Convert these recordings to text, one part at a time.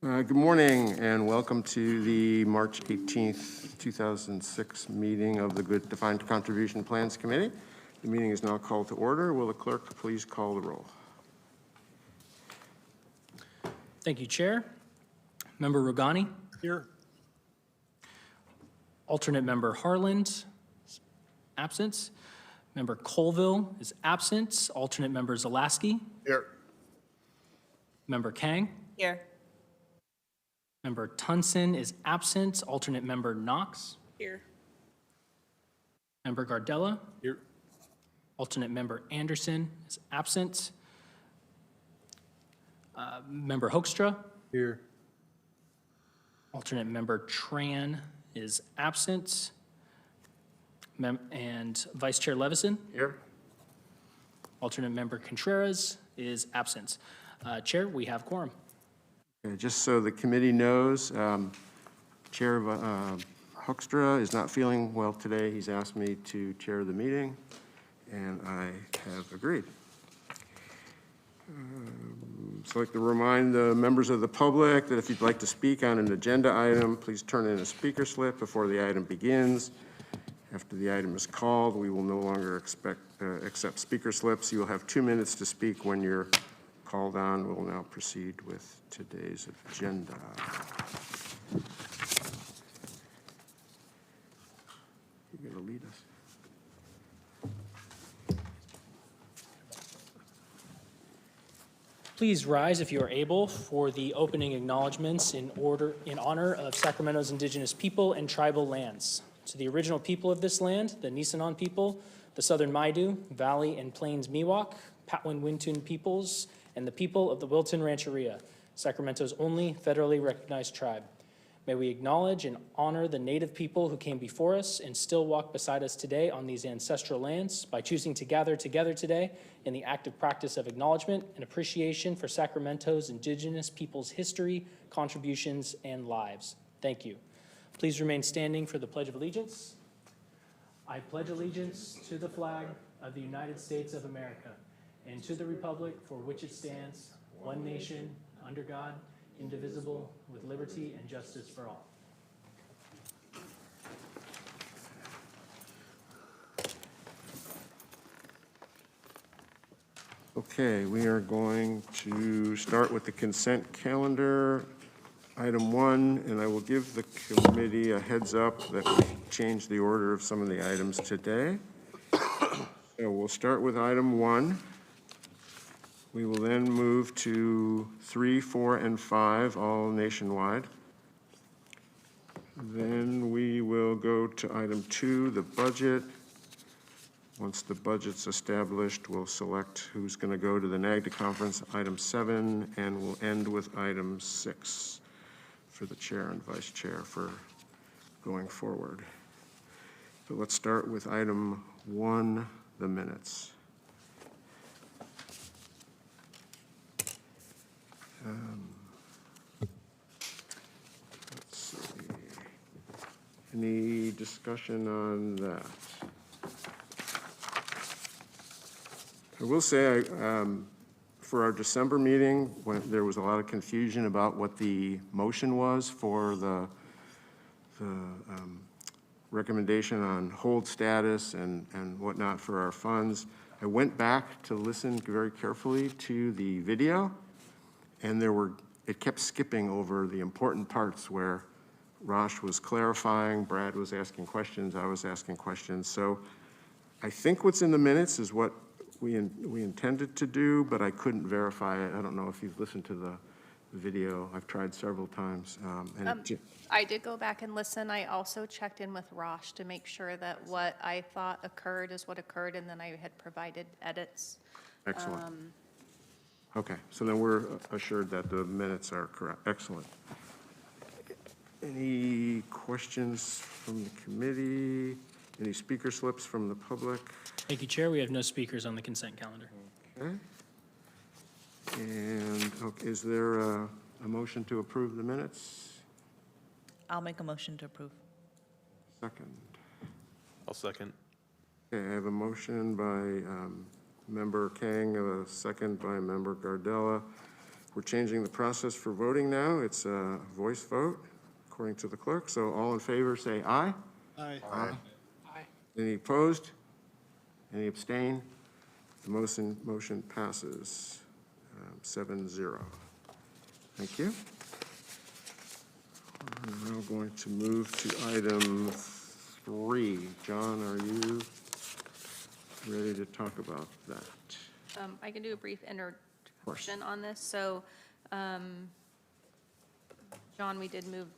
Good morning and welcome to the March 18th, 2006 meeting of the Good Defined Contribution Plans Committee. The meeting is now called to order. Will the clerk please call the roll? Thank you, Chair. Member Rogani? Here. Alternate Member Harland, absent. Member Colville is absent. Alternate Member Zalaski. Here. Member Kang. Here. Member Tunson is absent. Alternate Member Knox. Here. Member Gardella. Here. Alternate Member Anderson is absent. Member Hoekstra. Here. Alternate Member Tran is absent. And Vice Chair Levison. Here. Alternate Member Contreras is absent. Chair, we have quorum. Okay, just so the committee knows, Chair Hoekstra is not feeling well today. He's asked me to chair the meeting, and I have agreed. So I'd like to remind the members of the public that if you'd like to speak on an agenda item, please turn in a speaker slip before the item begins. After the item is called, we will no longer accept speaker slips. You will have 2 minutes to speak when you're called on. We'll now proceed with today's agenda. You're going to lead us. Please rise if you are able for the opening acknowledgments in honor of Sacramento's indigenous people and tribal lands. To the original people of this land, the Nisenan people, the Southern Maidu, Valley and Plains Miwok, Patwin Wintun peoples, and the people of the Wilton Rancheria, Sacramento's only federally recognized tribe. May we acknowledge and honor the Native people who came before us and still walk beside us today on these ancestral lands by choosing to gather together today in the active practice of acknowledgement and appreciation for Sacramento's indigenous people's history, contributions, and lives. Thank you. Please remain standing for the Pledge of Allegiance. I pledge allegiance to the flag of the United States of America and to the republic for which it stands, one nation, under God, indivisible, with liberty and justice for all. Okay, we are going to start with the consent calendar. Item 1, and I will give the committee a heads up that we changed the order of some of the items today. So we'll start with item 1. We will then move to 3, 4, and 5, all nationwide. Then we will go to item 2, the budget. Once the budget's established, we'll select who's going to go to the NAGDA conference, item 7, and we'll end with item 6 for the chair and vice chair for going forward. So let's start with item 1, the minutes. Let's see. Any discussion on that? I will say, for our December meeting, when there was a lot of confusion about what the motion was for the recommendation on hold status and whatnot for our funds, I went back to listen very carefully to the video, and it kept skipping over the important parts where Rosh was clarifying, Brad was asking questions, I was asking questions. So I think what's in the minutes is what we intended to do, but I couldn't verify it. I don't know if you've listened to the video. I've tried several times. I did go back and listen. I also checked in with Rosh to make sure that what I thought occurred is what occurred, and then I had provided edits. Excellent. Okay, so then we're assured that the minutes are correct. Excellent. Any questions from the committee? Any speaker slips from the public? Thank you, Chair. We have no speakers on the consent calendar. Okay. And is there a motion to approve the minutes? I'll make a motion to approve. Second. I'll second. Okay, I have a motion by Member Kang, a second by Member Gardella We're changing the process for voting now. It's a voice vote, according to the clerk. So all in favor, say aye. Aye. Aye. Any opposed? Any abstain? The motion passes 7-0. Thank you. We're now going to move to item 3. John, are you ready to talk about that? I can do a brief introduction on this. So, John, we did move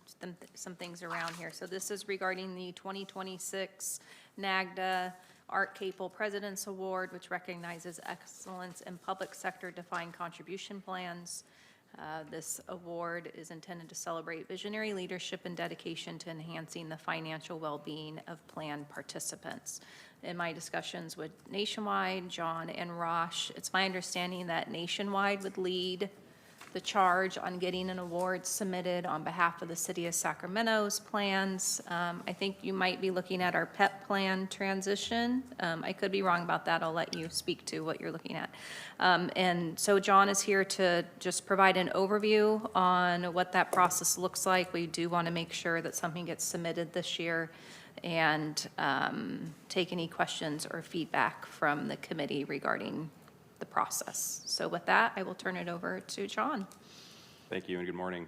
some things around here. So this is regarding the 2026 NAGDA Art Capel President's Award, which recognizes excellence in public sector defined contribution plans. This award is intended to celebrate visionary leadership and dedication to enhancing the financial well-being of plan participants. In my discussions with Nationwide, John, and Rosh, it's my understanding that Nationwide would lead the charge on getting an award submitted on behalf of the city of Sacramento's plans. I think you might be looking at our PEP plan transition. I could be wrong about that. I'll let you speak to what you're looking at. And so John is here to just provide an overview on what that process looks like. We do want to make sure that something gets submitted this year and take any questions or feedback from the committee regarding the process. So with that, I will turn it over to John. Thank you and good morning.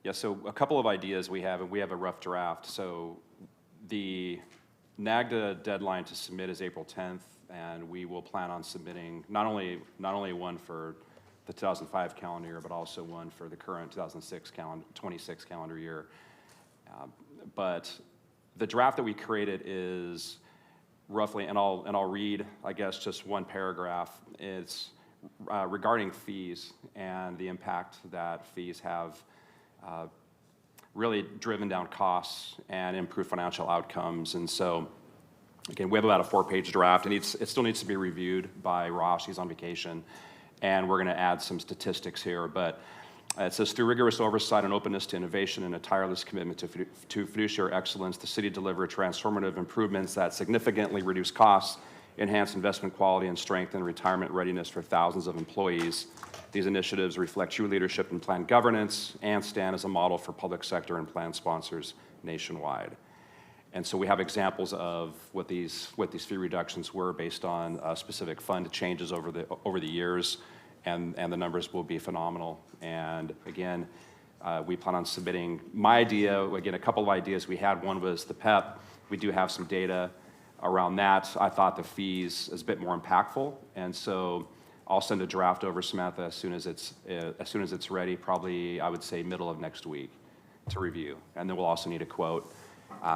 Yeah, so a couple of ideas we have, and we have a rough draft. So the NAGDA deadline to submit is April 10th, and we will plan on submitting not only one for the 2005 calendar year, but also one for the current 26 calendar year. But the draft that we created is roughly, and I'll read, I guess, just one paragraph. It's regarding fees and the impact that fees have really driven down costs and improved financial outcomes. And so, again, we have about a 4-page draft, and it still needs to be reviewed by Rosh. He's on vacation, and we're going to add some statistics here. But it says, through rigorous oversight and openness to innovation and a tireless commitment to fiduciary excellence, the city delivered transformative improvements that significantly reduce costs, enhance investment quality, and strengthen retirement readiness for thousands of employees. These initiatives reflect true leadership in plan governance and stand as a model for public sector and plan sponsors nationwide. And so we have examples of what these fee reductions were based on specific fund changes over the years. And the numbers will be phenomenal. And again, we plan on submitting my idea, again, a couple of ideas we had. One was the PEP. We do have some data around that. I thought the fees is a bit more impactful. And so I'll send a draft over, Samantha, as soon as it's ready, probably I would say middle of next week to review. And then we'll also need a quote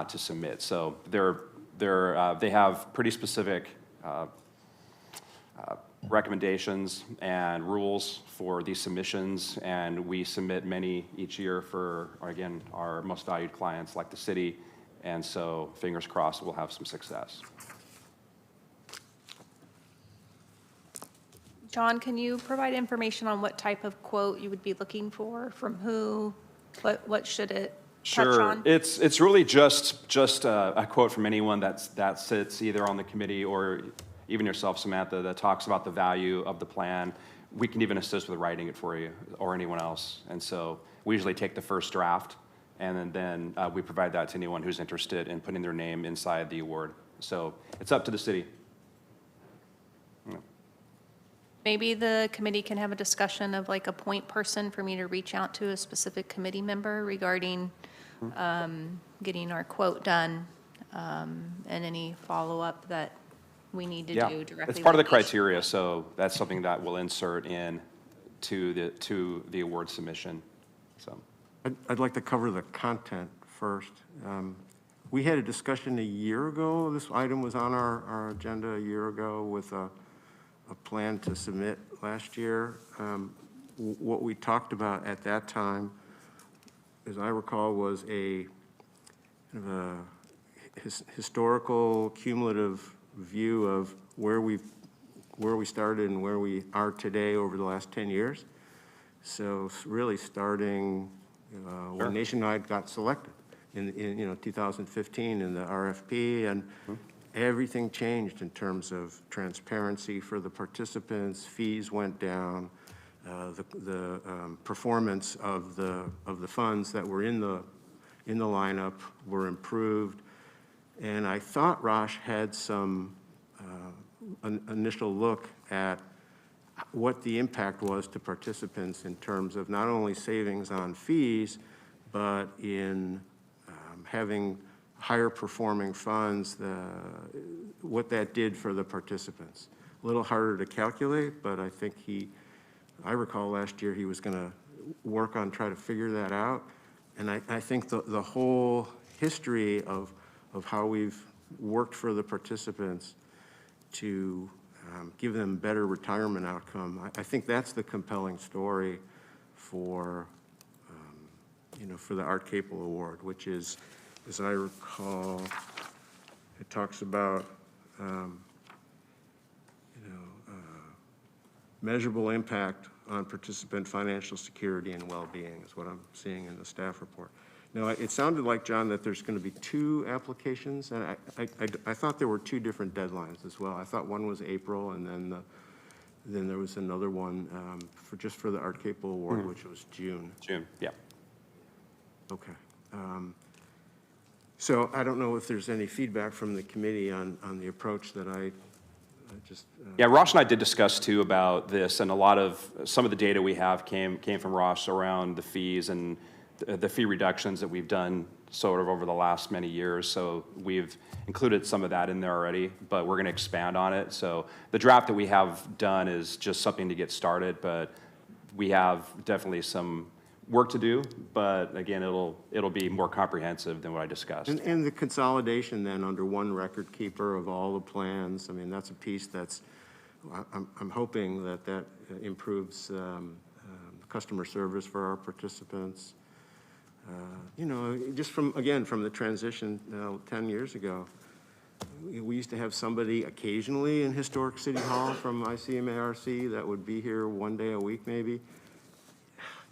to submit. So they have pretty specific recommendations and rules for these submissions, and we submit many each year for, again, our most valued clients like the city, and so fingers crossed we'll have some success. John, can you provide information on what type of quote you would be looking for, from who, what should it touch on? Sure, it's really just a quote from anyone that sits either on the committee or even yourself, Samantha, that talks about the value of the plan. We can even assist with writing it for you or anyone else. And so we usually take the first draft, and then we provide that to anyone who's interested in putting their name inside the award. So it's up to the city. Yeah. Maybe the committee can have a discussion of like a point person for me to reach out to a specific committee member regarding getting our quote done and any follow-up that we need to do directly. It's part of the with criteria, so that's something that we'll insert in to the award submission. So I'd like to cover the content first. We had a discussion a year ago. This item was on our agenda a year ago with a plan to submit last year. What we talked about at that time, as I recall, was a historical cumulative view of where we started and where we are today over the last 10 years. So really starting when Nationwide got selected in 2015 in the RFP, and everything changed in terms of transparency for the participants. Fees went down. performance of the funds that were in the lineup were improved. And I thought Rosh had some an initial look at what the impact was to participants in terms of not only savings on fees, but in having higher performing funds, what that did for the participants. A little harder to calculate, but I think I recall last year he was going to work on try to figure that out. And I think the whole history of how we've worked for the participants to give them better retirement outcome, I think that's the compelling story for, for the Art Capel Award, which is, as I recall, it talks about, measurable impact on participant financial security and well-being is what I'm seeing in the staff report. Now, it sounded like, John, that there's going to be 2 applications, and I thought there were 2 different deadlines as well. I thought one was April, and then there was another one for the Art Capel Award, which was June. June, yeah. Okay. So I don't know if there's any feedback from the committee on the approach that I just. Yeah, Rosh and I did discuss too about this, and some of the data we have came from Rosh around the fees and the fee reductions that we've done sort of over the last many years. So we've included some of that in there already, but we're going to expand on it. So the draft that we have done is just something to get started, but we have definitely some work to do, but again, it'll be more comprehensive than what I discussed. And the consolidation then under one record keeper of all the plans, I mean, that's a piece that's, I'm hoping that improves customer service for our participants. Just from the transition 10 years ago, we used to have somebody occasionally in Historic City Hall from ICMARC that would be here one day a week maybe.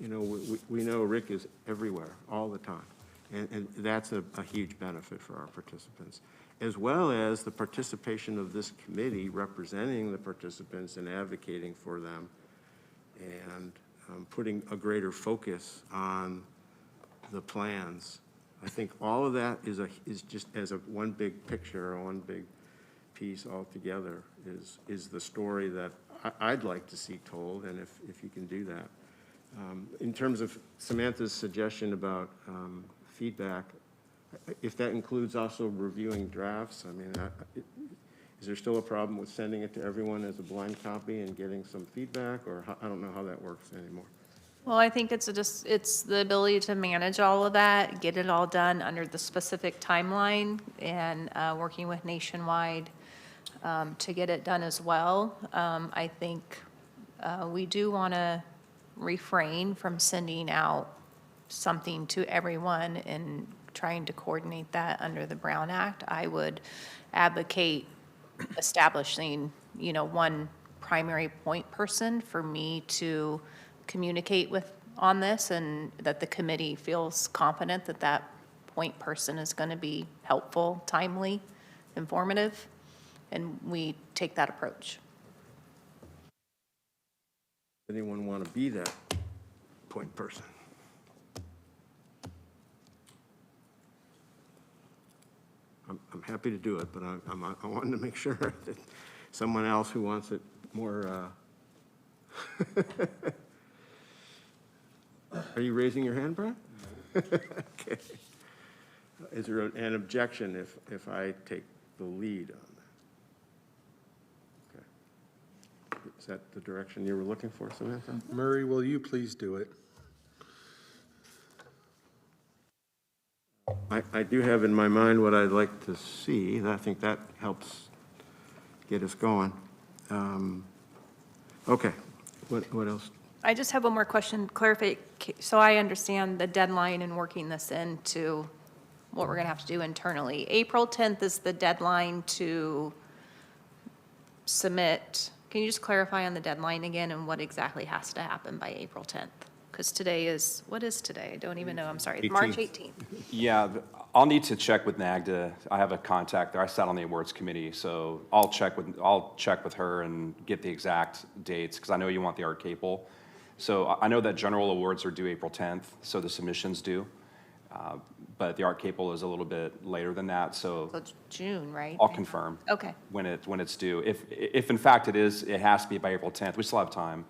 We know Rick is everywhere all the time, and that's a huge benefit for our participants, as well as the participation of this committee representing the participants and advocating for them, and putting a greater focus on the plans. I think all of that is just as one big picture, or one big piece altogether is the story that I'd like to see told, and if you can do that. In terms of Samantha's suggestion about feedback, if that includes also reviewing drafts, I mean, is there still a problem with sending it to everyone as a blind copy and getting some feedback, or I don't know how that works anymore. Well, I think it's the ability to manage all of that, get it all done under the specific timeline, and working with Nationwide to get it done as well. I think we do want to refrain from sending out something to everyone and trying to coordinate that under the Brown Act. I would advocate establishing, one primary point person for me to communicate with on this, and that the committee feels confident that that point person is going to be helpful, timely, informative, and we take that approach. Anyone want to be that point person? I'm happy to do it, but I wanted to make sure that someone else who wants it more. Are you raising your hand, Brian? Okay. Is there an objection if I take the lead on that? Okay. Is that the direction you were looking for, Samantha? Murray, will you please do it? I do have in my mind what I'd like to see. I think that helps get us going. Okay. What else? I just have one more question, clarify, so I understand the deadline and working this into what we're going to have to do internally. April 10th is the deadline to submit. Can you just clarify on the deadline again and what exactly has to happen by April 10th? Because today is, what is today? I don't even know, I'm sorry, 18th. March 18th. Yeah, I'll need to check with NAGDA. I have a contact there. I sat on the awards committee, so I'll check with her and get the exact dates, because I know you want the Art Capel. So I know that general awards are due April 10th, so the submissions do. But the Art Capel is a little bit later than that, so So it's June, right? I'll confirm Okay, when it's due. If in fact it has to be by April 10th, we still have time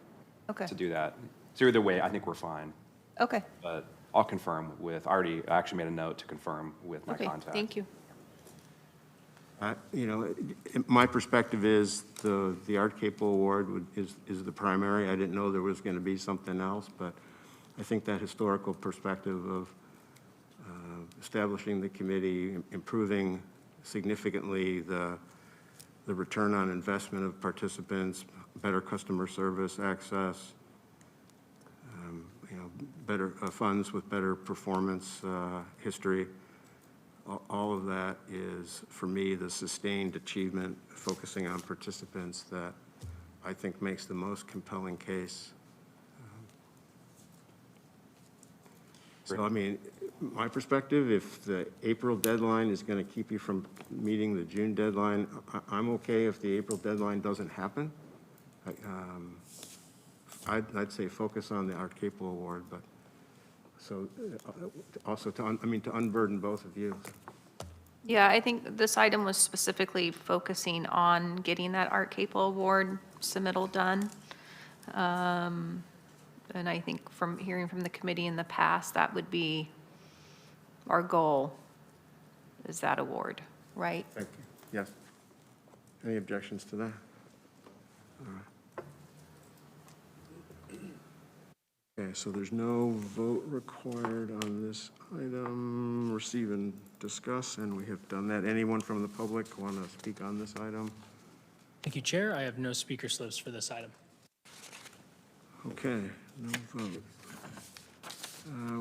okay, to do that. So either way, I think we're fine. okay, But I'll confirm I actually made a note to confirm with my okay, contact. thank you. You know, my perspective is the Art Capel Award is the primary. I didn't know there was going to be something else, but I think that historical perspective of establishing the committee, improving significantly the return on investment of participants, better customer service access, you know, better funds with better performance history. All of that is, for me, the sustained achievement, focusing on participants, that I think makes the most compelling case. So, I mean, my perspective, if the April deadline is going to keep you from meeting the June deadline, I'm okay if the April deadline doesn't happen. I'd say focus on the Art Capel Award, but so also to unburden both of you. Yeah, I think this item was specifically focusing on getting that Art Capel Award submittal done. And I think from hearing from the committee in the past, that would be our goal, is that award, right? Thank you. Yes. Any objections to that? All right. Okay, so there's no vote required on this item. Receive and discuss, and we have done that. Anyone from the public want to speak on this item? Thank you, Chair. I have no speaker slips for this item. Okay, no vote.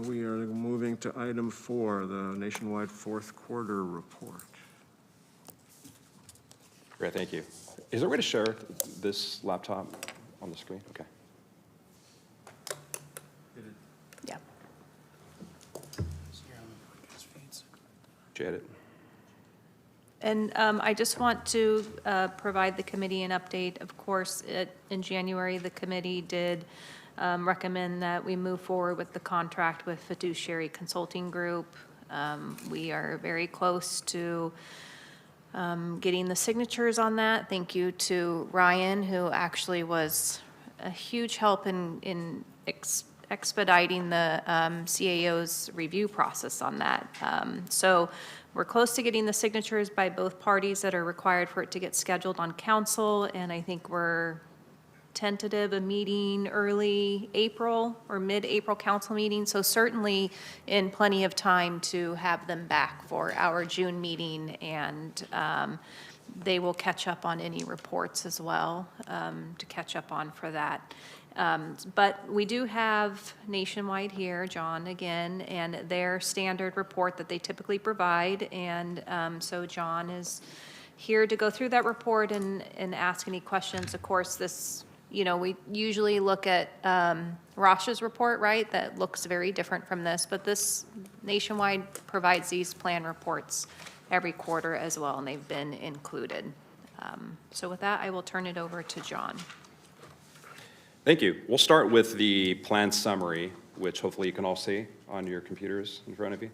We are moving to item 4, the nationwide fourth quarter report. Great, thank you. Is there a way to share this laptop on the screen? Okay. Yeah. Did you edit? And I just want to provide the committee an update. Of course, in January, the committee did recommend that we move forward with the contract with Fiduciary Consulting Group. We are very close to getting the signatures on that. Thank you to Ryan, who actually was a huge help in expediting the CAO's review process on that. So we're close to getting the signatures by both parties that are required for it to get scheduled on council, and I think we're tentative a meeting early April or mid-April council meeting, so certainly in plenty of time to have them back for our June meeting, and they will catch up on any reports as well to catch up on for that. But we do have Nationwide here, John, again, and their standard report that they typically provide. And so John is here to go through that report and ask any questions. Of course, this, you know, we usually look at Rosh's report, right? That looks very different from this, but this Nationwide provides these plan reports every quarter as well, and they've been included. So with that, I will turn it over to John. Thank you. We'll start with the plan summary, which hopefully you can all see on your computers in front of you.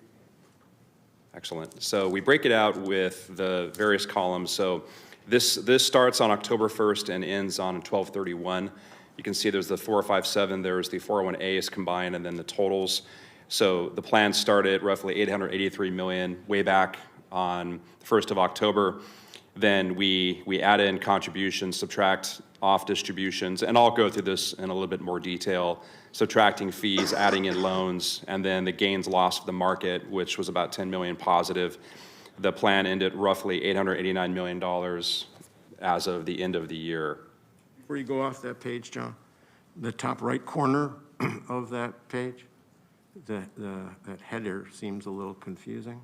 Excellent. So we break it out with the various columns. So this starts on October 1st and ends on 12/31. You can see there's the 4057, there's the 401As combined, and then the totals. So the plan started roughly $883 million way back on the 1st of October. Then we add in contributions, subtract off distributions, and I'll go through this in a little bit more detail, subtracting fees, adding in loans, and then the gains lost of the market, which was about 10 million positive. The plan ended roughly $889 million as of the end of the year. Before you go off that page, John, the top right corner of that page, that header seems a little confusing.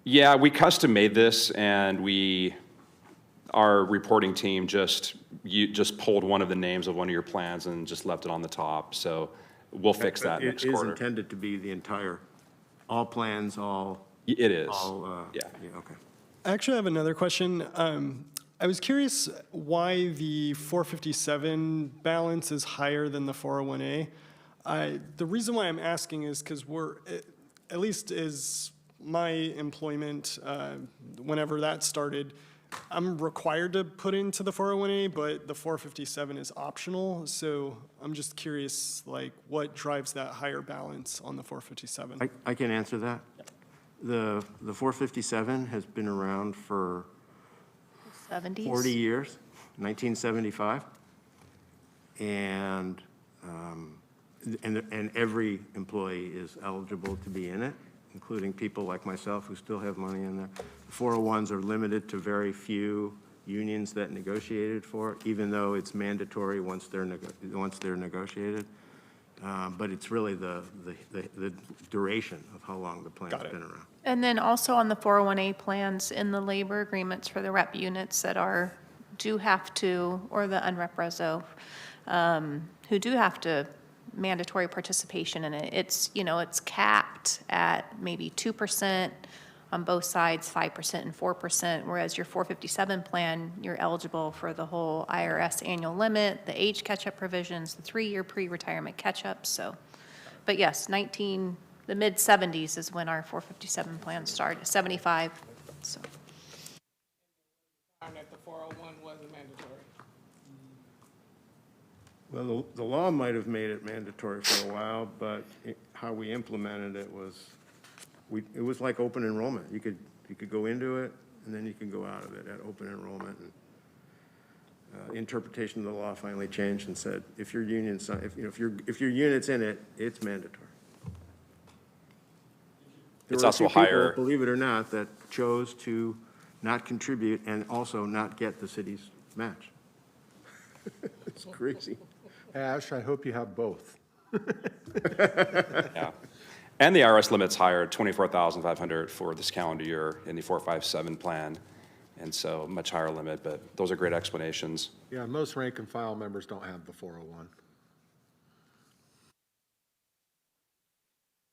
Yeah, we custom made this, and our reporting team just pulled one of the names of one of your plans and just left it on the top. So we'll fix that next quarter. It is intended to be the entire, all plans, all. It is. All, yeah. Okay. Actually, I have another question. I was curious why the 457 balance is higher than the 401A. The reason why I'm asking is because at least is my employment, whenever that started, I'm required to put into the 401A, but the 457 is optional. So I'm just curious, like, what drives that higher balance on the 457? I can answer that. The 457 has been around for 70s? 40 years, 1975. And every employee is eligible to be in it, including people like myself who still have money in there. 401s are limited to very few unions that negotiated for it, even though it's mandatory once they're negotiated. But it's really the duration of how long the plan's been around. And then also on the 401A plans, in the labor agreements for the rep units that do have to, or the unrep reso, who do have to mandatory participation in it, it's capped at maybe 2% on both sides, 5% and 4%, whereas your 457 plan, you're eligible for the whole IRS annual limit, the age catch-up provisions, the 3-year pre-retirement catch-up, so. But yes, the mid-70s is when our 457 plan started, 75, so. That the 401 wasn't mandatory. Well, the law might have made it mandatory for a while, but how we implemented it was, it was like open enrollment. You could go into it, and then you could go out of it at open enrollment. And interpretation of the law finally changed and said, if your unit's in it, it's mandatory. It's There were a also few people, higher. believe it or not, that chose to not contribute and also not get the city's match. It's crazy. Ash, I hope you have both. Yeah. And the IRS limit's higher, 24,500 for this calendar year in the 457 plan. And so much higher limit, but those are great explanations. Yeah, most rank and file members don't have the 401.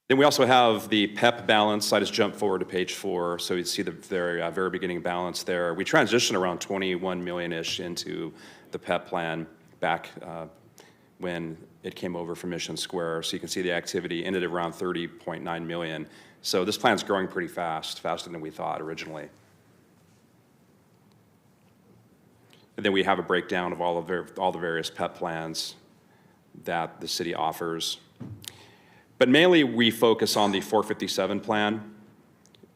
Then we also have the PEP balance. I just jumped forward to page 4, so you see the very beginning balance there. We transitioned around 21 million-ish into the PEP plan back when it came over from Mission Square. So you can see the activity ended around 30.9 million. So this plan's growing pretty fast, faster than we thought originally. And then we have a breakdown of all the various PEP plans that the city offers. But mainly we focus on the 457 plan,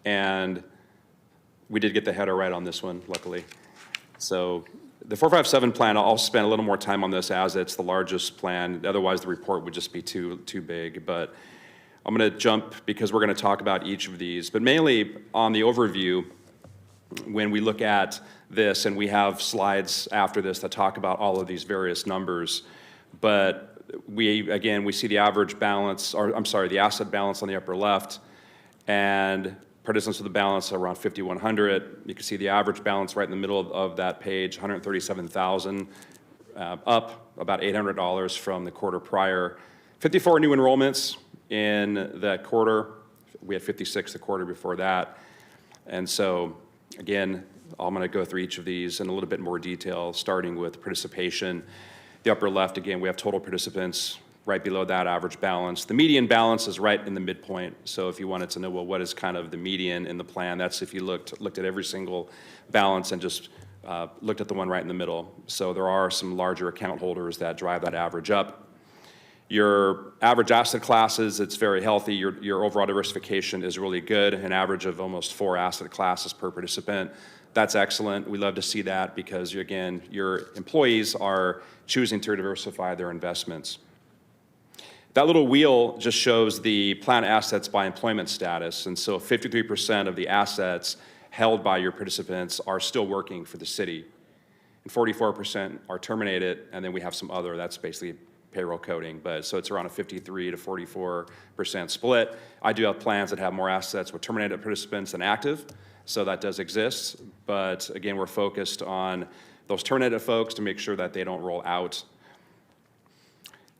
and we did get the header right on this one, luckily. So the 457 plan, I'll spend a little more time on this as it's the largest plan. Otherwise, the report would just be too big. But I'm going to jump because we're going to talk about each of these. But mainly on the overview, when we look at this, and we have slides after this that talk about all of these various numbers, but we see the average balance, or I'm sorry, the asset balance on the upper left, and participants with the balance around 5,100. You can see the average balance right in the middle of that page, 137,000, up about $800 from the quarter prior. 54 new enrollments in that quarter. We had 56 the quarter before that. And so, again, I'm going to go through each of these in a little bit more detail, starting with participation. The upper left, again, we have total participants right below that average balance. The median balance is right in the midpoint. So if you wanted to know, well, what is kind of the median in the plan, that's if you looked at every single balance and just looked at the one right in the middle. So there are some larger account holders that drive that average up. Your average asset classes, it's very healthy. Your overall diversification is really good, an average of almost 4 asset classes per participant. That's excellent. We love to see that because, again, your employees are choosing to diversify their investments. That little wheel just shows the plan assets by employment status. And so 53% of the assets held by your participants are still working for the city. And 44% are terminated, and then we have some other, that's basically payroll coding, but so it's around a 53 to 44% split. I do have plans that have more assets with terminated participants than active, so that does exist. But again, we're focused on those terminated folks to make sure that they don't roll out.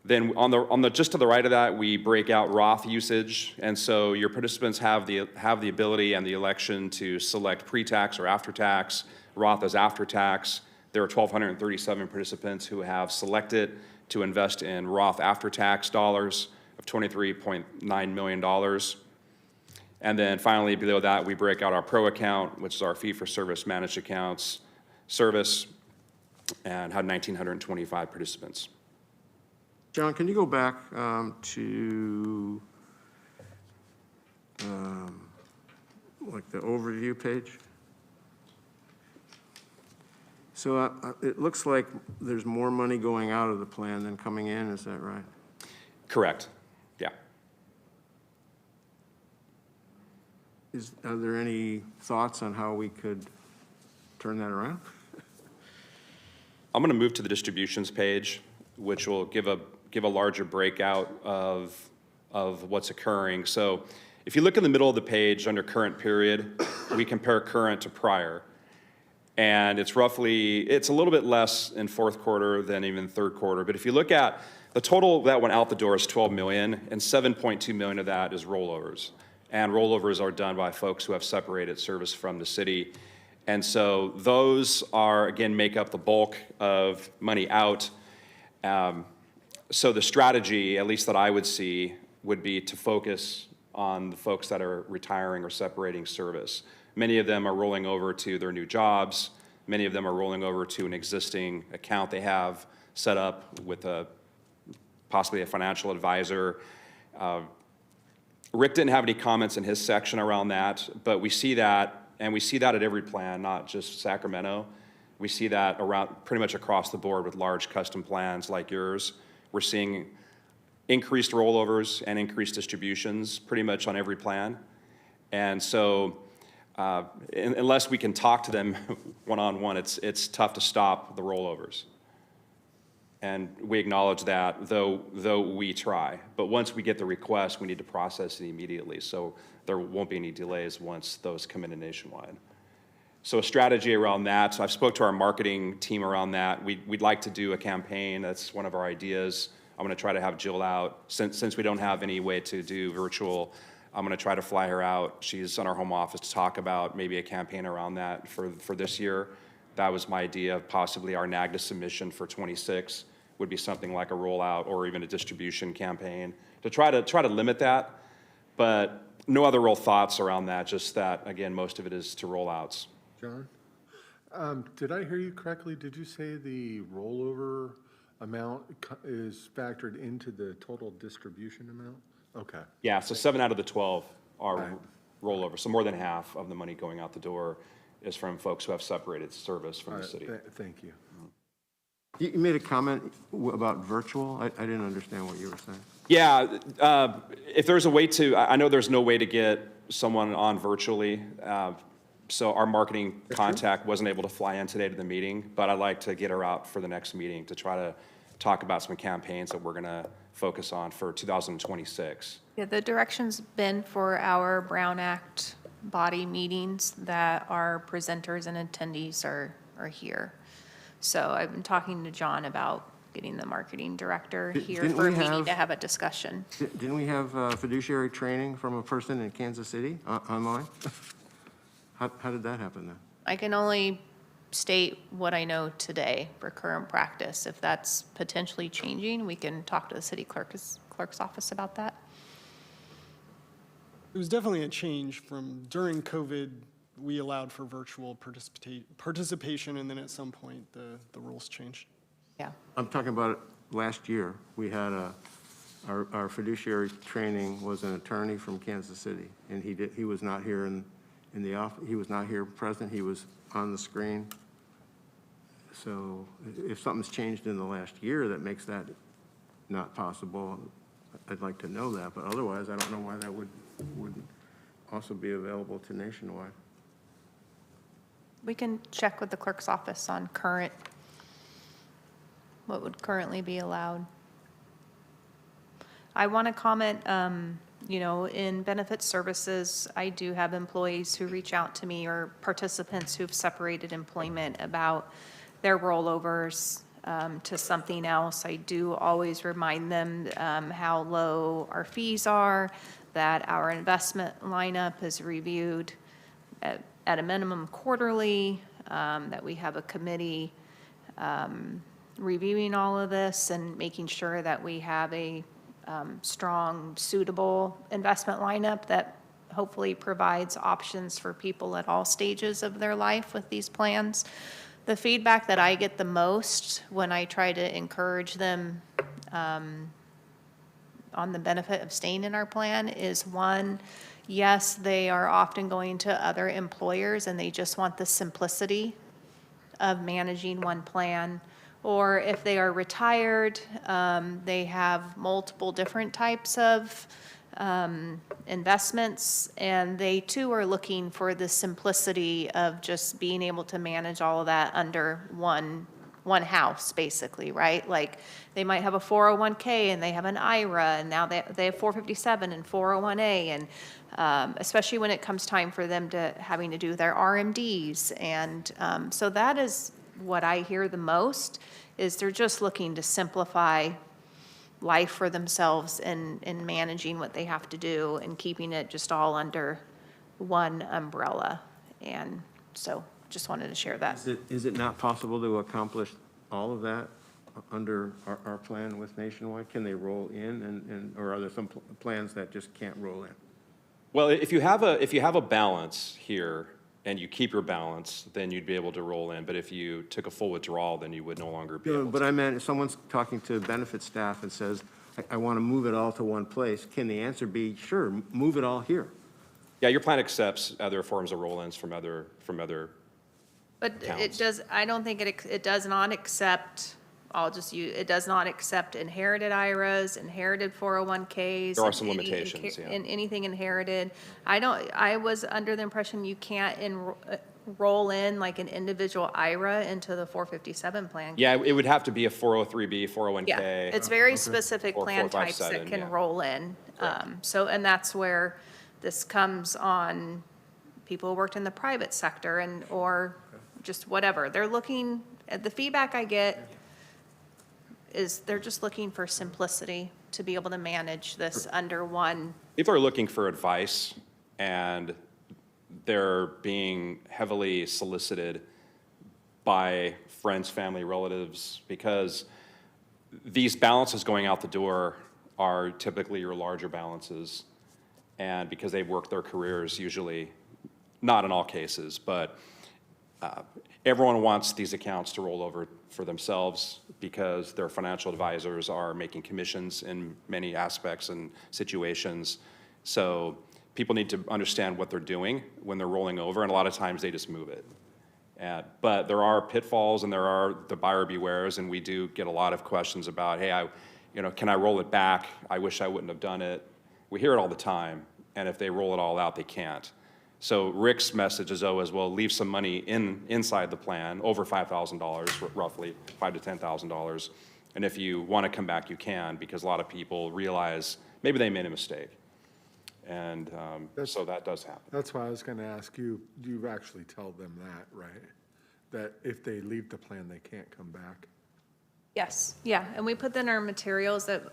Then on the just to the right of that, we break out Roth usage, and so your participants have the ability and the election to select pre-tax or after-tax Roth as after-tax. There are 1,237 participants who have selected to invest in Roth after-tax dollars of $23.9 million. And then finally, below that, we break out our pro account, which is our fee-for-service managed accounts service, and had 1,925 participants. John, can you go back to like the overview page? So it looks like there's more money going out of the plan than coming in, is that right? Correct, yeah. Are there any thoughts on how we could turn that around? I'm going to move to the distributions page, which will give a larger breakout of what's occurring. So if you look in the middle of the page under current period, we compare current to prior. And it's a little bit less in fourth quarter than even third quarter. But if you look at the total that went out the door is 12 million, and 7.2 million of that is rollovers. And rollovers are done by folks who have separated service from the city. And so those are, again, make up the bulk of money out. So the strategy, at least that I would see, would be to focus on the folks that are retiring or separating service. Many of them are rolling over to their new jobs. Many of them are rolling over to an existing account they have set up with possibly a financial advisor. Rick didn't have any comments in his section around that, but we see that, and we see that at every plan, not just Sacramento. We see that around pretty much across the board with large custom plans like yours. We're seeing increased rollovers and increased distributions pretty much on every plan. And so unless we can talk to them one-on-one, it's tough to stop the rollovers. And we acknowledge that, though we try. But once we get the request, we need to process it immediately. So there won't be any delays once those come in nationwide. So a strategy around that. So I've spoke to our marketing team around that. We'd like to do a campaign. That's one of our ideas. I'm going to try to have Jill out. Since we don't have any way to do virtual, I'm going to try to fly her out. She's in our home office to talk about maybe a campaign around that for this year. That was my idea of possibly our NAGDA submission for 26 would be something like a rollout or even a distribution campaign to try to limit that. But no other real thoughts around that, just that, again, most of it is to rollouts. John? Did I hear you correctly? Did you say the rollover amount is factored into the total distribution amount? Okay. Yeah, so 7 out of the 12 are rollover. So more than half of the money going out the door is from folks who have separated service from the city. Thank you. You made a comment about virtual. I didn't understand what you were saying. Yeah, if there's a way to, I know there's no way to get someone on virtually. So our marketing contact wasn't able to fly in today to the meeting, but I'd like to get her out for the next meeting to try to talk about some campaigns that we're going to focus on for 2026. Yeah, the direction's been for our Brown Act body meetings that our presenters and attendees are here. So I've been talking to John about getting the marketing director here Didn't for a we meeting have- to have a discussion. Didn't we have fiduciary training from a person in Kansas City online? How did that happen then? I can only state what I know today for current practice. If that's potentially changing, we can talk to the city clerk's office about that. It was definitely a change from during COVID, we allowed for virtual participation, and then at some point, the rules changed. Yeah. I'm talking about it last year. We had our fiduciary training was an attorney from Kansas City, and he was not here in the office. He was not here present. He was on the screen. So if something's changed in the last year that makes that not possible, I'd like to know that. But otherwise, I don't know why that wouldn't also be available to Nationwide. We can check with the clerk's office on what would currently be allowed. I want to comment, in benefit services, I do have employees who reach out to me or participants who've separated employment about their rollovers to something else. I do always remind them how low our fees are, that our investment lineup is reviewed at a minimum quarterly. that we have a committee reviewing all of this and making sure that we have a strong, suitable investment lineup that hopefully provides options for people at all stages of their life with these plans. The feedback that I get the most when I try to encourage them on the benefit of staying in our plan is, one, yes, they are often going to other employers and they just want the simplicity of managing one plan. Or if they are retired, they have multiple different types of investments, and they too are looking for the simplicity of just being able to manage all of that under one house, basically, right? Like, they might have a 401k and they have an IRA, and now they have 457 and 401a, and especially when it comes time for them to having to do their RMDs. And so that is what I hear the most, is they're just looking to simplify life for themselves and managing what they have to do and keeping it just all under one umbrella. And so just wanted to share that. Is it not possible to accomplish all of that under our plan with Nationwide? Can they roll in or are there some plans that just can't roll in? Well, if you have a balance here and you keep your balance, then you'd be able to roll in. But if you took a full withdrawal, then you would no longer be able to. But I meant if someone's talking to benefit staff and says, I want to move it all to one place, can the answer be, sure, move it all here? Yeah, your plan accepts other forms of roll-ins from other But it accounts. does, I don't think it does not accept, it does not accept inherited IRAs, inherited 401ks. There are some and limitations, yeah. And anything inherited. I was under the impression you can't roll in like an individual IRA into the 457 plan. Yeah, it would have to be a 403B, 401K. Yeah, it's very specific Or plan types 457, that can yeah. roll in. Correct. So, and that's where this comes on people who worked in the private sector or just whatever. They're looking, the feedback I get is they're just looking for simplicity to be able to manage this under one. People are looking for advice, and they're being heavily solicited by friends, family, relatives, because these balances going out the door are typically your larger balances, and because they've worked their careers, usually, not in all cases, but everyone wants these accounts to roll over for themselves because their financial advisors are making commissions in many aspects and situations. So people need to understand what they're doing when they're rolling over, and a lot of times they just move it. But there are pitfalls and there are the buyer bewares, and we do get a lot of questions about, hey, can I roll it back? I wish I wouldn't have done it. We hear it all the time, and if they roll it all out, they can't. So Rick's message is always, well, leave some money inside the plan, over $5,000 roughly, $5,000 to $10,000. And if you want to come back, you can, because a lot of people realize maybe they made a mistake. And so that does happen. That's why I was going to ask you, do you actually tell them that, right? That if they leave the plan, they can't come back? Yes, yeah, and we put in our materials that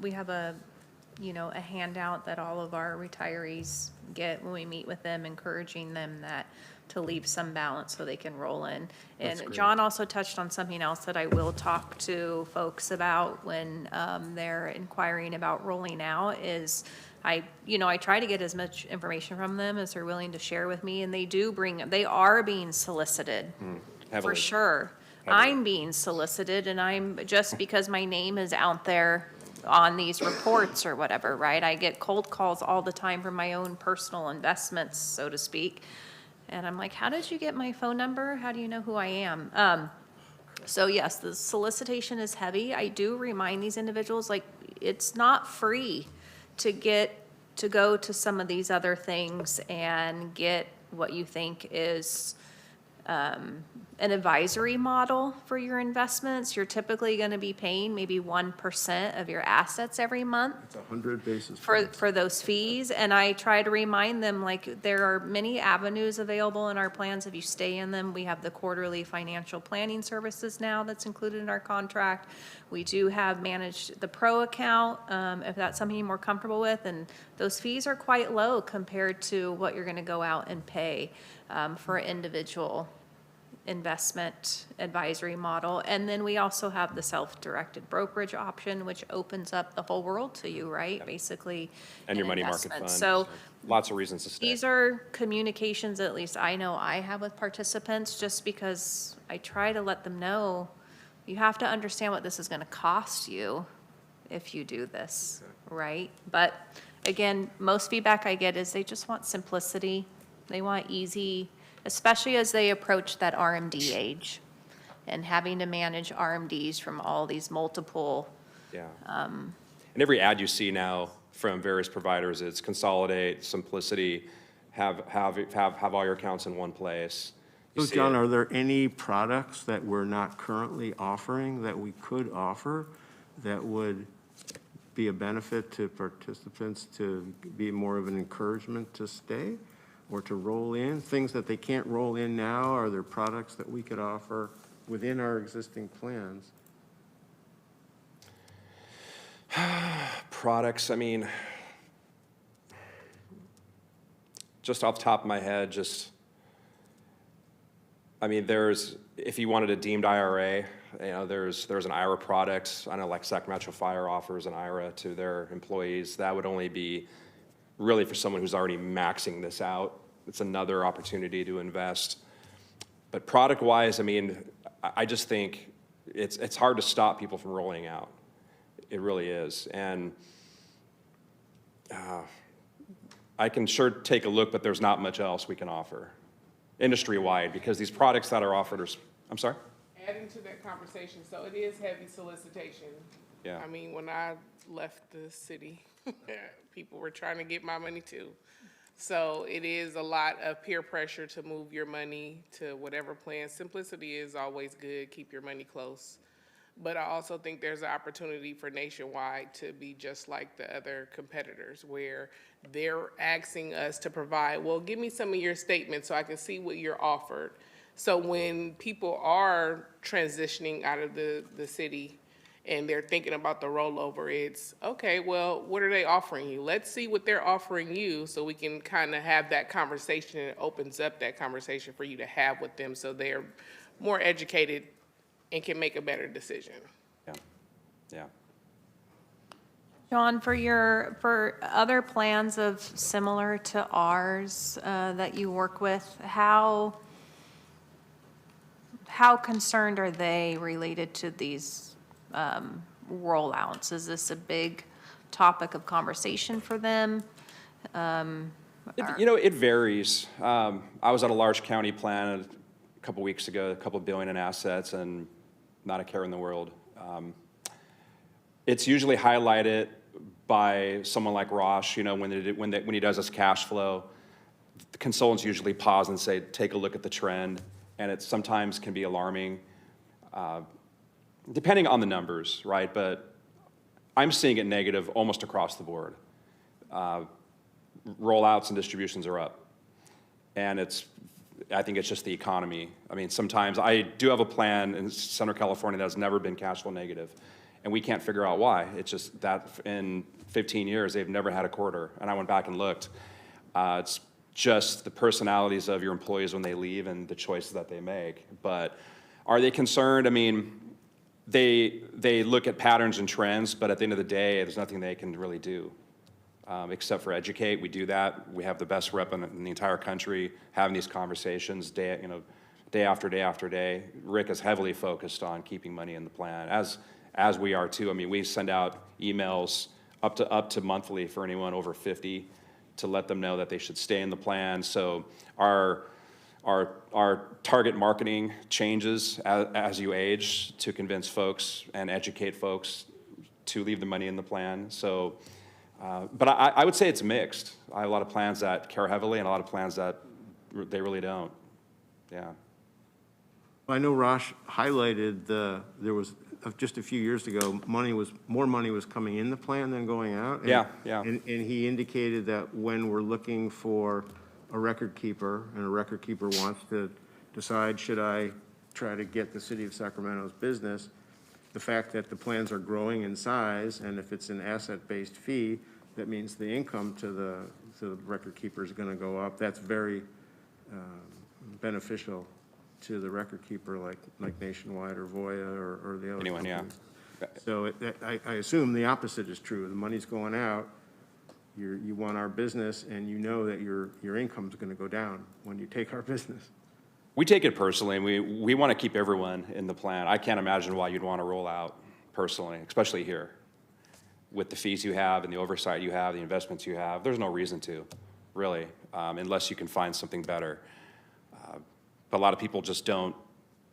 we have a handout that all of our retirees get when we meet with them, encouraging them to leave some balance so they can roll in. That's And great. John also touched on something else that I will talk to folks about when they're inquiring about rolling out is I try to get as much information from them as they're willing to share with me, and they are being solicited, for Heavily. sure. I'm being solicited, and I'm, just because my name is out there on these reports or whatever, right? I get cold calls all the time from my own personal investments, so to speak. And I'm like, how did you get my phone number? How do you know who I am? So yes, the solicitation is heavy. I do remind these individuals, like, it's not free to go to some of these other things and get what you think is an advisory model for your investments. You're typically going to be paying maybe 1% of your assets every month It's 100 basis for points. those fees. And I try to remind them, like, there are many avenues available in our plans if you stay in them. We have the quarterly financial planning services now that's included in our contract. We do have managed the pro account, if that's something you're more comfortable with, and those fees are quite low compared to what you're going to go out and pay for individual investment advisory model. And then we also have the self-directed brokerage option, which opens up the whole world to you, right? Basically. And your an money market investment. fund. So Lots of reasons to stay. these are communications, at least I know I have with participants, just because I try to let them know, you have to understand what this is gonna cost you if you do this, right? But again, most feedback I get is they just want simplicity. They want easy, especially as they approach that RMD age and having to manage RMDs from all these multiple. Yeah. And every ad you see now from various providers, it's consolidate, simplicity, have all your accounts in one place. You So see John, it. are there any products that we're not currently offering that we could offer that would be a benefit to participants, to be more of an encouragement to stay or to roll in? Things that they can't roll in now, are there products that we could offer within our existing plans? Products, I mean, just off the top of my head, if you wanted a deemed IRA, there's an IRA product. I know like Sacramento Fire offers an IRA to their employees. That would only be really for someone who's already maxing this out. It's another opportunity to invest. But product-wise, I mean, I just think it's hard to stop people from rolling out. It really is. And I can sure take a look, but there's not much else we can offer industry-wide, because these products that are offered are, I'm sorry? Adding to that conversation, so it is heavy solicitation. Yeah. I mean, when I left the city, people were trying to get my money too. So it is a lot of peer pressure to move your money to whatever plan. Simplicity is always good, keep your money close. But I also think there's an opportunity for Nationwide to be just like the other competitors, where they're asking us to provide, well, give me some of your statements so I can see what you're offered. So when people are transitioning out of the city and they're thinking about the rollover, it's, okay, well, what are they offering you? Let's see what they're offering you so we can kind of have that conversation, and it opens up that conversation for you to have with them so they're more educated and can make a better decision. Yeah, yeah. John, for other plans of similar to ours that you work with, how concerned are they related to these rollouts? Is this a big topic of conversation for them? It varies. I was at a large county plan a couple weeks ago, a couple billion in assets, and not a care in the world. It's usually highlighted by someone like Rosh, when he does his cash flow. The consultants usually pause and say, take a look at the trend, and it sometimes can be alarming, depending on the numbers, right? But I'm seeing it negative almost across the board. Rollouts and distributions are up, and I think it's just the economy. I mean, sometimes I do have a plan in Central California that has never been cash flow negative, and we can't figure out why. It's just that in 15 years, they've never had a quarter, and I went back and looked. It's just the personalities of your employees when they leave and the choices that they make. But are they concerned? I mean, they look at patterns and trends, but at the end of the day, there's nothing they can really do. Except for educate. We do that. We have the best rep in the entire country having these conversations day after day after day. Rick is heavily focused on keeping money in the plan, as we are too. I mean, we send out emails up to monthly for anyone over 50 to let them know that they should stay in the plan. So our target marketing changes as you age to convince folks and educate folks to leave the money in the plan. So. But I would say it's mixed. I have a lot of plans that care heavily and a lot of plans that they really don't. Yeah. I know Rosh highlighted there was, just a few years ago, more money was coming in the plan than going out. Yeah. And he indicated that when we're looking for a record keeper, and a record keeper wants to decide, should I try to get the city of Sacramento's business, the fact that the plans are growing in size, and if it's an asset-based fee, that means the income to the record keeper is going to go up. That's very beneficial to the record keeper like Nationwide or Voya or the other Anyone, yeah. companies. So I assume the opposite is true. The money's going out, you want our business, and you know that your income's going to go down when you take our business. We take it personally, and we want to keep everyone in the plan. I can't imagine why you'd want to roll out personally, especially here. With the fees you have and the oversight you have, the investments you have, there's no reason to, really, unless you can find something better. But a lot of people just don't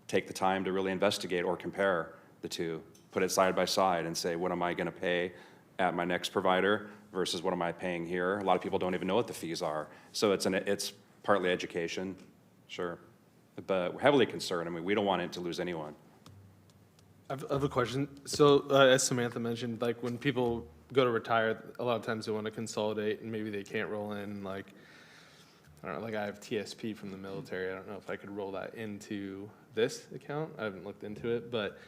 take the time to really investigate or compare the two, put it side by side and say, what am I going to pay at my next provider versus what am I paying here? A lot of people don't even know what the fees are. So it's partly education, sure. But we're heavily concerned. I mean, we don't want it to lose anyone. I have a question. So as Samantha mentioned, like when people go to retire, a lot of times they want to consolidate and maybe they can't roll in like, I don't know, like I have TSP from the military. I don't know if I could roll that into this account. I haven't looked into it, but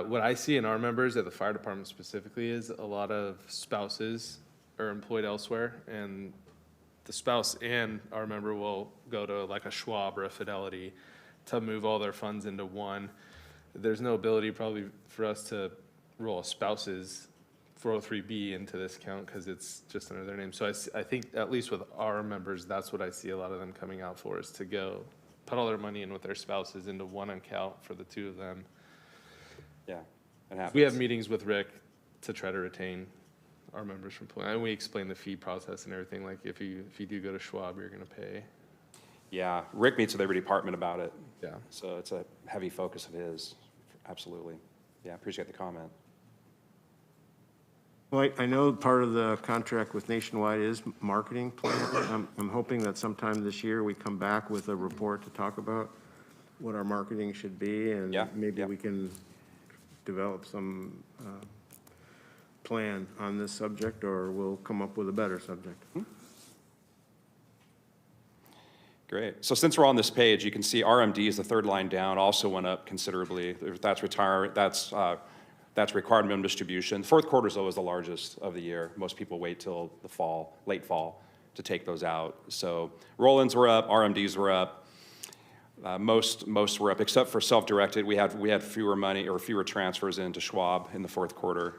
what I see in our members at the fire department specifically is a lot of spouses are employed elsewhere, and the spouse and our member will go to like a Schwab or a Fidelity to move all their funds into one. There's no ability probably for us to roll a spouse's 403B into this account because it's just under their name. So I think at least with our members, that's what I see a lot of them coming out for, is to go put all their money in with their spouses into one account for the two of them. Yeah, it happens. We have meetings with Rick to try to retain our members from pulling, and we explain the fee process and everything. Like if you do go to Schwab, you're going to pay. Yeah, Rick meets with every department about it. Yeah. So it's a heavy focus of his, absolutely. Yeah, appreciate the comment. Well, I know part of the contract with Nationwide is marketing plan. I'm hoping that sometime this year we come back with a report to talk about what our marketing should be, and Yeah, maybe yeah. we can develop some plan on this subject, or we'll come up with a better subject. Great. So since we're on this page, you can see RMD is the third line down, also went up considerably. That's required minimum distribution. Fourth quarter is always the largest of the year. Most people wait till the fall, late fall, to take those out. So roll-ins were up, RMDs were up. Most were up, except for self-directed. We had fewer transfers into Schwab in the fourth quarter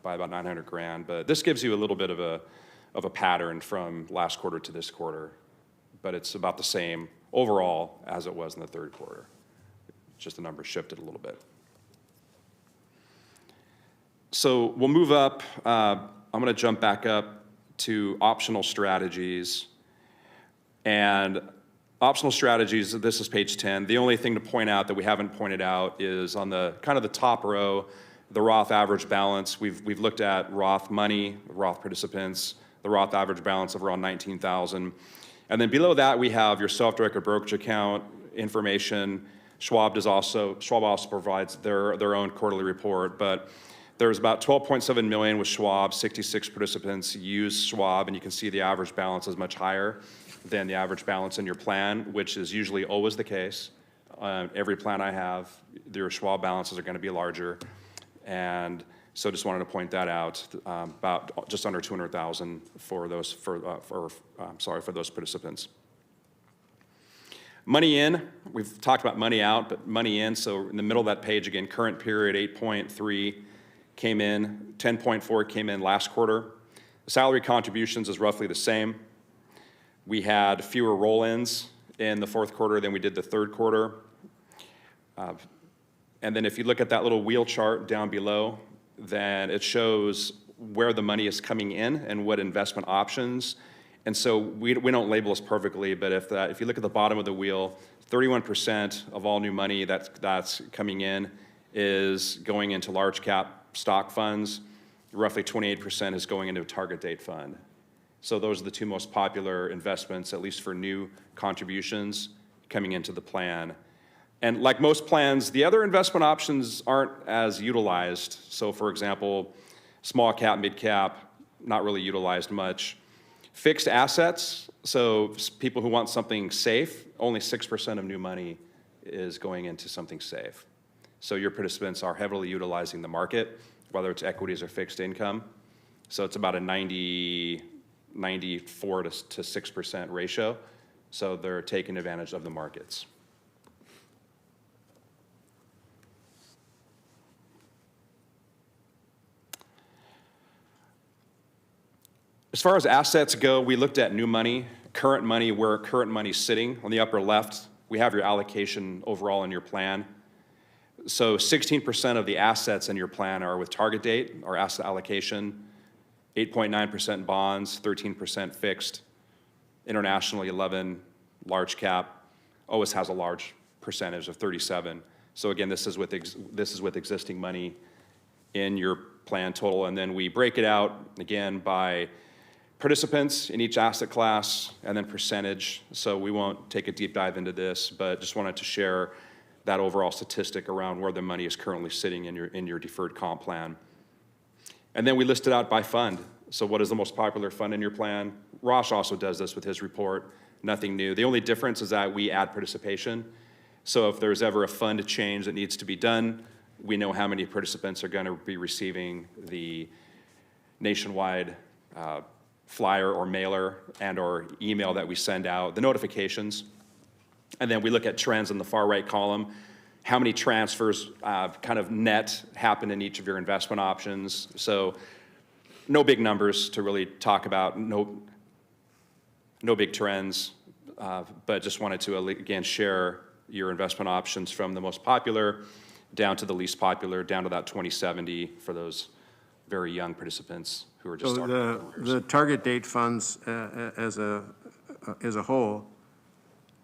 by about 900 grand. But this gives you a little bit of a pattern from last quarter to this quarter. But it's about the same overall as it was in the third quarter. Just the numbers shifted a little bit. So we'll move up. I'm going to jump back up to optional strategies. And optional strategies, this is page 10. The only thing to point out that we haven't pointed out is on the kind of the top row, the Roth average balance. We've looked at Roth money, Roth participants, the Roth average balance of around 19,000. And then below that, we have your self-directed brokerage account information. Schwab also provides their own quarterly report, but there's about 12.7 million with Schwab. 66 participants use Schwab, and you can see the average balance is much higher than the average balance in your plan, which is usually always the case. Every plan I have, their Schwab balances are going to be larger, and so just wanted to point that out. About just under 200,000 for those participants. Money in, we've talked about money out, but money in. So in the middle of that page again, current period 8.3 came in, 10.4 came in last quarter. The salary contributions is roughly the same. We had fewer roll-ins in the fourth quarter than we did the third quarter. And then if you look at that little wheel chart down below, then it shows where the money is coming in and what investment options. And so we don't label this perfectly, but if you look at the bottom of the wheel, 31% of all new money that's coming in is going into large cap stock funds. Roughly 28% is going into a target date fund. So those are the two most popular investments, at least for new contributions coming into the plan. And like most plans, the other investment options aren't as utilized. So for example, small cap, mid cap, not really utilized much. Fixed assets, so people who want something safe, only 6% of new money is going into something safe. So your participants are heavily utilizing the market, whether it's equities or fixed income. So it's about a 94 to 6% ratio. So they're taking advantage of the markets. As far as assets go, we looked at new money, current money, where current money's sitting. On the upper left, we have your allocation overall in your plan. So 16% of the assets in your plan are with target date, or asset allocation, 8.9% bonds, 13% fixed, internationally 11, large cap, always has a large percentage of 37. So again, this is with existing money in your plan total, and then we break it out again by participants in each asset class and then percentage. So we won't take a deep dive into this, but just wanted to share that overall statistic around where the money is currently sitting in your deferred comp plan. And then we list it out by fund. So what is the most popular fund in your plan? Rosh also does this with his report. Nothing new. The only difference is that we add participation. So if there's ever a fund change that needs to be done, we know how many participants are going to be receiving the nationwide flyer or mailer and or email that we send out, the notifications. And then we look at trends in the far right column, how many transfers kind of net happen in each of your investment options. So no big numbers to really talk about, no big trends, but just wanted to again share your investment options from the most popular down to the least popular, down to that 2070 for those very young participants who are just starting their careers. The target date funds as a whole,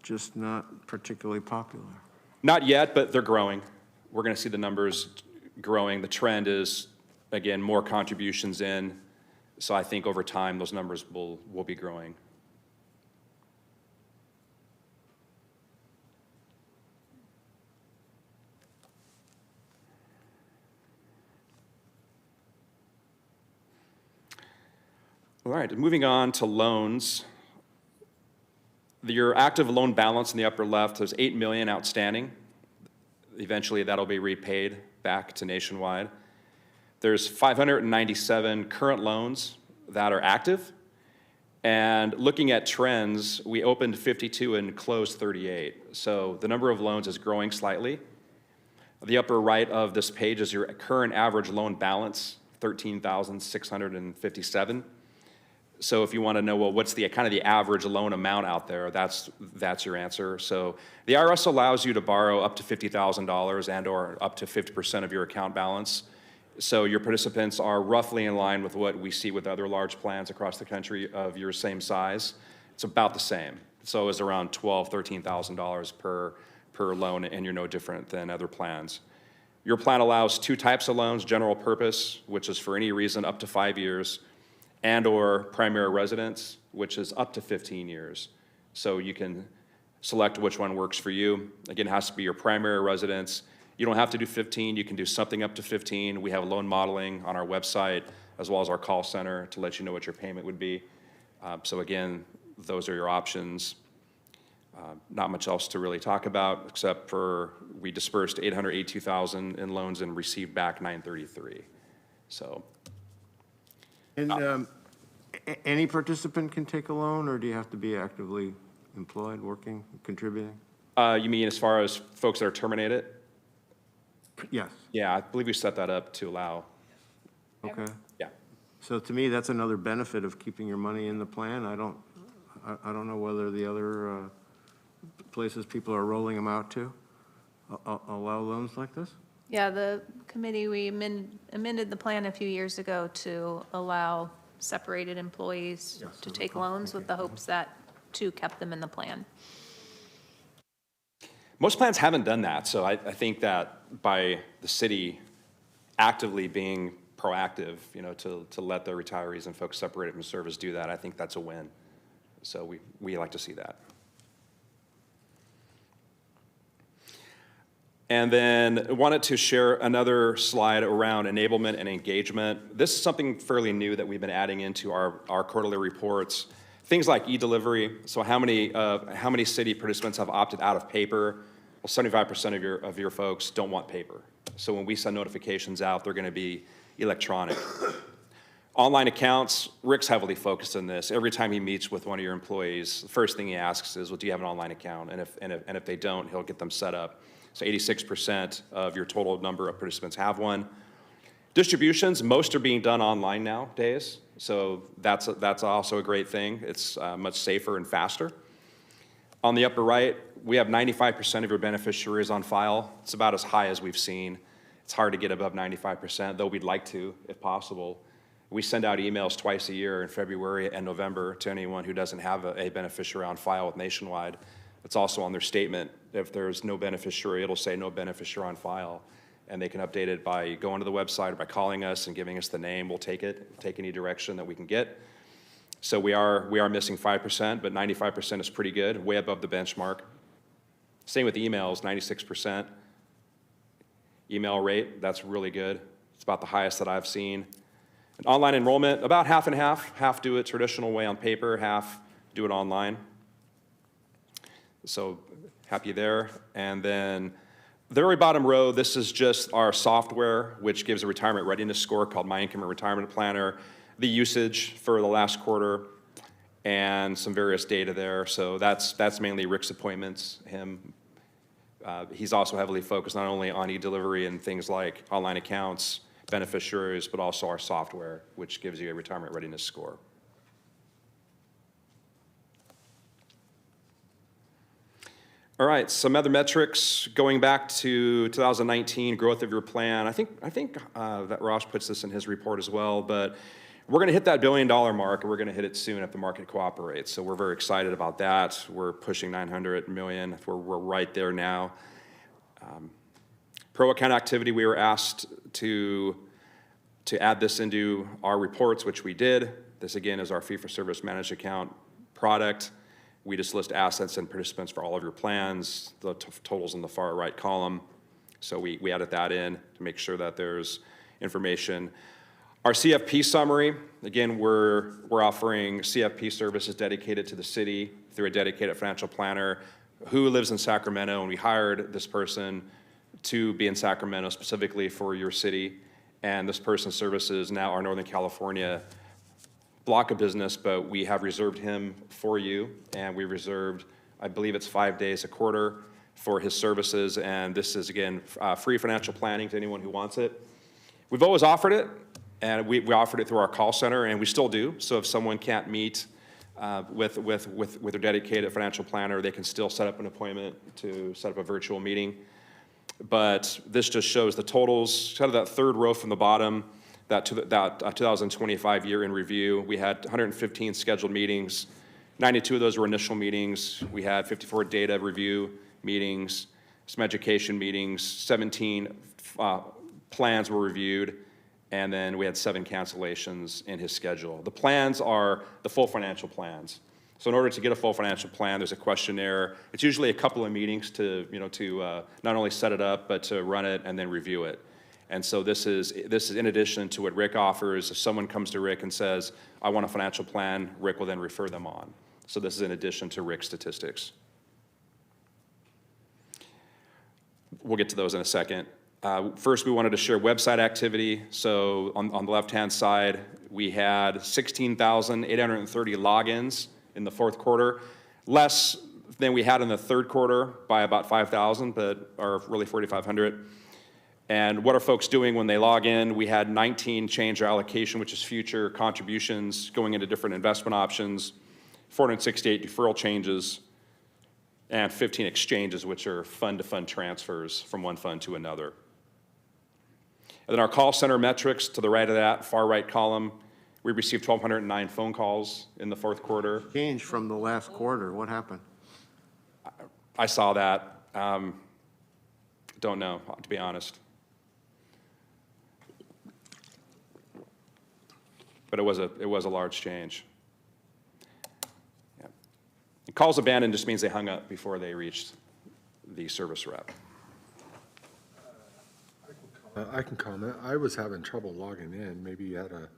just not particularly popular. Not yet, but they're growing. We're going to see the numbers growing. The trend is, again, more contributions in. So I think over time, those numbers will be growing. All right, moving on to loans. Your active loan balance in the upper left, there's $8 million outstanding. Eventually, that'll be repaid back to Nationwide. There's 597 current loans that are active. And looking at trends, we opened 52 and closed 38. So the number of loans is growing slightly. The upper right of this page is your current average loan balance, $13,657. So if you want to know, well, what's the kind of the average loan amount out there, that's your answer. So the IRS allows you to borrow up to $50,000 and or up to 50% of your account balance. So your participants are roughly in line with what we see with other large plans across the country of your same size. It's about the same. So it's around $12,000, $13,000 per loan, and you're no different than other plans. Your plan allows two types of loans: general purpose, which is for any reason up to 5 years, and or primary residence, which is up to 15 years. So you can select which one works for you. Again, it has to be your primary residence. You don't have to do 15, you can do something up to 15. We have loan modeling on our website, as well as our call center to let you know what your payment would be. So again, those are your options. Not much else to really talk about, except for we dispersed $882,000 in loans and received back $933. So. And any participant can take a loan, or do you have to be actively employed, working, contributing? You mean as far as folks that are terminated? Yes. Yeah, I believe we set that up to allow. Okay. Yeah. So to me, that's another benefit of keeping your money in the plan. I don't know whether the other places people are rolling them out to allow loans like this? Yeah, the committee, we amended the plan a few years ago to allow separated employees to take loans with the hopes that, too, kept them in the plan. Most plans haven't done that, so I think that by the city actively being proactive, to let the retirees and folks separated from service do that, I think that's a win. So we like to see that. And then I wanted to share another slide around enablement and engagement. This is something fairly new that we've been adding into our quarterly reports. Things like e-delivery. So how many city participants have opted out of paper? Well, 75% of your folks don't want paper. So when we send notifications out, they're going to be electronic. Online accounts, Rick's heavily focused on this. Every time he meets with one of your employees, the first thing he asks is, well, do you have an online account? And if they don't, he'll get them set up. So 86% of your total number of participants have one. Distributions, most are being done online nowadays. So that's also a great thing. It's much safer and faster. On the upper right, we have 95% of your beneficiaries on file. It's about as high as we've seen. It's hard to get above 95%, though we'd like to, if possible. We send out emails twice a year in February and November to anyone who doesn't have a beneficiary on file with Nationwide. It's also on their statement. If there's no beneficiary, it'll say no beneficiary on file. And they can update it by going to the website or by calling us and giving us the name. We'll take it, take any direction that we can get. So we are missing 5%, but 95% is pretty good, way above the benchmark. Same with emails, 96%. Email rate, that's really good. It's about the highest that I've seen. And online enrollment, about half and half. Half do it traditional way on paper, half do it online. So happy there. And then the very bottom row, this is just our software, which gives a retirement readiness score called My Income and Retirement Planner, the usage for the last quarter, and some various data there. So that's mainly Rick's appointments, him. He's also heavily focused not only on e-delivery and things like online accounts, beneficiaries, but also our software, which gives you a retirement readiness score. All right, some other metrics going back to 2019, growth of your plan. I think that Ross puts this in his report as well, but we're going to hit that $1 billion mark, and we're going to hit it soon if the market cooperates. So we're very excited about that. We're pushing 900 million. We're right there now. Pro account activity, we were asked to add this into our reports, which we did. This again is our fee-for-service managed account product. We just list assets and participants for all of your plans, the totals in the far right column. So we added that in to make sure that there's information. Our CFP summary, again, we're offering CFP services dedicated to the city through a dedicated financial planner who lives in Sacramento, and we hired this person to be in Sacramento specifically for your city. And this person's services now are Northern California block of business, but we have reserved him for you, and we reserved, I believe it's 5 days a quarter for his services, and this is, again, free financial planning to anyone who wants it. We've always offered it, and we offered it through our call center, and we still do. So if someone can't meet with their dedicated financial planner, they can still set up an appointment to set up a virtual meeting. But this just shows the totals, kind of that third row from the bottom, that 2025 year in review. We had 115 scheduled meetings. 92 of those were initial meetings. We had 54 data review meetings, some education meetings, 17 plans were reviewed, and then we had 7 cancellations in his schedule. The plans are the full financial plans. So in order to get a full financial plan, there's a questionnaire. It's usually a couple of meetings to not only set it up, but to run it and then review it. And so this is in addition to what Rick offers. If someone comes to Rick and says, I want a financial plan, Rick will then refer them on. So this is in addition to Rick's statistics. We'll get to those in a second. First, we wanted to share website activity. So on the left-hand side, we had 16,830 logins in the fourth quarter, less than we had in the third quarter by about 5,000, but are really 4,500. And what are folks doing when they log in? We had 19 change our allocation, which is future contributions going into different investment options, 468 deferral changes, and 15 exchanges, which are fund-to-fund transfers from one fund to another. And then our call center metrics to the right of that, far right column, we received 1,209 phone calls in the fourth quarter. Change from the last quarter. What happened? I saw that. Don't know, to be honest. But it was a large change. Yeah. And calls abandoned just means they hung up before they reached the service rep. I can comment. I was having trouble logging in. Maybe you had a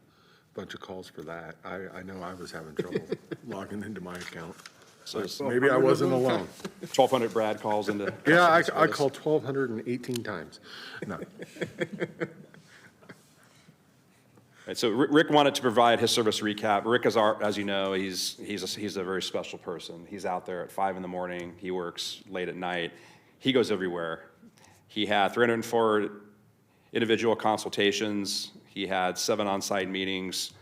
bunch of calls for that. I know I was having trouble logging into my account. So Maybe I wasn't alone. 1,200 Brad calls into. Yeah, I called 1,218 times. No. Right, so Rick wanted to provide his service recap. Rick is as you know, he's a very special person. He's out there at 5 in the morning. He works late at night. He goes everywhere. He had 304 individual consultations. He had 7 on-site meetings,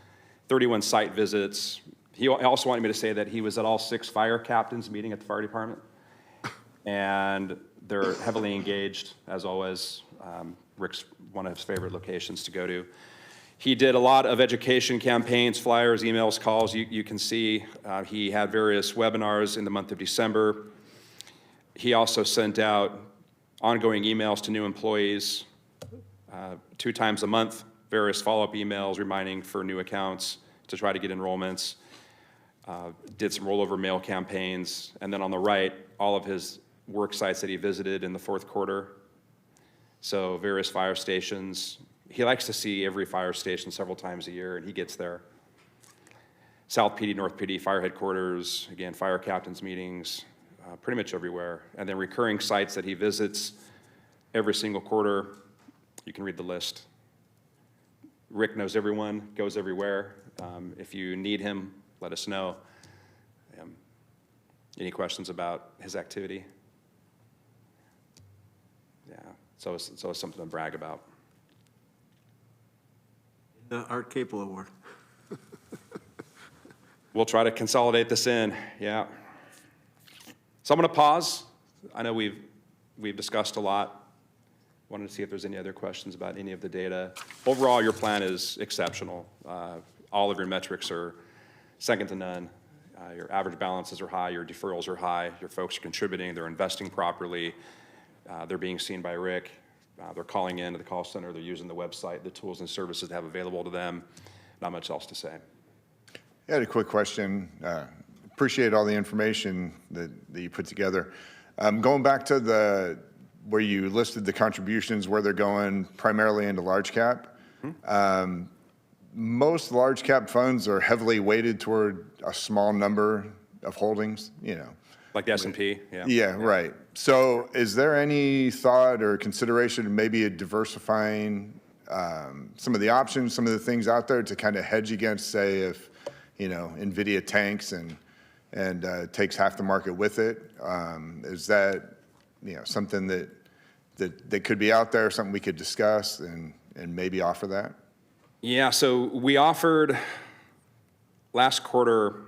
31 site visits. He also wanted me to say that he was at all 6 fire captains meeting at the fire department. And they're heavily engaged, as always. Rick's one of his favorite locations to go to. He did a lot of education campaigns, flyers, emails, calls. You can see he had various webinars in the month of December. He also sent out ongoing emails to new employees 2 times a month, various follow-up emails reminding for new accounts to try to get enrollments. Did some rollover mail campaigns. And then on the right, all of his work sites that he visited in the 4th quarter. So various fire stations. He likes to see every fire station several times a year, and he gets there. South PD, North PD, fire headquarters, again, fire captains meetings, pretty much everywhere. And then recurring sites that he visits every single quarter. You can read the list. Rick knows everyone, goes everywhere. If you need him, let us know. Any questions about his activity? Yeah, so it's something to brag about. The Art Capel Award. We'll try to consolidate this in, yeah. So I'm gonna pause. I know we've discussed a lot. Wanted to see if there's any other questions about any of the data. Overall, your plan is exceptional. All of your metrics are second to none. Your average balances are high, your deferrals are high, your folks are contributing, they're investing properly, they're being seen by Rick, they're calling in to the call center, they're using the website, the tools and services they have available to them. Not much else to say. I had a quick question. Appreciate all the information that you put together. Going back to where you listed the contributions, where they're going primarily into large cap. Most large cap funds are heavily weighted toward a small number of holdings, Like the S&P, yeah. Yeah, right. So is there any thought or consideration of maybe diversifying some of the options, some of the things out there to kind of hedge against, say, if, NVIDIA tanks and takes half the market with it? Is that, something that could be out there, something we could discuss and maybe offer that? Yeah, so we offered last quarter,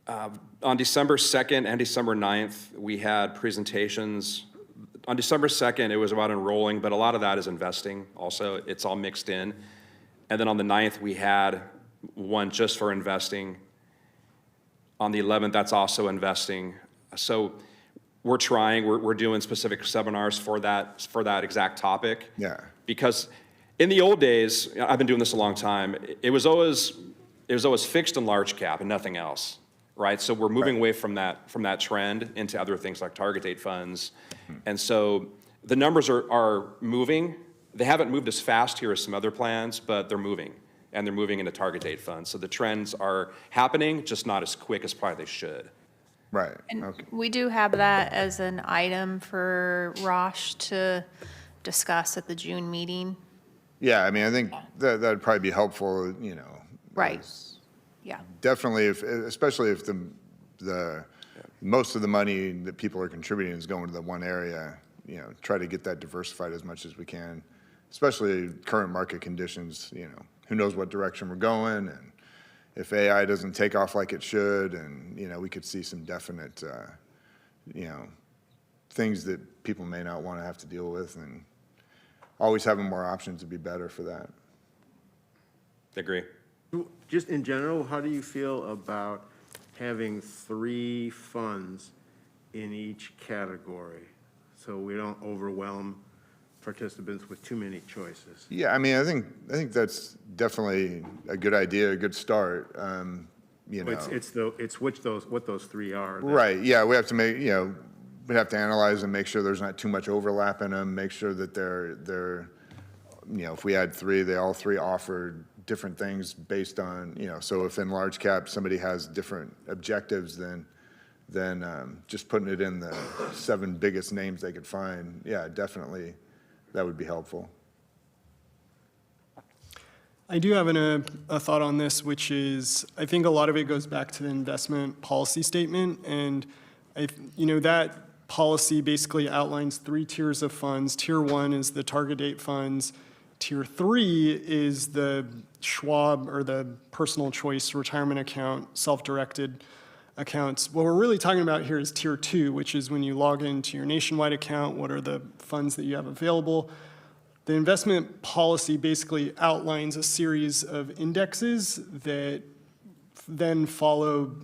on December 2nd and December 9th, we had presentations. On December 2nd, it was about enrolling, but a lot of that is investing also. It's all mixed in. And then on the 9th, we had one just for investing. On the 11th, that's also investing. So we're trying, we're doing specific seminars for that exact topic. Yeah. Because in the old days, I've been doing this a long time, it was always fixed in large cap and nothing else, right? So we're moving away from that trend into other things like target date funds. And so the numbers are moving. They haven't moved as fast here as some other plans, but they're moving. And they're moving into target date funds. So the trends are happening, just not as quick as probably they should. Right. And Okay. we do have that as an item for Rosh to discuss at the June meeting. Yeah, I mean, I think that'd probably be helpful, Right. Yeah. Definitely, especially if the most of the money that people are contributing is going to the one area, try to get that diversified as much as we can, especially current market conditions, who knows what direction we're going, and if AI doesn't take off like it should, and, we could see some definite, things that people may not want to have to deal with, and always having more options would be better for that. Agree. Just in general, how do you feel about having 3 funds in each category so we don't overwhelm participants with too many choices? Yeah, I mean, I think that's definitely a good idea, a good start. It's what those 3 are. Right, yeah, we have to make, we'd have to analyze and make sure there's not too much overlap in them, make sure that they're if we had 3, they all 3 offered different things based on, so if in large cap somebody has different objectives than just putting it in the 7 biggest names they could find, yeah, definitely, that would be helpful. I do have a thought on this, which is, I think a lot of it goes back to the investment policy statement, and that policy basically outlines 3 tiers of funds. Tier 1 is the target date funds. Tier 3 is the Schwab or the personal choice retirement account, self-directed accounts. What we're really talking about here is Tier 2, which is when you log into your Nationwide account, what are the funds that you have available. The investment policy basically outlines a series of indexes that then follow,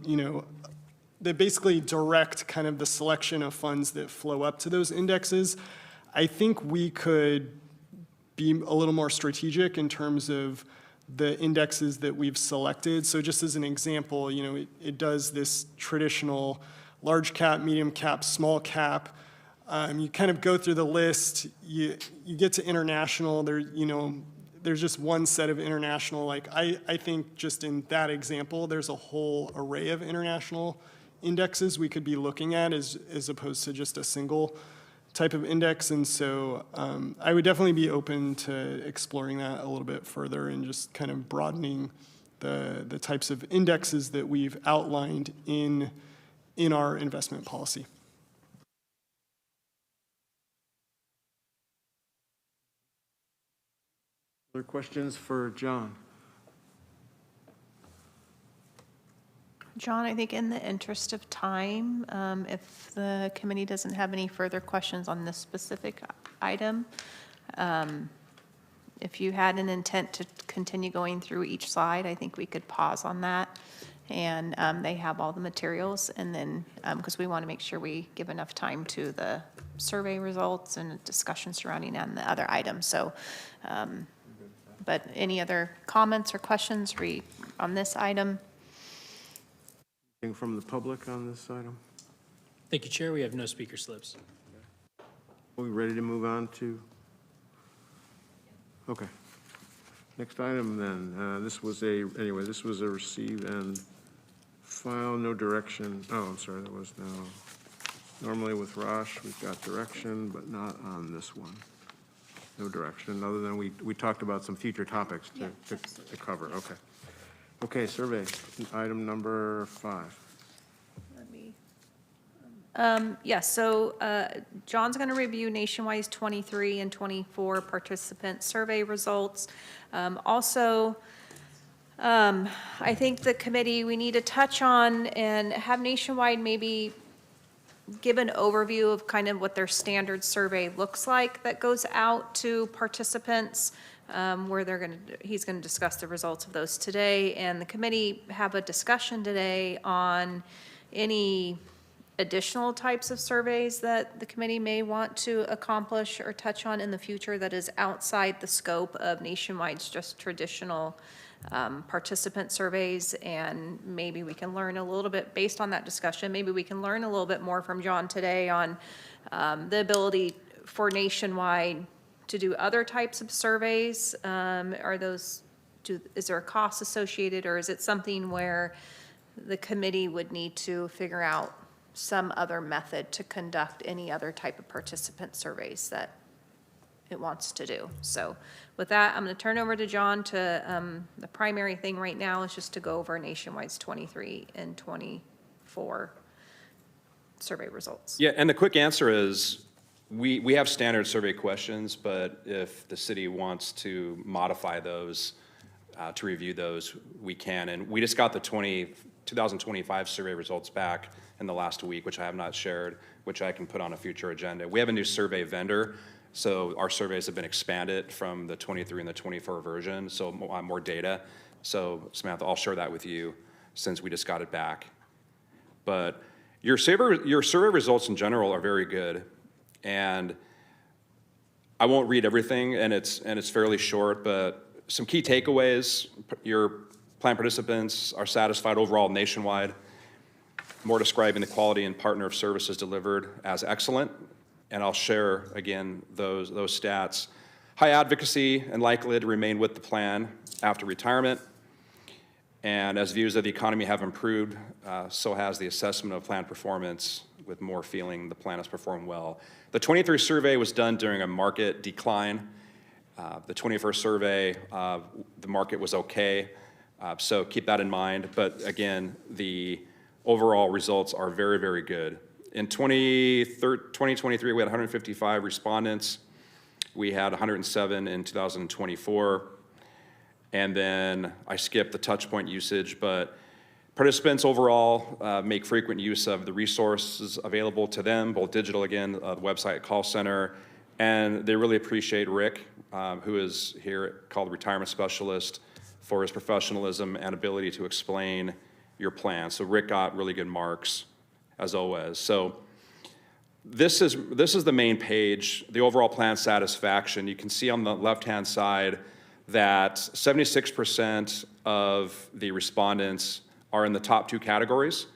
that basically direct kind of the selection of funds that flow up to those indexes. I think we could be a little more strategic in terms of the indexes that we've selected. So just as an example, it does this traditional large cap, medium cap, small cap. You kind of go through the list, you get to international, there's just one set of international. Like I think just in that example, there's a whole array of international indexes we could be looking at as opposed to just a single type of index. And so I would definitely be open to exploring that a little bit further and just kind of broadening the types of indexes that we've outlined in our investment policy. Other questions for John? John, I think in the interest of time, if the committee doesn't have any further questions on this specific item, if you had an intent to continue going through each slide, I think we could pause on that. And they have all the materials, and then, because we want to make sure we give enough time to the survey results and discussion surrounding and the other items. So, but any other comments or questions on this item? Anything from the public on this item? Thank you, Chair. We have no speaker slips. Are we ready to move on to? Okay. Next item then, this was a receive and file, no direction. Oh, I'm sorry, that was no. Normally with Rosh, we've got direction, but not on this one. No direction, other than we talked about some future topics to cover. Okay. Okay, survey, item number 5. Yes, so John's going to review Nationwide's 23 and 24 participant survey results. Also, I think the committee, we need to touch on and have Nationwide maybe give an overview of kind of what their standard survey looks like that goes out to participants, where he's going to discuss the results of those today. And the committee have a discussion today on any additional types of surveys that the committee may want to accomplish or touch on in the future that is outside the scope of Nationwide's just traditional participant surveys. And maybe we can learn a little bit based on that discussion. Maybe we can learn a little bit more from John today on the ability for Nationwide to do other types of surveys. Is there a cost associated, or is it something where the committee would need to figure out some other method to conduct any other type of participant surveys that it wants to do? So with that, I'm going to turn over to John to, the primary thing right now is just to go over Nationwide's 23 and 24 survey results. Yeah, and the quick answer is we have standard survey questions, but if the city wants to modify those, to review those, we can. And we just got the 2025 survey results back in the last week, which I have not shared, which I can put on a future agenda. We have a new survey vendor, so our surveys have been expanded from the 23 and the 24 version, so more data. So Samantha, I'll share that with you since we just got it back. But your survey results in general are very good, and I won't read everything, and it's fairly short, but some key takeaways: your plan participants are satisfied overall nationwide. More describing the quality and partner of services delivered as excellent, and I'll share again those stats. High advocacy and likelihood to remain with the plan after retirement. And as views of the economy have improved, so has the assessment of plan performance, with more feeling the plan has performed well. The 23 survey was done during a market decline. The 21st survey, the market was okay, so keep that in mind. But again, the overall results are very, very good. In 2023, we had 155 respondents we had 107 in 2024. And then I skipped the touch point usage, but participants overall make frequent use of the resources available to them, both digital, again, the website, call center, and they really appreciate Rick, who is here called the retirement specialist, for his professionalism and ability to explain your plan. So Rick got really good marks, as always. So this is the main page, the overall plan satisfaction. You can see on the left-hand side that 76% of the respondents are in the top two categories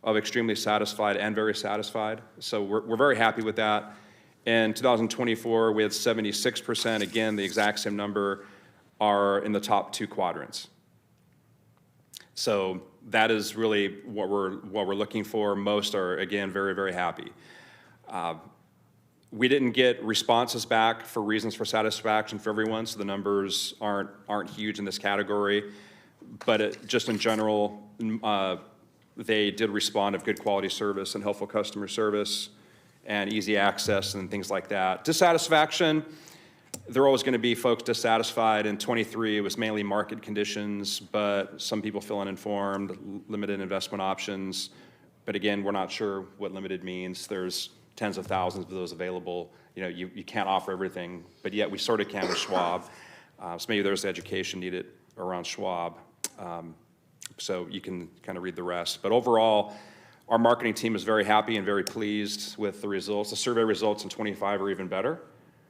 of extremely satisfied and very satisfied. So we're very happy with that. In 2024, we had 76%, again, the exact same number, are in the top two quadrants. So that is really what we're looking for. Most are, again, very, very happy. We didn't get responses back for reasons for satisfaction for everyone, so the numbers aren't huge in this category. But just in general, they did respond of good quality service and helpful customer service and easy access and things like that. Dissatisfaction, there are always going to be folks dissatisfied. In 23, it was mainly market conditions, but some people feel uninformed, limited investment options. But again, we're not sure what limited means. There's tens of thousands of those available. You know, you can't offer everything, but yet we sort of can with Schwab. So maybe there's education needed around Schwab. So you can kind of read the rest. But overall, our marketing team is very happy and very pleased with the results. The survey results in 25 are even better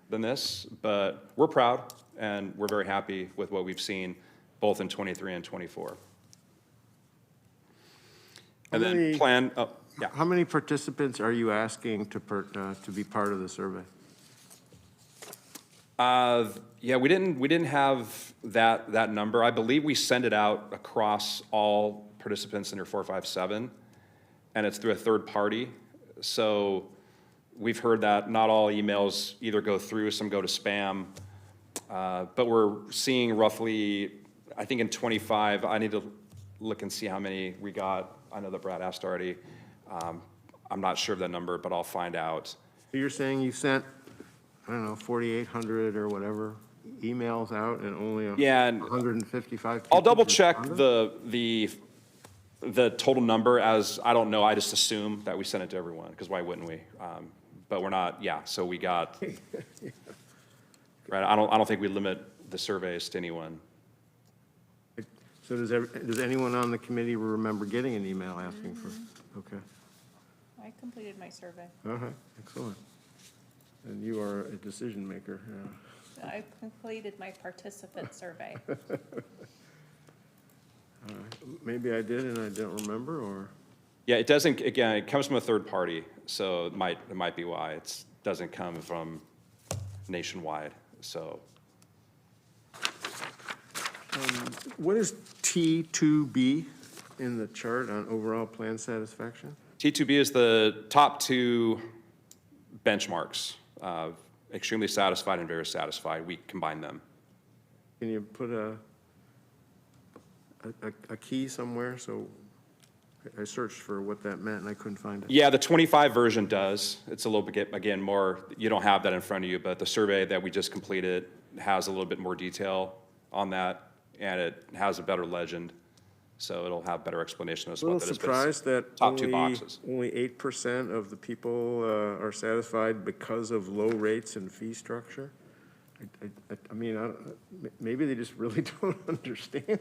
than this, but we're proud and we're very happy with what we've seen both in 23 and 24. And then plan, oh, yeah. How many participants are you asking to be part of the survey? Yeah, we didn't have that number. I believe we send it out across all participants in your 457, and it's through a third party. So we've heard that not all emails either go through, some go to spam, but we're seeing roughly, I think in 25, I need to look and see how many we got. I know that Brad asked already. I'm not sure of that number, but I'll find out. You're saying you sent, I don't know, 4,800 or whatever emails out and only Yeah, and 155 people I'll double check responded? the total number, as I don't know. I just assume that we sent it to everyone, because why wouldn't we? But we're not, yeah, so we got, right, I don't think we limit the surveys to anyone. So does anyone on the committee remember getting an email asking for, okay. I completed my survey. All right, excellent. And you are a decision maker, yeah. I completed my participant survey. Maybe I did and I don't remember, or? Yeah, it doesn't, again, it comes from a third party, so it might be why. It doesn't come from nationwide, so. What is T2B in the chart on overall plan satisfaction? T2B is the top two benchmarks, extremely satisfied and very satisfied. We combine them. Can you put a key somewhere? So I searched for what that meant and I couldn't find it. Yeah, the 25 version does. It's a little bit, again, more, you don't have that in front of you, but the survey that we just completed has a little bit more detail on that, and it has a better legend. So it'll have better explanation as to what that is. A little surprised that top two boxes. only 8% of the people are satisfied because of low rates and fee structure. I mean, maybe they just really don't understand.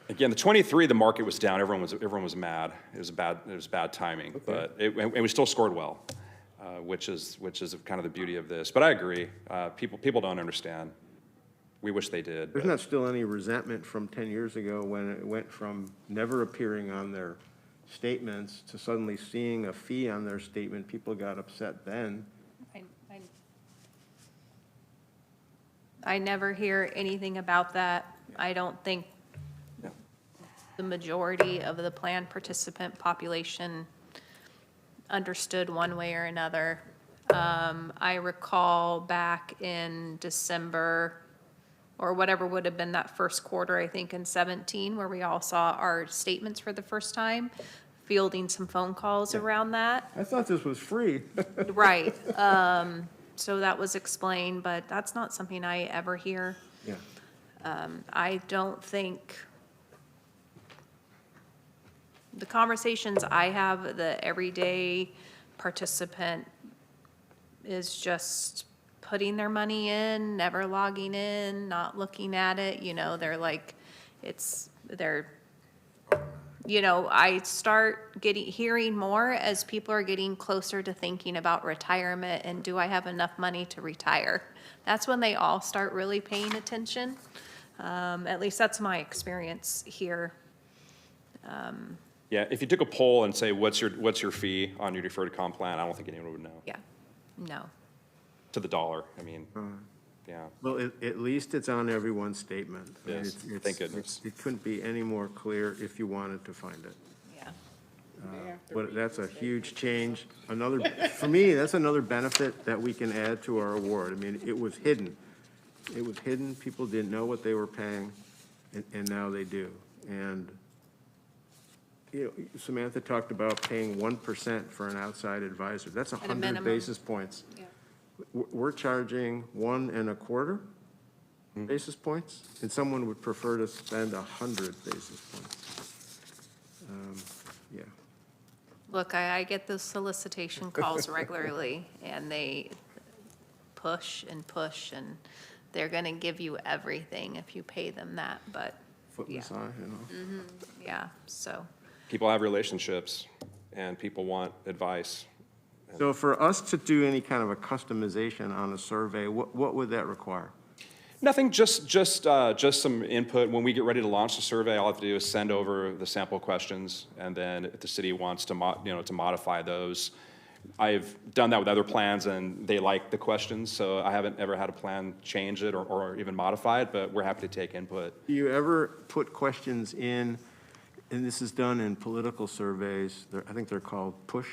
Again, the 23, the market was down. Everyone was mad. It was bad timing, Okay. but and we still scored well, which is kind of the beauty of this. But I agree. People don't understand. We wish they did. There's not still any resentment from 10 years ago when it went from never appearing on their statements to suddenly seeing a fee on their statement. People got upset then. I never hear anything about that. I don't think the majority of the plan participant population understood one way or another. I recall back in December, or whatever would have been that first quarter, I think in 17, where we all saw our statements for the first time, fielding some phone calls around that. I thought this was free. Right. so that was explained, but that's not something I ever hear. Yeah. I don't think, the conversations I have, the everyday participant is just putting their money in, never logging in, not looking at it, they're like, I start hearing more as people are getting closer to thinking about retirement and do I have enough money to retire? That's when they all start really paying attention. At least that's my experience here. Yeah, if you took a poll and say, what's your fee on your deferred comp plan, I don't think anyone would know. Yeah, no. To the dollar, I mean, yeah. Well, at least it's on everyone's statement. I mean, Yes, it's- thank goodness. It couldn't be any more clear if you wanted to find it. Yeah. But that's a huge change. For me, that's another benefit that we can add to our award. I mean, it was hidden. It was hidden, people didn't know what they were paying, and now they do. And, Samantha talked about paying 1% for an outside advisor. That's a 100 minimum. basis points. Yeah. We're charging 1.25 basis points, and someone would prefer to spend 100 basis points. Yeah. Look, I get those solicitation calls regularly, and they push and push, and they're gonna give you everything if you pay them that, but, Foot Yeah. massage, yeah, so. People have relationships, and people want advice. So for us to do any kind of a customization on a survey, what would that require? Nothing, just some input. When we get ready to launch the survey, all I have to do is send over the sample questions, and then if the city wants to modify those. I've done that with other plans, and they like the questions, so I haven't ever had a plan change it or even modify it, but we're happy to take input. Do you ever put questions in, and this is done in political surveys, I think they're called push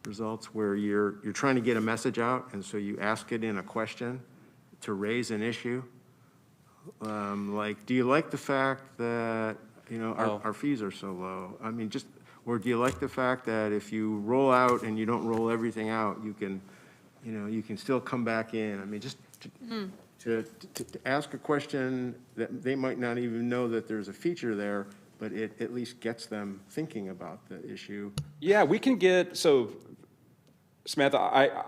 results, where you're trying to get a message out, and so you ask it in a question to raise an issue? Like, do you like the fact that, our fees are so low? I mean, or do you like the fact that if you roll out and you don't roll everything out, you can still come back in? I mean, just to ask a question that they might not even know that there's a feature there, but it at least gets them thinking about the issue. Yeah, we can get, so Samantha,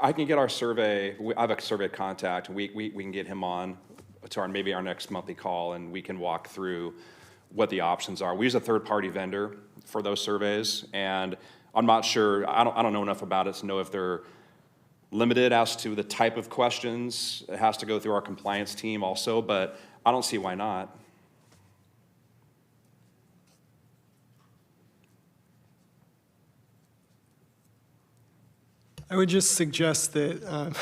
I can get our survey, I have a survey contact, and we can get him on to maybe our next monthly call, and we can walk through what the options are. We use a third-party vendor for those surveys, and I'm not sure, I don't know enough about it to know if they're limited as to the type of questions. It has to go through our compliance team also, but I don't see why not. I would just suggest that,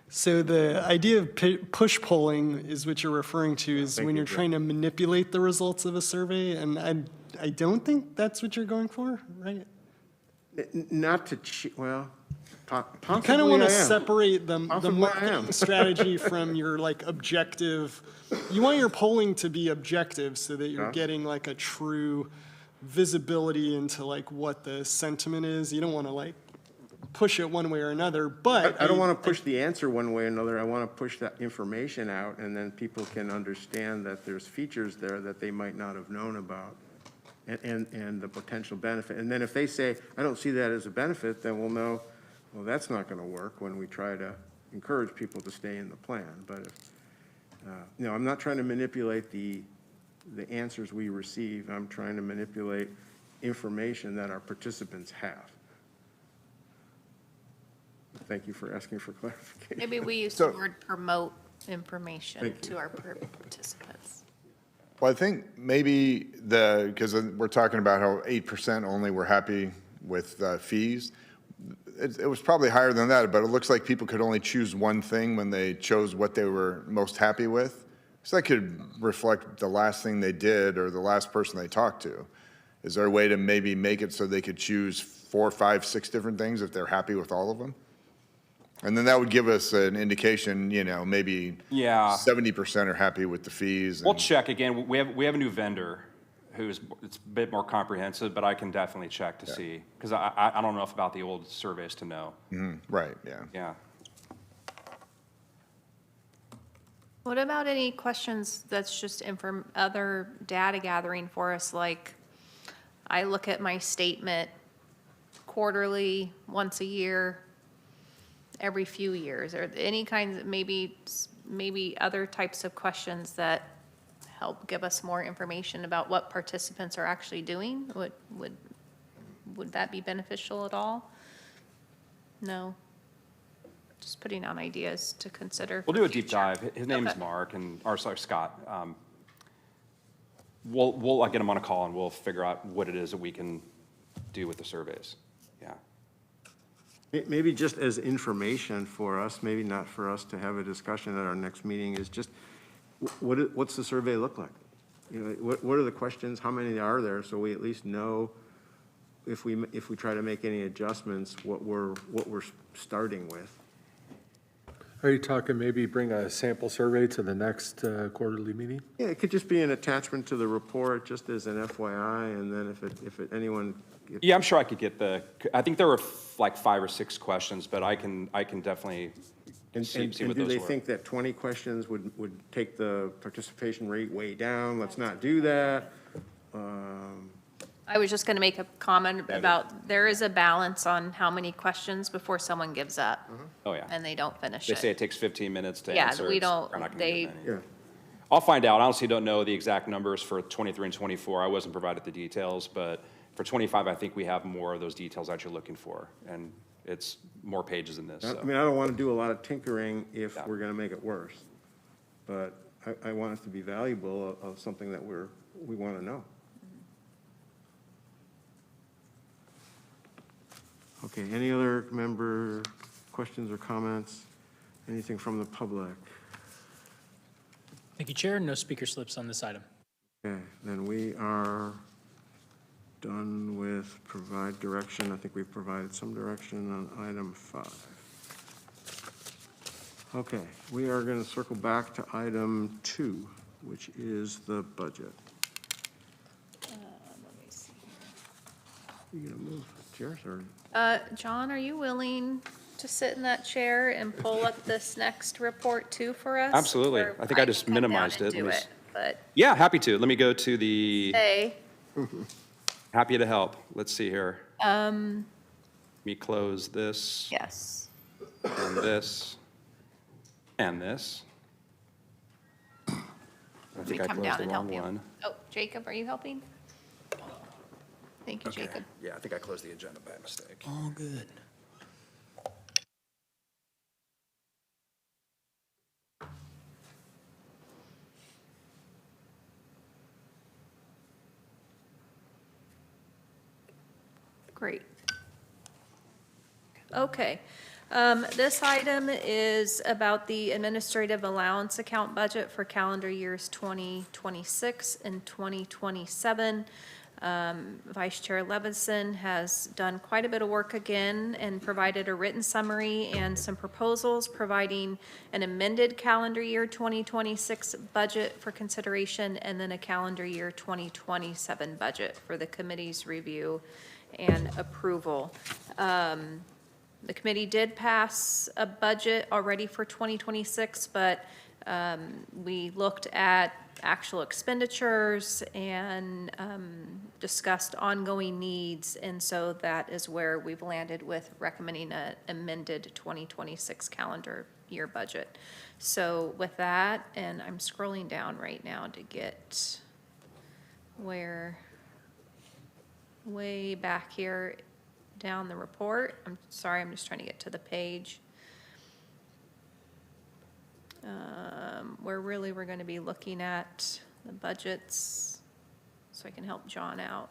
so the idea of push polling is what you're referring to, is when you're trying to manipulate the results of a survey, and I don't think that's what you're going for, right? Not to, well, possibly You kind of want I to am. separate the Possibly I am. marketing strategy from your objective. You want your polling to be objective so that you're Yeah. getting a true visibility into what the sentiment is. You don't want to push it one way or another, but I don't want to push the answer one way or another. I want to push that information out, and then people can understand that there's features there that they might not have known about, and the potential benefit. And then if they say, I don't see that as a benefit, then we'll know, well, that's not going to work when we try to encourage people to stay in the plan. But, I'm not trying to manipulate the answers we receive. I'm trying to manipulate information that our participants have. Thank you for asking for clarification. Maybe we use the word promote information to our participants. Well, I think maybe because we're talking about how 8% only were happy with fees. It was probably higher than that, but it looks like people could only choose one thing when they chose what they were most happy with. So that could reflect the last thing they did or the last person they talked to. Is there a way to maybe make it so they could choose 4, 5, 6 different things if they're happy with all of them? And then that would give us an indication, maybe Yeah. 70% are happy with the fees. We'll check again. We have a new vendor it's a bit more comprehensive, but I can definitely check to see, because I don't know enough about the old surveys to know. Right, yeah. Yeah. What about any questions that's just other data gathering for us? Like, I look at my statement quarterly, once a year, every few years, or any kinds of, maybe other types of questions that help give us more information about what participants are actually doing? Would that be beneficial at all? No? Just putting out ideas to consider. We'll for do a deep future. dive. His name's Okay. Mark sorry, Scott. I'll get him on a call and we'll figure out what it is that we can do with the surveys. Yeah. Maybe just as information for us, maybe not for us to have a discussion at our next meeting, is just, what's the survey look like? You know, what are the questions, how many are there, so we at least know if we try to make any adjustments, what we're starting with. Are you talking maybe bring a sample survey to the next quarterly meeting? Yeah, it could just be an attachment to the report, just as an FYI, and then anyone. Yeah, I'm sure I could get I think there were like 5 or 6 questions, but I can definitely see And what do those they were. think that 20 questions would take the participation rate way down? Let's not do that. I was just going to make a comment about, there is a balance on how many questions before someone gives up Oh, yeah. and they don't finish They say it. it takes 15 minutes to Yeah, answer. we It's- don't- we're not gonna they- get many. Yeah. I'll find out. I honestly don't know the exact numbers for 23 and 24. I wasn't provided the details, but for 25, I think we have more of those details that you're looking for. And it's more pages than this, I so. mean, I don't want to do a lot of tinkering if Yeah. we're going to make it worse. But I want it to be valuable of something that we want to know. Okay, any other member questions or comments? Anything from the public? Thank you, Chair. No speaker slips on this item. Okay, then we are done with provide direction. I think we've provided some direction on item 5. Okay, we are going to circle back to item 2, which is the budget. You gonna move chairs or? John, are you willing to sit in that chair and pull up this next report too for us? Absolutely. Or I think I just can come down minimized and it. do Let me it, but Yeah, happy to. Let me go to the, hey, happy to help. Let's see here. Let me close this yes. and this and this. I Let me think I come closed down the and wrong help you. one. Oh, Jacob, are you helping? Thank you, Jacob. Yeah, I think I closed the agenda by mistake. All good. Great. Okay. This item is about the administrative allowance account budget for calendar years 2026 and 2027. Vice Chair Levinson has done quite a bit of work again and provided a written summary and some proposals, providing an amended calendar year 2026 budget for consideration, and then a calendar year 2027 budget for the committee's review and approval. The committee did pass a budget already for 2026, but we looked at actual expenditures and discussed ongoing needs, and so that is where we've landed with recommending an amended 2026 calendar year budget. So with that, and I'm scrolling down right now to get where, way back here down the report. I'm sorry, I'm just trying to get to the page. Where really we're going to be looking at the budgets, so I can help John out.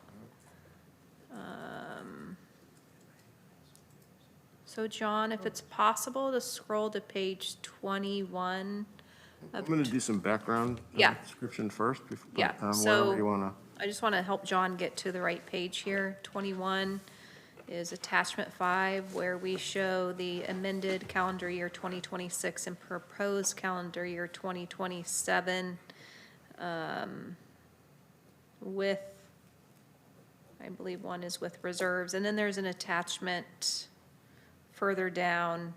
So John, if it's possible to scroll to page 21. I'm going to do some background Yeah. description first. Yeah, Wherever so you want to. I just want to help John get to the right page here. 21 is attachment 5, where we show the amended calendar year 2026 and proposed calendar year 2027 with, I believe one is with reserves. And then there's an attachment further down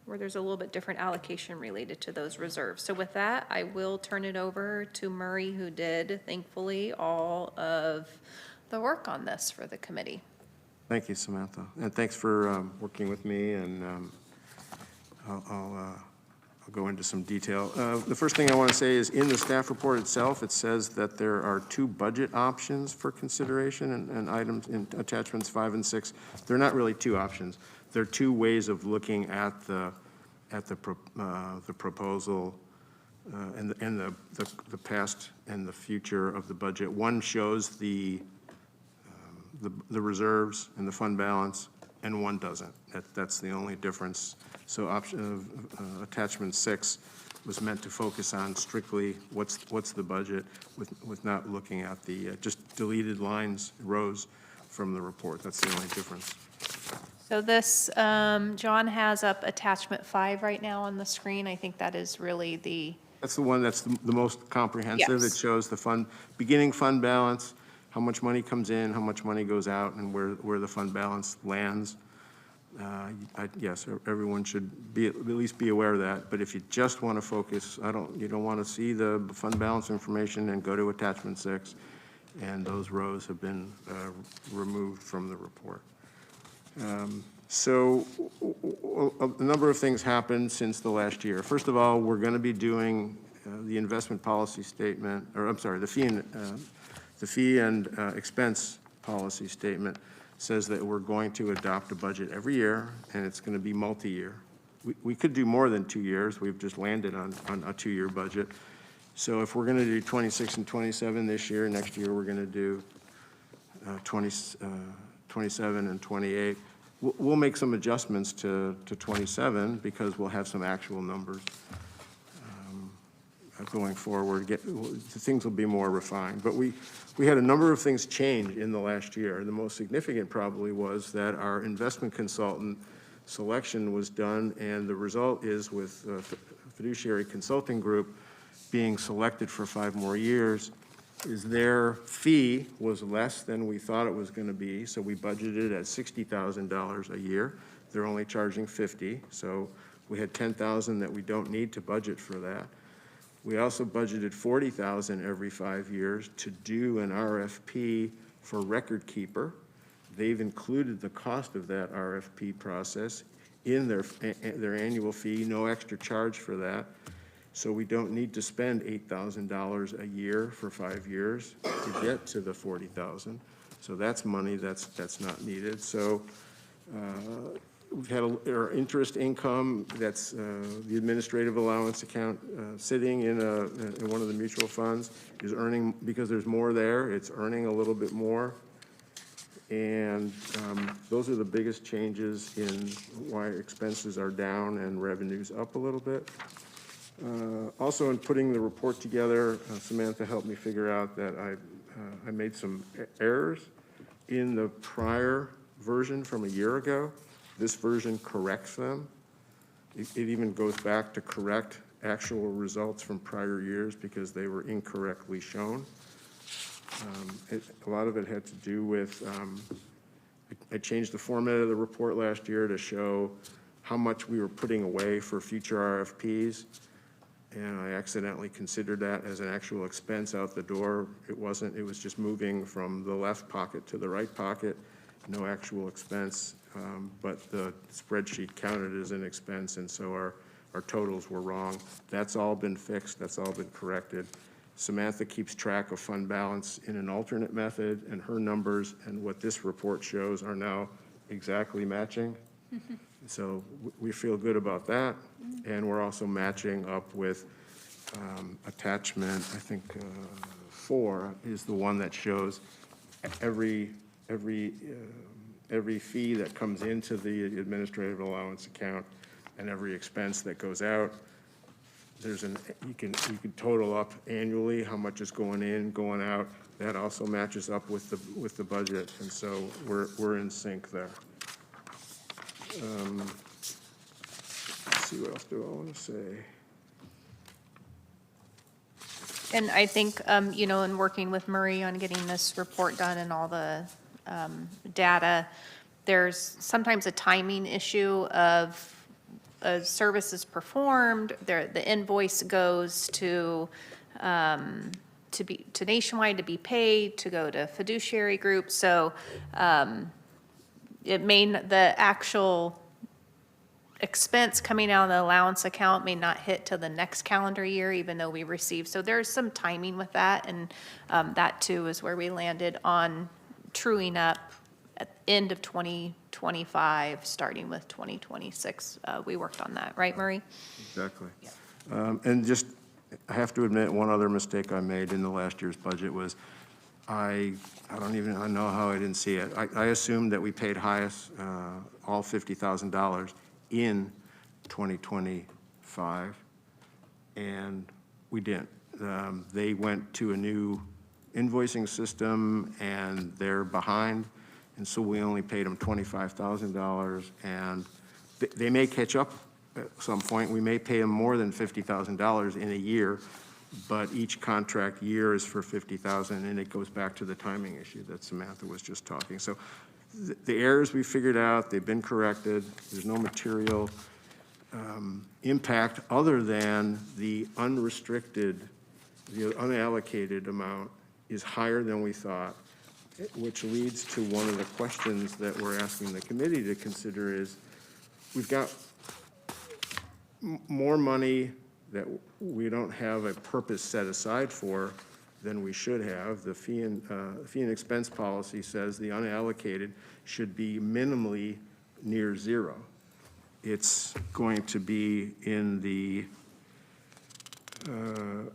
where there's a little bit different allocation related to those reserves. So with that, I will turn it over to Murray, who did thankfully all of the work on this for the committee. Thank you, Samantha, and thanks for working with me, and I'll go into some detail. The first thing I want to say is in the staff report itself, it says that there are 2 budget options for consideration and items in attachments 5 and 6. They're not really 2 options. They're 2 ways of looking at the proposal and the past and the future of the budget. One shows the reserves and the fund balance, and one doesn't. That's the only difference. So attachment 6 was meant to focus on strictly what's the budget, with not looking at the just deleted lines, rows from the report. That's the only difference. So this, John has up attachment 5 right now on the screen. I think that is really the, That's the one that's the most comprehensive. Yes. It shows the beginning fund balance, how much money comes in, how much money goes out, and where the fund balance lands. Yes, everyone should at least be aware of that, but if you just want to focus, you don't want to see the fund balance information, and go to attachment 6, and those rows have been removed from the report. So a number of things happened since the last year. First of all, we're going to be doing the investment policy statement, or I'm sorry, the fee and expense policy statement says that we're going to adopt a budget every year, and it's going to be multi-year. We could do more than 2 years. We've just landed on a 2-year budget. So if we're going to do 26 and 27 this year, next year we're going to do 27 and 28. We'll make some adjustments to 27 because we'll have some actual numbers going forward. Things will be more refined. But we had a number of things change in the last year. The most significant probably was that our investment consultant selection was done, and the result is with Fiduciary Consulting Group being selected for 5 more years, is their fee was less than we thought it was going to be, so we budgeted at $60,000 a year. They're only charging $50,000, so we had $10,000 that we don't need to budget for that. We also budgeted $40,000 every 5 years to do an RFP for record keeper. They've included the cost of that RFP process in their annual fee, no extra charge for that. So we don't need to spend $8,000 a year for 5 years to get to the $40,000. So that's money that's not needed. So we've had our interest income, that's the administrative allowance account sitting in one of the mutual funds, is earning, because there's more there, it's earning a little bit more. And those are the biggest changes in why expenses are down and revenues up a little bit. Also, in putting the report together, Samantha helped me figure out that I made some errors in the prior version from a year ago. This version corrects them. It even goes back to correct actual results from prior years because they were incorrectly shown. A lot of it had to do with, I changed the format of the report last year to show how much we were putting away for future RFPs. And I accidentally considered that as an actual expense out the door. It wasn't, it was just moving from the left pocket to the right pocket, no actual expense. But the spreadsheet counted as an expense, and so our totals were wrong. That's all been fixed, that's all been corrected. Samantha keeps track of fund balance in an alternate method, and her numbers and what this report shows are now exactly matching. So we feel good about that, and we're also matching up with attachment, I think 4 is the one that shows every fee that comes into the administrative allowance account and every expense that goes out. You can total up annually how much is going in, going out. That also matches up with the budget, and so we're in sync there. Let's see, what else do I want to say? and I think, you know, in working with Murray on getting this report done and all the data, there's sometimes a timing issue of a service is performed, the invoice goes to Nationwide to be paid, to go to fiduciary group. So the actual expense coming out of the allowance account may not hit till the next calendar year, even though we received. So there's some timing with that, and that too is where we landed on truing up at the end of 2025, starting with 2026. We worked on that, right, Murray? Exactly. And just, I have to admit, one other mistake I made in the last year's budget was I don't even know how I didn't see it. I assumed that we paid highest, all $50,000 in 2025, and we didn't. They went to a new invoicing system, and they're behind, and so we only paid them $25,000, and they may catch up at some point. We may pay them more than $50,000 in a year, but each contract year is for $50,000, and it goes back to the timing issue that Samantha was just talking. So the errors we figured out, they've been corrected. There's no material impact other than the unrestricted, the unallocated amount is higher than we thought, which leads to one of the questions that we're asking the committee to consider is, we've got more money that we don't have a purpose set aside for than we should have. The fee and expense policy says the unallocated should be minimally near zero. It's going to be in the,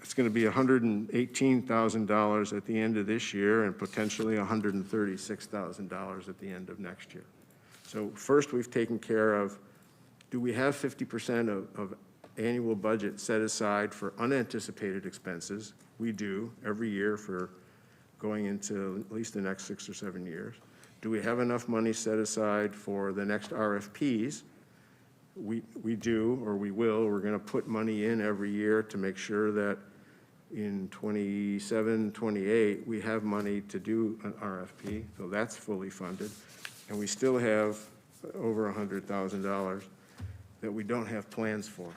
it's going to be $118,000 at the end of this year and potentially $136,000 at the end of next year. So first, we've taken care of, do we have 50% of annual budget set aside for unanticipated expenses? We do every year for going into at least the next 6 or 7 years. Do we have enough money set aside for the next RFPs? We do, or we will. We're going to put money in every year to make sure that in 27, 28, we have money to do an RFP, so that's fully funded. And we still have over $100,000 that we don't have plans for.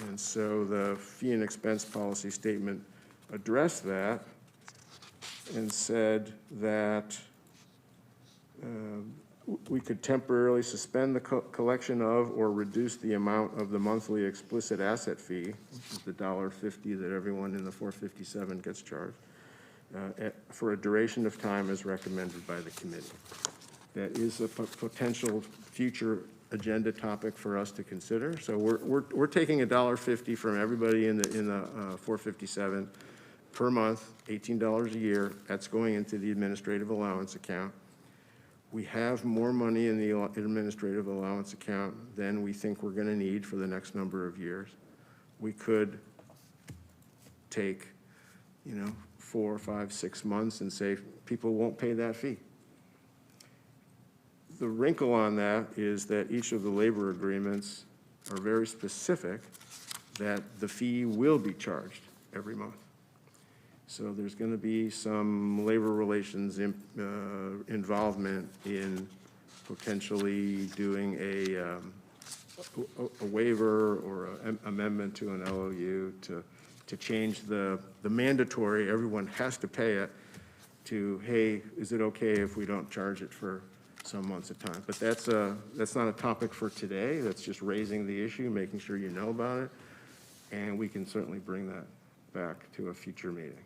And so the fee and expense policy statement addressed that and said that we could temporarily suspend the collection of or reduce the amount of the monthly explicit asset fee, which is the $1.50 that everyone in the 457 gets charged, for a duration of time as recommended by the committee. That is a potential future agenda topic for us to consider. So we're taking $1.50 from everybody in the 457 per month, $18 a year. That's going into the administrative allowance account. We have more money in the administrative allowance account than we think we're going to need for the next number of years. We could take, 4, 5, 6 months and say people won't pay that fee. The wrinkle on that is that each of the labor agreements are very specific that the fee will be charged every month. So there's going to be some labor relations involvement in potentially doing a waiver or an amendment to an LOU to change the mandatory, everyone has to pay it, to, hey, is it okay if we don't charge it for some months at a time? But that's not a topic for today. That's just raising the issue, making sure you know about it, and we can certainly bring that back to a future meeting.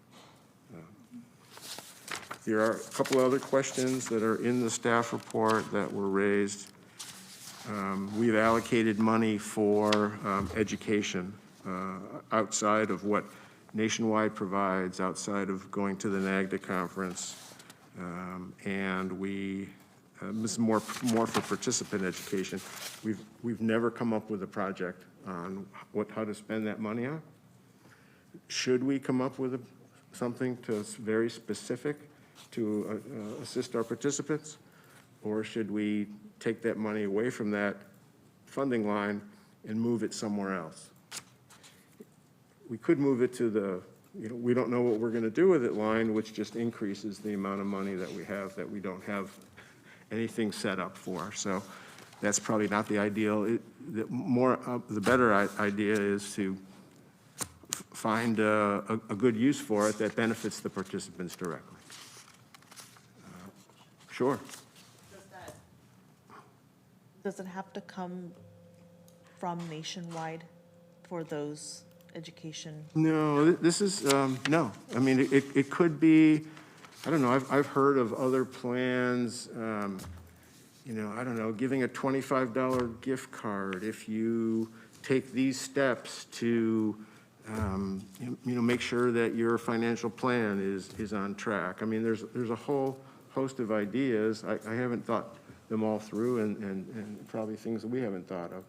There are a couple other questions that are in the staff report that were raised. We've allocated money for education outside of what Nationwide provides, outside of going to the NAGDA conference, and this is more for participant education. We've never come up with a project on how to spend that money on. Should we come up with something very specific to assist our participants, or should we take that money away from that funding line and move it somewhere else? We could move it to the, we don't know what we're going to do with it line, which just increases the amount of money that we have that we don't have anything set up for. So that's probably not the ideal. The better idea is to find a good use for it that benefits the participants directly. Sure. Does it have to come from Nationwide for those education? No, this is, no. I mean, it could be, I don't know, I've heard of other plans, you know, I don't know, giving a $25 gift card if you take these steps to, you know, make sure that your financial plan is on track. I mean, there's a whole host of ideas. I haven't thought them all through, and probably things that we haven't thought of,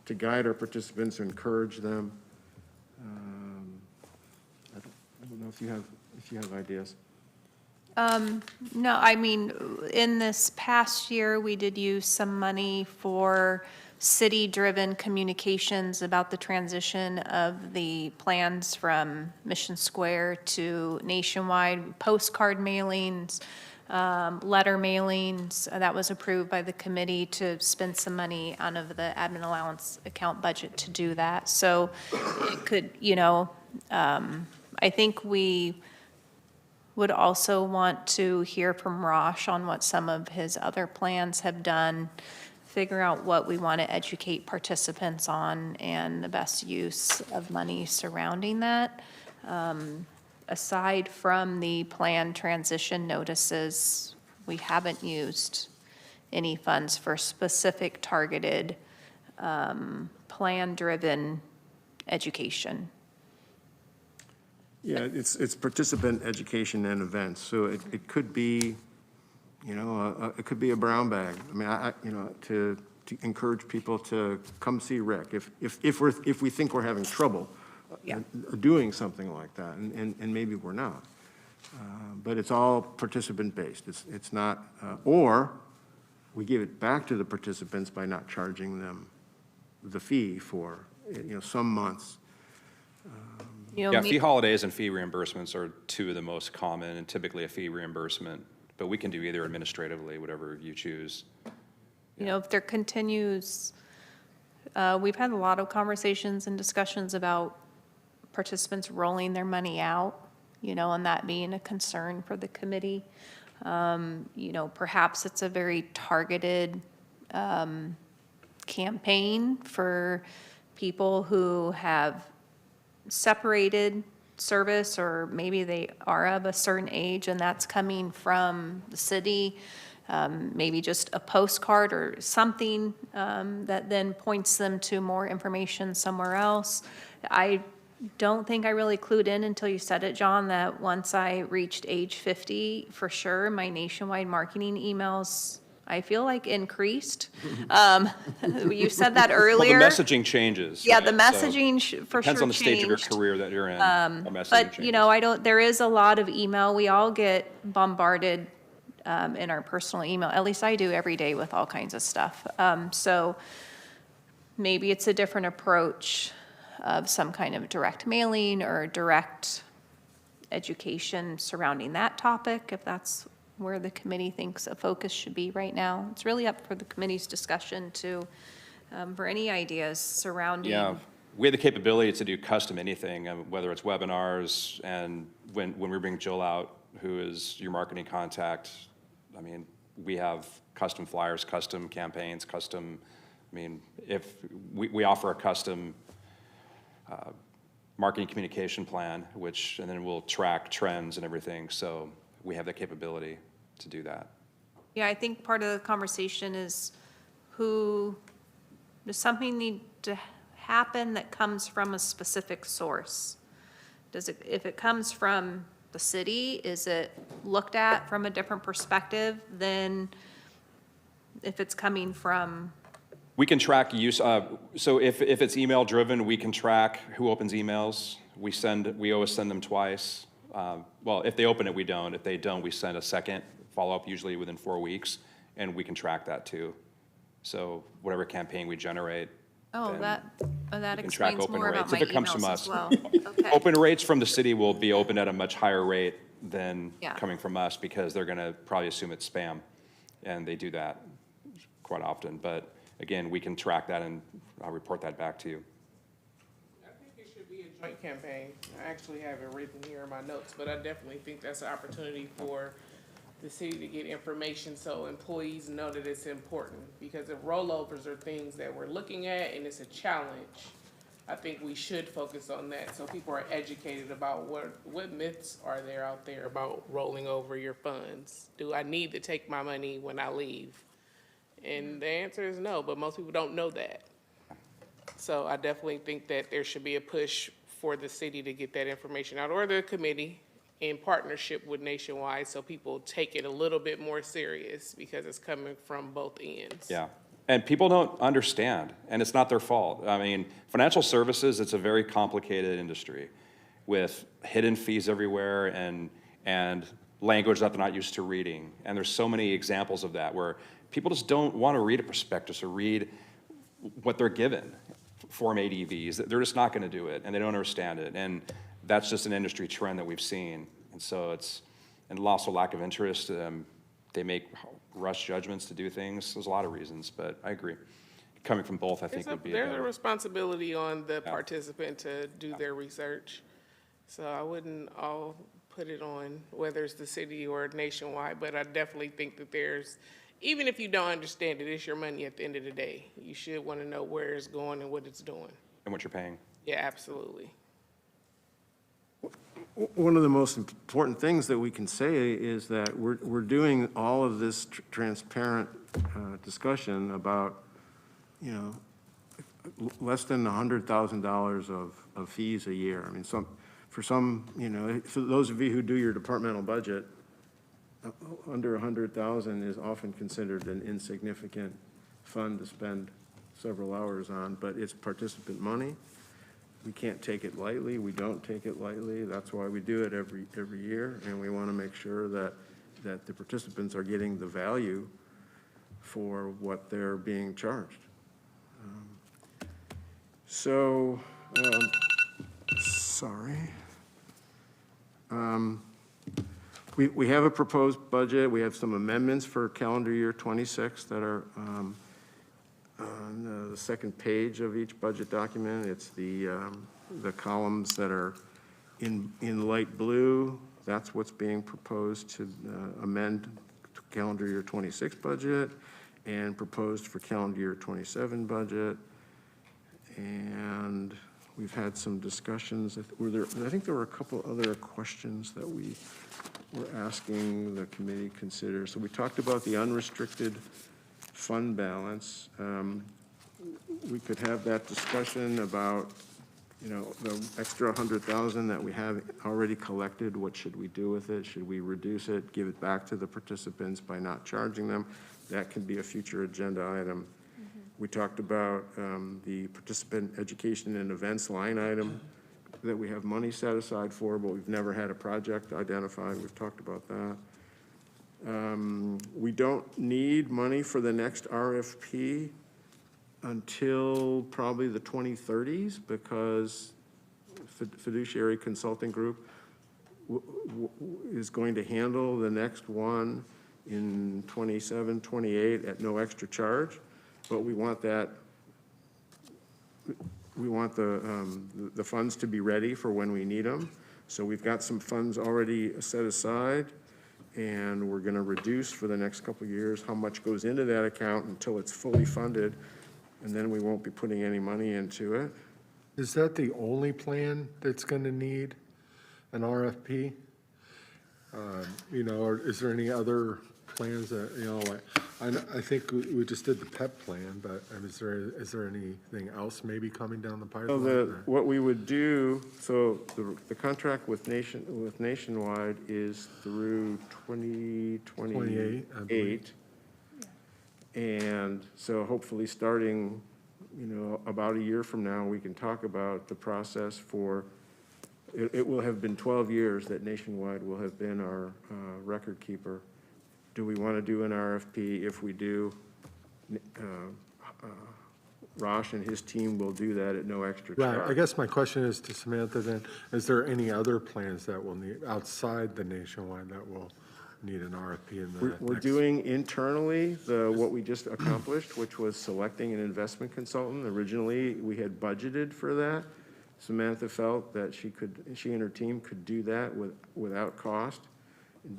to guide our participants, encourage them. I don't know if you have ideas. No, I mean, in this past year, we did use some money for city-driven communications about the transition of the plans from Mission Square to Nationwide, postcard mailings, letter mailings. That was approved by the committee to spend some money out of the admin allowance account budget to do that. So it could, you know, I think we would also want to hear from Rosh on what some of his other plans have done, figure out what we want to educate participants on and the best use of money surrounding that. Aside from the planned transition notices, we haven't used any funds for specific targeted, plan-driven education. Yeah, it's participant education and events, so it could be, you know, it could be a brown bag. I mean, you know, to encourage people to come see Rick if we think we're having trouble Yeah. doing something like that, and maybe we're not. But it's all participant-based. It's not, or we give it back to the participants by not charging them the fee for, you know, some months. You know, Yeah, me- fee holidays and fee reimbursements are two of the most common, and typically a fee reimbursement, but we can do either administratively, whatever you choose. You know, if there continues, we've had a lot of conversations and discussions about participants rolling their money out, you know, and that being a concern for the committee. You know, perhaps it's a very targeted campaign for people who have separated service, or maybe they are of a certain age and that's coming from the city. Maybe just a postcard or something that then points them to more information somewhere else. I don't think I really clued in until you said it, John, that once I reached age 50, for sure, my nationwide marketing emails, I feel like, increased. You said that earlier. Well, the messaging changes. Yeah, right? the So messaging for sure depends on the stage of your changed. career that you're in. The messaging changes. But, you know, there is a lot of email. We all get bombarded in our personal email. At least I do every day with all kinds of stuff. So maybe it's a different approach of some kind of direct mailing or direct education surrounding that topic, if that's where the committee thinks a focus should be right now. It's really up for the committee's discussion to, for any ideas surrounding. Yeah, we have the capability to do custom anything, whether it's webinars, and when we bring Jill out, who is your marketing contact, I mean, we have custom flyers, custom campaigns, custom, I mean, if we offer a custom marketing communication plan, and then we'll track trends and everything, so we have the capability to do that. Yeah, I think part of the conversation is does something need to happen that comes from a specific source? If it comes from the city, is it looked at from a different perspective than if it's coming from? We can track use, so if it's email driven, we can track who opens emails. We always send them twice. Well, if they open it, we don't. If they don't, we send a second follow-up, usually within 4 weeks, and we can track that too. So whatever campaign we generate. Oh, then that we can track explains open more about rates. my If it comes from emails us. as well. Okay. Open rates from the city will be open at a much higher rate than Yeah. coming from us, because they're gonna probably assume it's spam, and they do that. quite often. But again, we can track that and I'll report that back to you. I think it should be a joint campaign. I actually have it written here in my notes, but I definitely think that's an opportunity for the city to get information so employees know that it's important. Because if rollovers are things that we're looking at and it's a challenge, I think we should focus on that so people are educated about what myths are there out there about rolling over your funds. Do I need to take my money when I leave? And the answer is no, but most people don't know that. So I definitely think that there should be a push for the city to get that information out, or the committee in partnership with Nationwide, so people take it a little bit more serious because it's coming from both ends. Yeah, and people don't understand, and it's not their fault. I mean, financial services, it's a very complicated industry with hidden fees everywhere and language that they're not used to reading. And there's so many examples of that where people just don't want to read a prospectus or read what they're given, Form ADVs. They're just not going to do it, and they don't understand it. And that's just an industry trend that we've seen. And so and also lack of interest. They make rush judgments to do things. There's a lot of reasons, but I agree. Coming from both, I think would be There's a responsibility on the participant to do their research. So I wouldn't all put it on whether it's the city or Nationwide, but I definitely think that even if you don't understand it, it's your money at the end of the day. You should want to know where it's going and what it's doing. and what you're paying. Yeah, absolutely. One of the most important things that we can say is that we're doing all of this transparent discussion about, less than $100,000 of fees a year. I mean, for those of you who do your departmental budget, under 100,000 is often considered an insignificant fund to spend several hours on, but it's participant money. We can't take it lightly. We don't take it lightly. That's why we do it every year, and we want to make sure that the participants are getting the value for what they're being charged. We have a proposed budget. We have some amendments for calendar year 26 that are on the second page of each budget document. It's the columns that are in light blue. That's what's being proposed to amend calendar year 26 budget and proposed for calendar year 27 budget. And we've had some discussions. I think there were a couple other questions that we were asking the committee to consider. So we talked about the unrestricted fund balance. We could have that discussion about, the extra 100,000 that we have already collected. What should we do with it? Should we reduce it, give it back to the participants by not charging them? That can be a future agenda item. We talked about the participant education and events line item that we have money set aside for, but we've never had a project identified. We've talked about that. We don't need money for the next RFP until probably the 2030s because Fiduciary Consulting Group is going to handle the next one in 27, 28 at no extra charge. But we want that, we want the funds to be ready for when we need them. So we've got some funds already set aside, and we're going to reduce for the next couple of years how much goes into that account until it's fully funded, and then we won't be putting any money into it. Is that the only plan that's going to need an RFP? Or is there any other plans that, I think we just did the PEP plan, but is there anything else maybe coming down the pipeline? So what we would do, so the contract with Nationwide is through 2028. I believe. And so hopefully starting, about a year from now, we can talk about the process for, it will have been 12 years that Nationwide will have been our record keeper. Do we want to do an RFP? If we do, Rosh and his team will do that at no extra charge. Right, I guess my question is to Samantha then, is there any other plans that will need, outside the Nationwide that will need an RFP in the We're next- doing internally what we just accomplished, which was selecting an investment consultant. Originally, we had budgeted for that. Samantha felt that she and her team could do that without cost,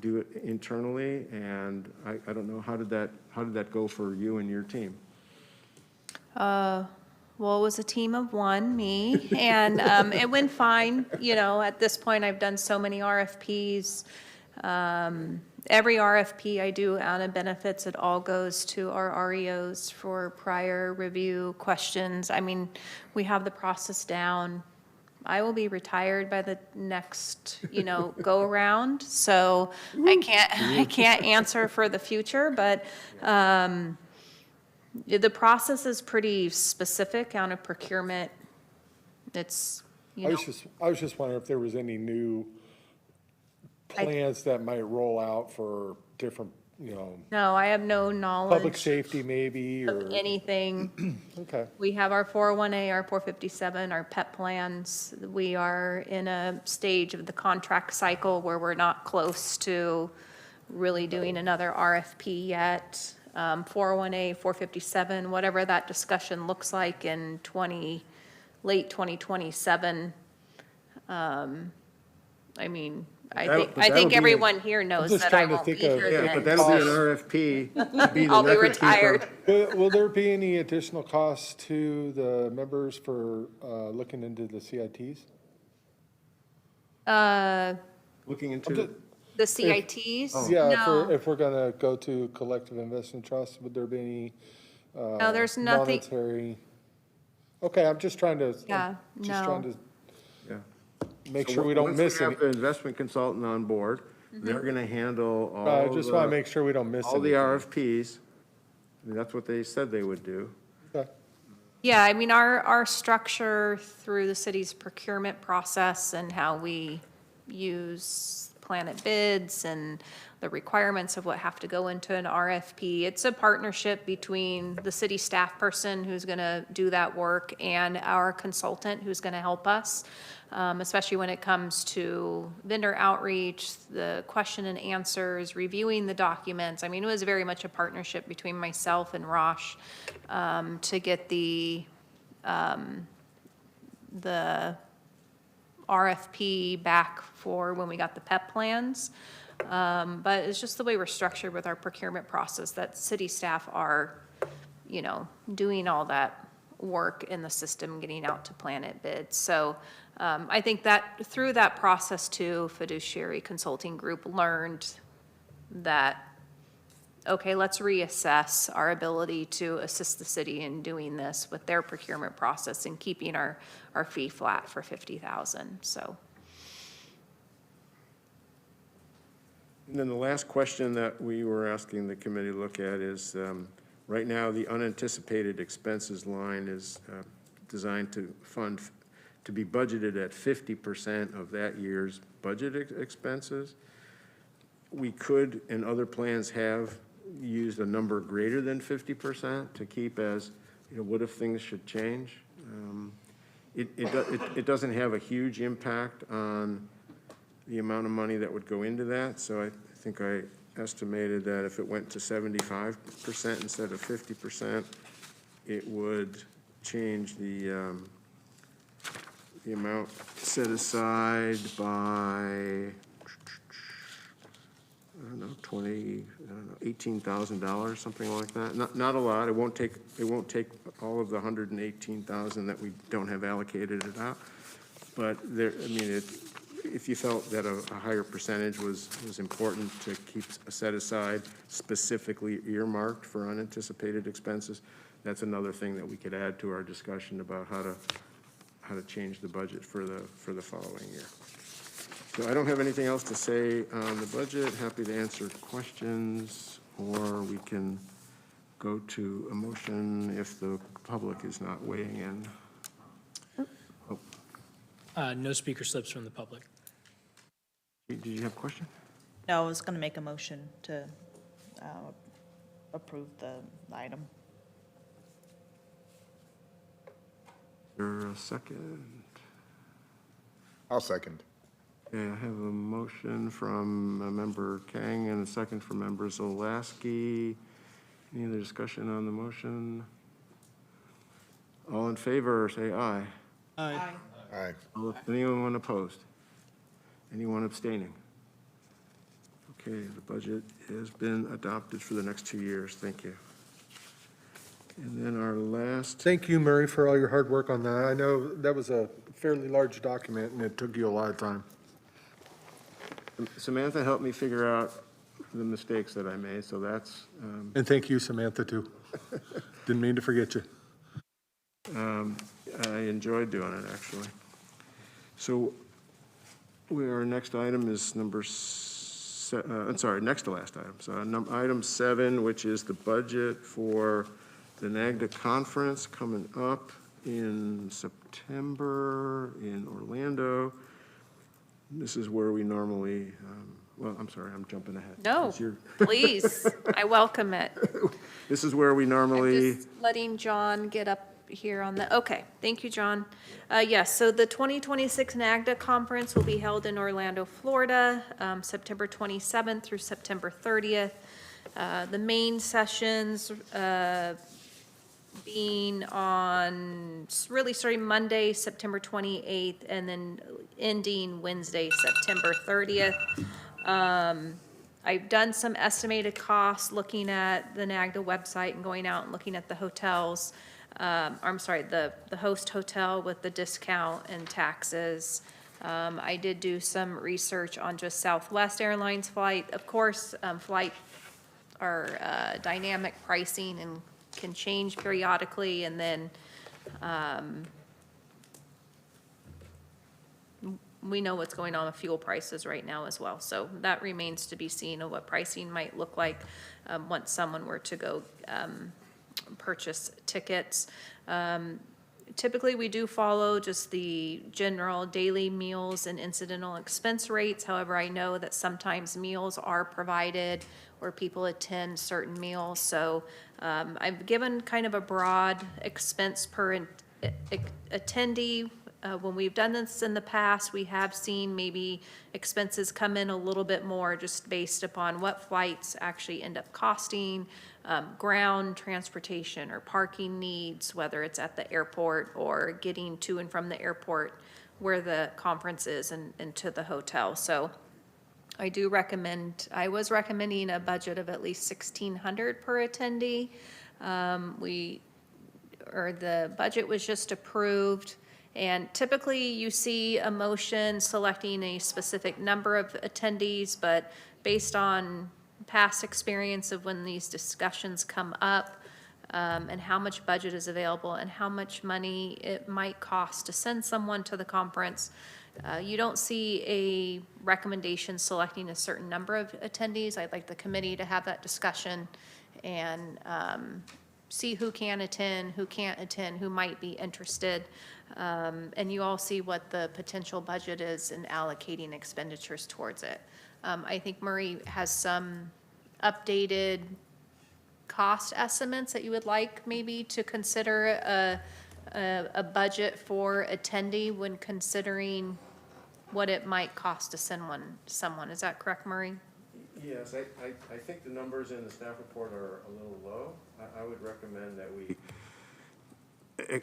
do it internally, and I don't know, how did that go for you and your team? Well, it was a team of one, me, and it went fine. You know, at this point, I've done so many RFPs. Every RFP I do out of benefits, it all goes to our REOs for prior review questions. I mean, we have the process down. I will be retired by the next, go around, so I can't answer for the future, but the process is pretty specific on a procurement. It's, I was just wondering if there was any new plans that might roll out for different, no, I have no public knowledge safety maybe, of or, anything. okay. We have our 401A, our 457, our PEP plans. We are in a stage of the contract cycle where we're not close to really doing another RFP yet. 401A, 457, whatever that discussion looks like in late 2027. I mean, I think that'll be everyone here knows just that I trying to won't be think of- here Yeah, but then. that'll be an RFP to be the I'll be record keeper. retired. Will there be any additional costs to the members for looking into the CITs? Looking into, The CITs? Yeah, No, if we're gonna go to collective investment trust, would there be any no, there's nothing, monetary? Okay, I'm just trying to. Yeah, Just trying no. to yeah. make So sure we don't once miss any. have the investment consultant on board, they're gonna handle I all just wanna the, make sure we don't miss all the anything. RFPs. I mean, that's what they said they would do. Okay. Yeah, I mean, our structure through the city's procurement process and how we use Planet bids and the requirements of what have to go into an RFP, it's a partnership between the city staff person who's gonna do that work and our consultant who's gonna help us, especially when it comes to vendor outreach, the question and answers, reviewing the documents. I mean, it was very much a partnership between myself and Rosh to get the RFP back for when we got the PEP plans. But it's just the way we're structured with our procurement process, that city staff are, doing all that work in the system, getting out to Planet bids. So I think that through that process too, Fiduciary Consulting Group learned that, okay, let's reassess our ability to assist the city in doing this with their procurement process and keeping our fee flat for 50,000, so. And then the last question that we were asking the committee to look at is, right now, the unanticipated expenses line is designed to be budgeted at 50% of that year's budget expenses. We could, and other plans have, used a number greater than 50% to keep as, what if things should change? It doesn't have a huge impact on the amount of money that would go into that, so I think I estimated that if it went to 75% instead of 50%, it would change the amount set aside by, $18,000, something like that. Not a lot. It won't take all of the 118,000 that we don't have allocated it out. But there, if you felt that a higher percentage was important to keep set aside, specifically earmarked for unanticipated expenses, that's another thing that we could add to our discussion about how to change the budget for the following year. So I don't have anything else to say on the budget. Happy to answer questions, or we can go to a motion if the public is not weighing in. No speaker slips from the public. Did you have a question? No, I was going to make a motion to approve the item. Is there a second? I'll second. Okay, I have a motion from Member Kang and a second from Member Zolaski. Any other discussion on the motion? All in favor, say aye. Aye. Aye. Anyone opposed? Anyone abstaining? Okay, the budget has been adopted for the next 2 years. Thank you. And then our last, Thank you, Murray, for all your hard work on that. I know that was a fairly large document, and it took you a lot of time. Samantha helped me figure out the mistakes that I made, so that's, And thank you, Samantha, too. Didn't mean to forget you. I enjoyed doing it, actually. So our next item is next to last item. So item 7, which is the budget for the NAGDA conference coming up in September in Orlando. This is where we normally, well, I'm sorry, I'm jumping ahead. No, It's your- please, I welcome it. This is where we I'm normally, just letting John get up here on the, okay, thank you, John. Yes, so the 2026 NAGDA conference will be held in Orlando, Florida, September 27th through September 30th. The main sessions being on, really starting Monday, September 28th, and then ending Wednesday, September 30th. I've done some estimated costs, looking at the NAGDA website and going out and looking at the hotels. I'm sorry, the host hotel with the discount and taxes. I did do some research on just Southwest Airlines flight. Of course, flight are dynamic pricing and can change periodically, and then we know what's going on with fuel prices right now as well. So that remains to be seen of what pricing might look like once someone were to go purchase tickets. Typically, we do follow just the general daily meals and incidental expense rates. However, I know that sometimes meals are provided or people attend certain meals. So I've given kind of a broad expense per attendee. When we've done this in the past, we have seen maybe expenses come in a little bit more just based upon what flights actually end up costing, ground transportation or parking needs, whether it's at the airport or getting to and from the airport where the conference is and to the hotel. So I was recommending a budget of at least $1,600 per attendee. The budget was just approved. And typically, you see a motion selecting a specific number of attendees, but based on past experience of when these discussions come up, and how much budget is available and how much money it might cost to send someone to the conference, you don't see a recommendation selecting a certain number of attendees. I'd like the committee to have that discussion and see who can attend, who can't attend, who might be interested. And you all see what the potential budget is in allocating expenditures towards it. I think Murray has some updated cost estimates that you would like maybe to consider a budget for attendee when considering what it might cost to send someone. Is that correct, Murray? yes, I think the numbers in the staff report are a little low. I would recommend that we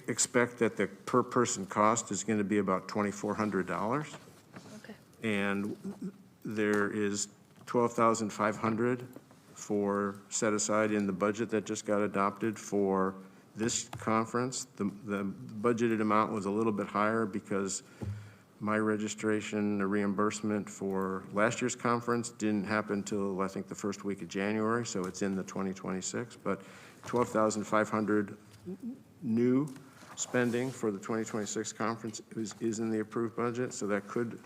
expect that the per-person cost is going to be about $2,400. Okay. And there is $12,500 set aside in the budget that just got adopted for this conference. The budgeted amount was a little bit higher because my registration, the reimbursement for last year's conference didn't happen till, I think, the first week of January, so it's in the 2026. But $12,500 new spending for the 2026 conference is in the approved budget, so that could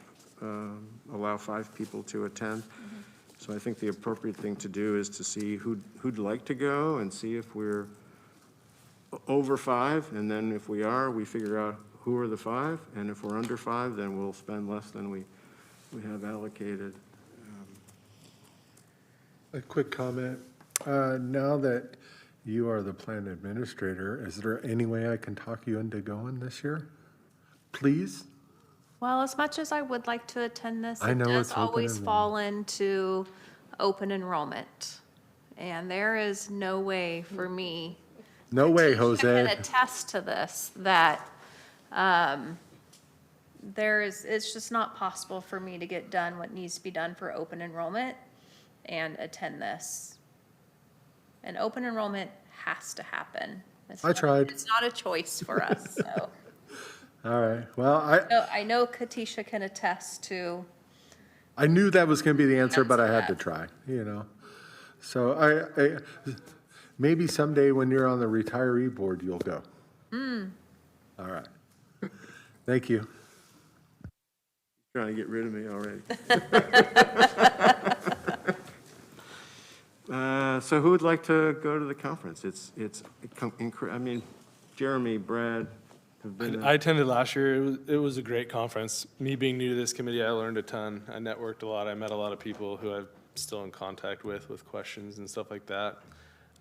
allow 5 people to attend. So I think the appropriate thing to do is to see who'd like to go and see if we're over 5, and then if we are, we figure out who are the 5, and if we're under 5, then we'll spend less than we have allocated. A quick comment. Now that you are the plan administrator, is there any way I can talk you into going this year? Please? Well, as much as I would like to attend this, I it know does it's open always enrollment. fall into open enrollment. And there is no way for me. No way, Katisha Jose. can attest to this, that it's just not possible for me to get done what needs to be done for open enrollment and attend this. And open enrollment has to happen. I tried. It's not a choice for us, so. All right, well, So I know Katisha can attest to, I knew that was gonna be the answer, but I had to Answer try, you know? So maybe someday when you're on the retiree board, you'll go. All right. Thank you. Trying to get rid of me already. So who would like to go to the conference? I mean, Jeremy, Brad have been. I attended last year. It was a great conference. Me being new to this committee, I learned a ton. I networked a lot. I met a lot of people who I'm still in contact with questions and stuff like that.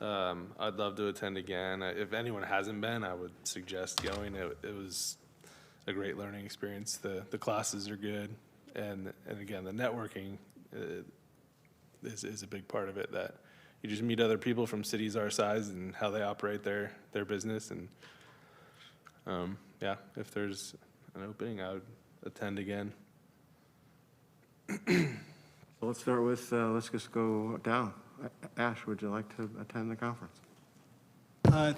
I'd love to attend again. If anyone hasn't been, I would suggest going. It was a great learning experience. The classes are good, and again, the networking is a big part of it. That you just meet other people from cities our size and how they operate their business. And yeah, if there's an opening, I would attend again. So let's start with, let's just go down. Ash, would you like to attend the conference?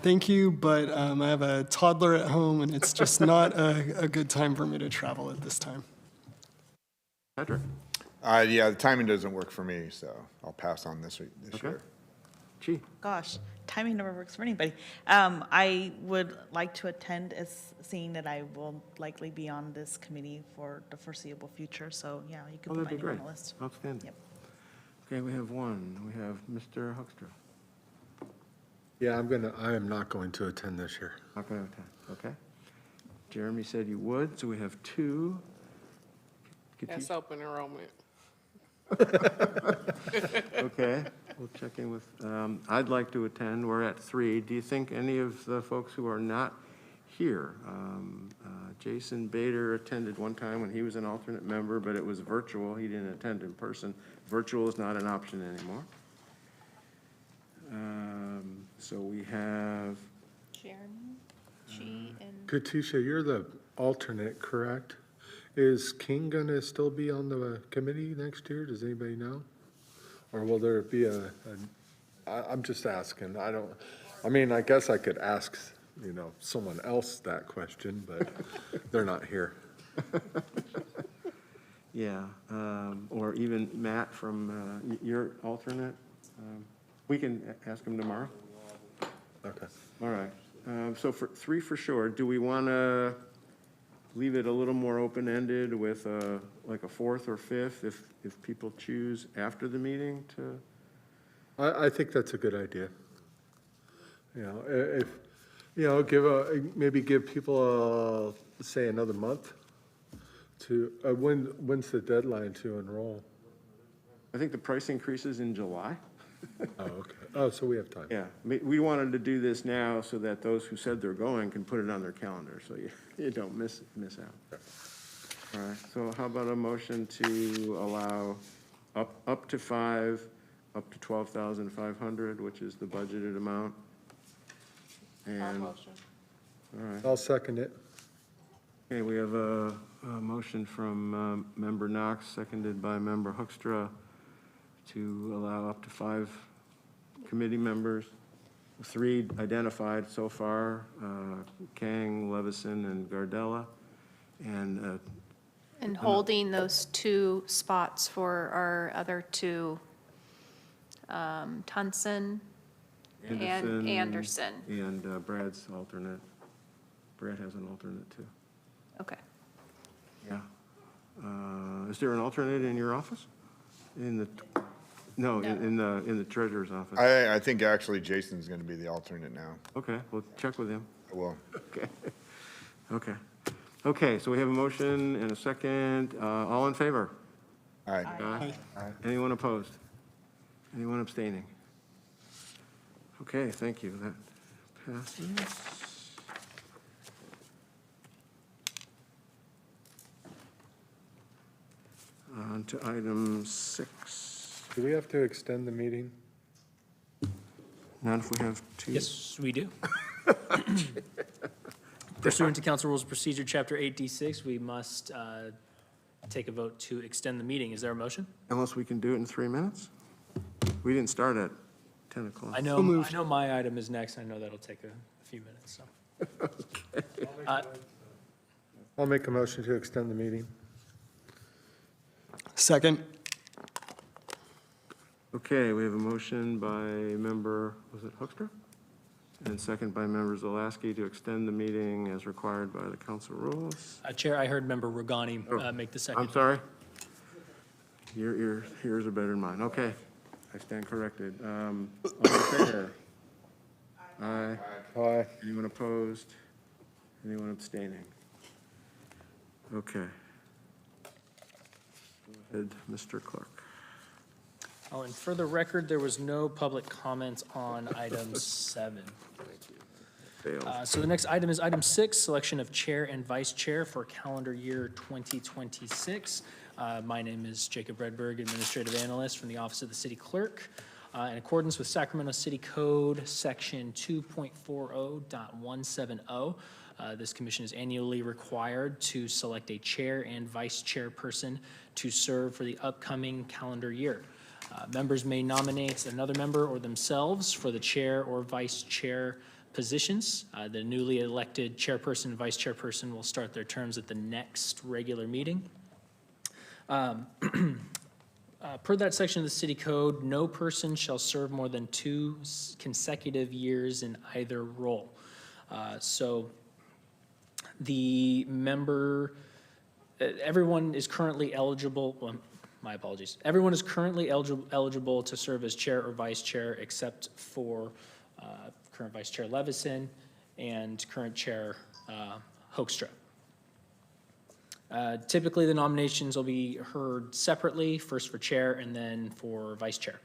Thank you, but I have a toddler at home, and it's just not a good time for me to travel at this time. Patrick? Yeah, the timing doesn't work for me, so I'll pass on this Okay. year. Chi? Gosh, timing never works for anybody. I would like to attend, as seeing that I will likely be on this committee for the foreseeable future, so yeah, you can Oh, put my that'd be name on great. the list. Outstanding. Yep. Okay, we have one. We have Mr. Huckstra. Yeah, I am not going to attend this year. Not going to attend, okay. Jeremy said you would, so we have two. That's open enrollment. Okay, we'll check in with, I'd like to attend. We're at three. Do you think any of the folks who are not here? Jason Bader attended one time when he was an alternate member, but it was virtual. He didn't attend in person. Virtual is not an option anymore. So we have, Jeremy, she, and Katisha, you're the alternate, correct? Is King gonna still be on the committee next year? Does anybody know? Or will there be I'm just asking. I mean, I guess I could ask, someone else that question, but they're not here. yeah, or even Matt from, your alternate. We can ask him tomorrow. Okay. All right. So for three for sure. Do we want to leave it a little more open-ended with like a fourth or fifth if people choose after the meeting to? I think that's a good idea. If, maybe give people, say, another month to, when's the deadline to enroll? I think the price increases in July. Oh, okay. Oh, so we have time. Yeah, we wanted to do this now so that those who said they're going can put it on their calendar, so you don't miss out. All right, so how about a motion to allow up to 5, up to 12,500, which is the budgeted amount? And, all right. I'll second it. Okay, we have a motion from Member Knox, seconded by Member Hoekstra, to allow up to 5 committee members, 3 identified so far, Kang, Levison, and Gardella, and holding those 2 spots for our other 2, Tunson and Anderson. And Brad's alternate. Brad has an alternate, too. Okay. Yeah. Is there an alternate in your office? No, in the treasurer's office. I think actually Jason's going to be the alternate now. Okay, we'll check with him. I will. Okay. Okay, so we have a motion and a second. All in favor? All right. Aye. Anyone opposed? Anyone abstaining? Okay, thank you. That passes. On to item 6. Do we have to extend the meeting? Not if we have two. Yes, we do. Pursuant to Council Rules of Procedure, Chapter 8D6, we must take a vote to extend the meeting. Is there a motion? Unless we can do it in 3 minutes? We didn't start at 10 o'clock. I know my item is next. I know that'll take a few minutes, so. I'll make a motion to extend the meeting. Second. Okay, we have a motion by member, was it Hoekstra? And second by member Zalaski to extend the meeting as required by the council rules. Chair, I heard member Regani make the second. I'm sorry? Your ears are better than mine. Okay, I stand corrected. All in favor? Aye. Aye. Anyone opposed? Anyone abstaining? Okay. Go ahead, Mr. Clark. Oh, and for the record, there was no public comment on item 7. Failed. So the next item is item 6, selection of chair and vice chair for calendar year 2026. My name is Jacob Redberg, Administrative Analyst from the Office of the City Clerk. In accordance with Sacramento City Code, Section 2.40.170, this commission is annually required to select a chair and vice chairperson to serve for the upcoming calendar year. Members may nominate another member or themselves for the chair or vice chair positions. The newly elected chairperson and vice chairperson will start their terms at the next regular meeting. Per that section of the city code, no person shall serve more than 2 consecutive years in either role. So the member, everyone is currently eligible, well, my apologies. Everyone is currently eligible to serve as chair or vice chair except for current Vice Chair Levison and current Chair Hoekstra. Typically, the nominations will be heard separately, first for chair and then for vice chair.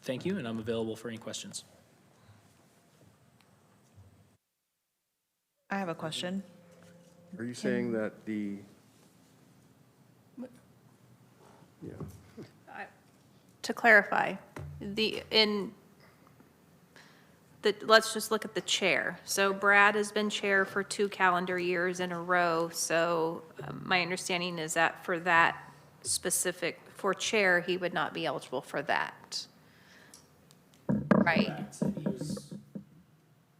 Thank you, and I'm available for any questions. I have a question. Are you saying that the, yeah, To clarify, let's just look at the chair. So Brad has been chair for 2 calendar years in a row, so my understanding is that for that specific, for chair, he would not be eligible for that. Right?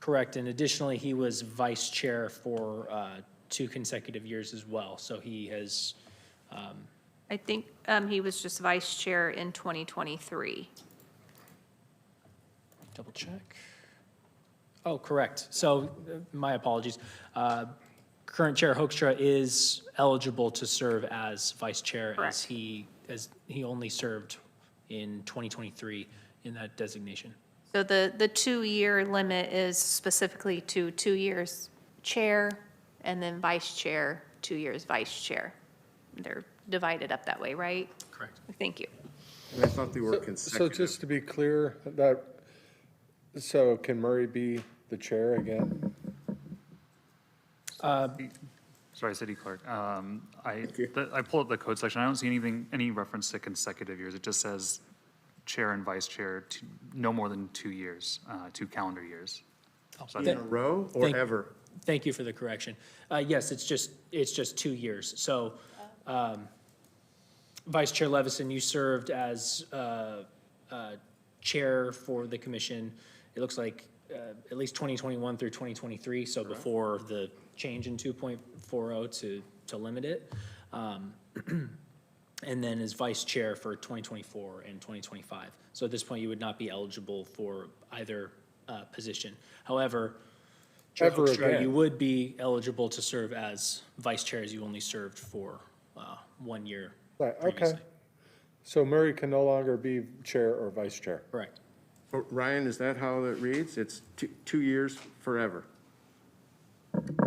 Correct, and additionally, he was vice chair for 2 consecutive years as well, so he has, I think he was just vice chair in 2023. double check. Oh, correct. So, my apologies. Current Chair Hoekstra is eligible to serve as vice chair as Correct. he only served in 2023 in that designation. So the 2-year limit is specifically to 2 years chair and then vice chair, 2 years vice chair. They're divided up that way, right? Correct. Thank you. and I thought they were So consecutive. just to be clear, so can Murray be the chair again? Sorry, City Clerk. I pulled up the code section. I don't see any reference to consecutive years. It just says chair and vice chair, no more than 2 years, 2 calendar years. So I In a think- row or Thank- ever? Thank you for the correction. Yes, it's just 2 years. So, Vice Chair Levison, you served as chair for the commission. It looks like at least 2021 through 2023, so before the change in 2.40 to limit it. And then as vice chair for 2024 and 2025. So at this point, you would not be eligible for either position. However, Chair Ever Hoekstra, again. you would be eligible to serve as vice chair as you only served for 1 year Right, okay. previously. So Murray can no longer be chair or vice chair? Correct. Oh, Ryan, is that how it reads? It's 2 years forever?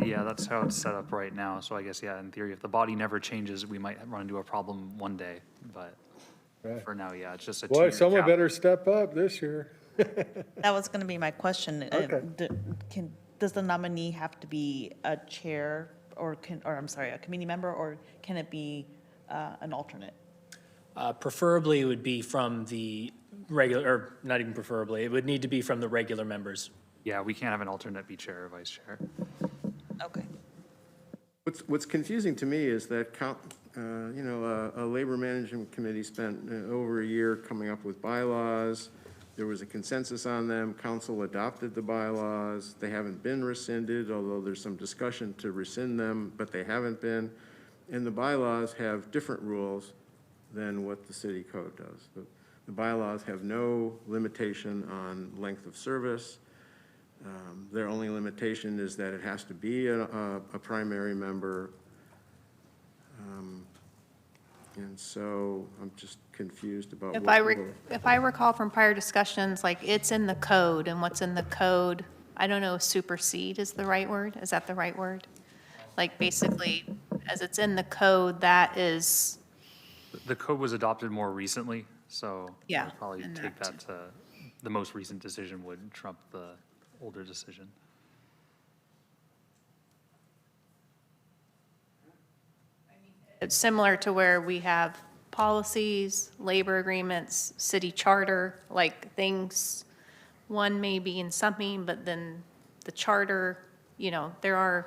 Yeah, that's how it's set up right now. So I guess, yeah, in theory, if the body never changes, we might run into a problem one day. But Right. for now, yeah, it's just a Boy, 2-year someone cap. better step up this year. That was going to be my question. Okay. Does the nominee have to be a chair or a committee member, or can it be an alternate? Preferably, it would be from the regular, or not even preferably, it would need to be from the regular members. Yeah, we can't have an alternate be chair or vice chair. Okay. What's confusing to me is that, a labor management committee spent over a year coming up with bylaws. There was a consensus on them. Council adopted the bylaws. They haven't been rescinded, although there's some discussion to rescind them, but they haven't been. And the bylaws have different rules than what the city code does. The bylaws have no limitation on length of service. Their only limitation is that it has to be a primary member. And so I'm just confused about If what. if I recall from prior discussions, like, it's in the code, and what's in the code, I don't know if supersede is the right word. Is that the right word? Like, basically, as it's in the code, that is, The code was adopted more recently, so Yeah, I'd probably and take that- that to, the most recent decision would trump the older decision. it's similar to where we have policies, labor agreements, city charter, like things, one may be in something, but then the charter, there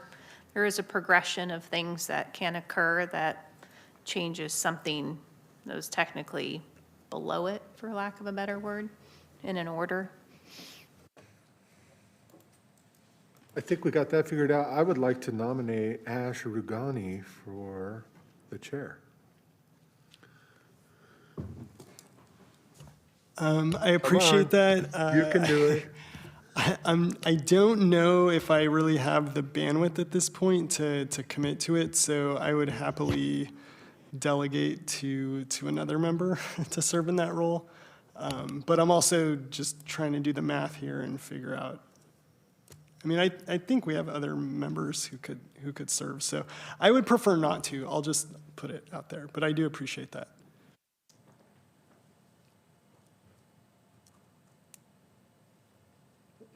is a progression of things that can occur that changes something that was technically below it, for lack of a better word, in an order. I think we got that figured out. I would like to nominate Ash Rugani for the chair. I appreciate that. You can do it. I don't know if I really have the bandwidth at this point to commit to it, so I would happily delegate to another member to serve in that role. But I'm also just trying to do the math here and figure out. I mean, I think we have other members who could serve, so I would prefer not to. I'll just put it out there, but I do appreciate that.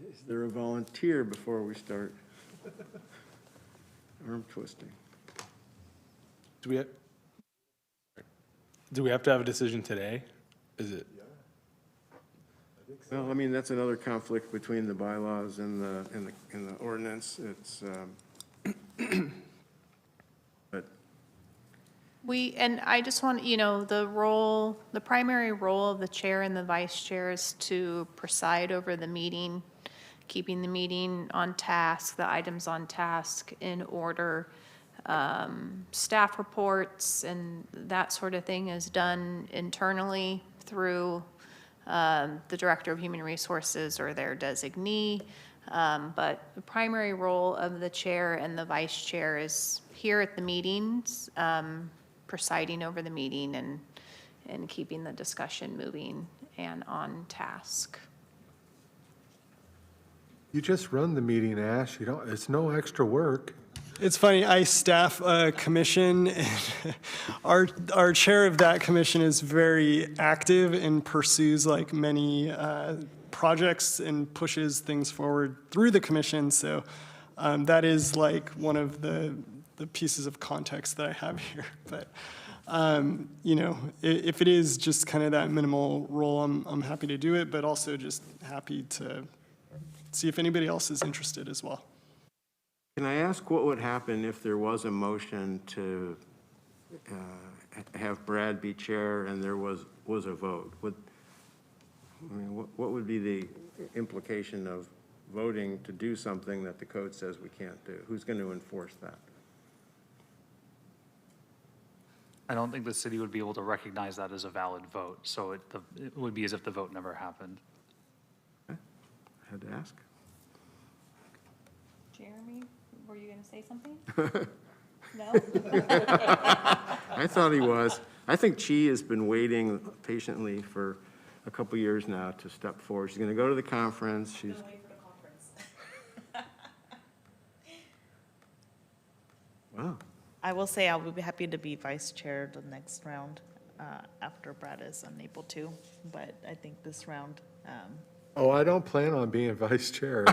Is there a volunteer before we start arm twisting? Do we have to have a decision today? Is it? Well, I mean, that's another conflict between the bylaws and the ordinance. It's, but And I just want, the primary role of the chair and the vice chair is to preside over the meeting, keeping the meeting on task, the items on task in order. Staff reports and that sort of thing is done internally through the Director of Human Resources or their designee. But the primary role of the chair and the vice chair is here at the meetings, presiding over the meeting and keeping the discussion moving and on task. You just run the meeting, Ash. It's no extra work. It's funny, I staff a commission, and our chair of that commission is very active and pursues like many projects and pushes things forward through the commission. So that is like one of the pieces of context that I have here. But if it is just kind of that minimal role, I'm happy to do it, but also just happy to see if anybody else is interested as well. can I ask what would happen if there was a motion to have Brad be chair and there was a vote? What would be the implication of voting to do something that the code says we can't do? Who's going to enforce that? I don't think the city would be able to recognize that as a valid vote, so it would be as if the vote never happened. Okay. Had to ask. Jeremy, were you going to say something? No? I thought he was. I think Chi has been waiting patiently for a couple years now to step forward. She's going to go to the conference. She's. Wow. I will say I will be happy to be vice chair the next round after Brad is unable to, but I think this round, Oh, I don't plan on being vice chair.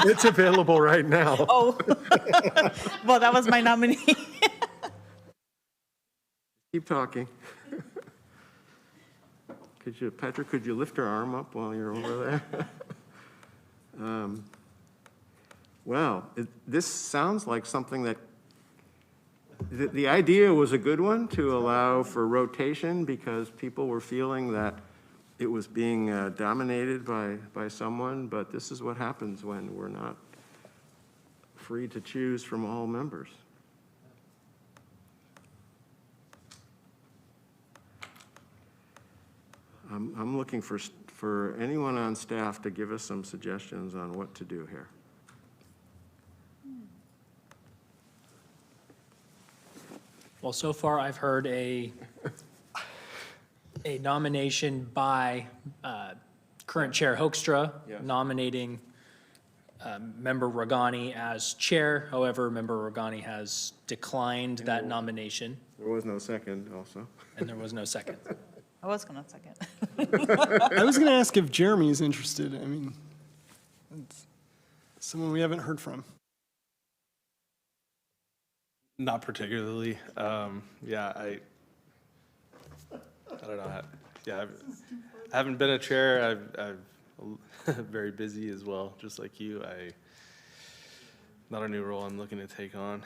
It's available right now. well, that was my nominee. Keep talking. Patrick, could you lift your arm up while you're over there? Well, this sounds like something that, the idea was a good one to allow for rotation because people were feeling that it was being dominated by someone, but this is what happens when we're not free to choose from all members. I'm looking for anyone on staff to give us some suggestions on what to do here. Well, so far I've heard a nomination by current Chair Hoekstra Yes. nominating Member Regani as chair. However, Member Regani has declined that nomination, There was no second also. and there was no second. I was gonna second. I was going to ask if Jeremy's interested. I mean, it's someone we haven't heard from. Not particularly. Yeah, I don't know. I haven't been a chair. I'm very busy as well, just like you. Not a new role I'm looking to take on.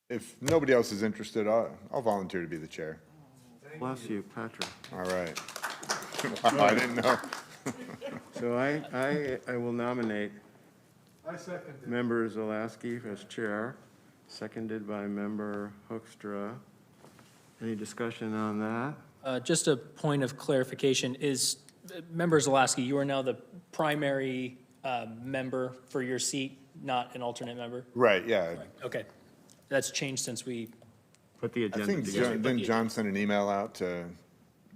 If nobody else is interested, I'll volunteer to be the chair. Bless you, Patrick. All right. I didn't know. So I will nominate I second it. Member Zalaski as chair, seconded by Member Hoekstra. Any discussion on that? Just a point of clarification is, Member Zalaski, you are now the primary member for your seat, not an alternate member? Right, yeah. Okay. That's changed since we, Put the I agenda think, together. didn't John send an email out to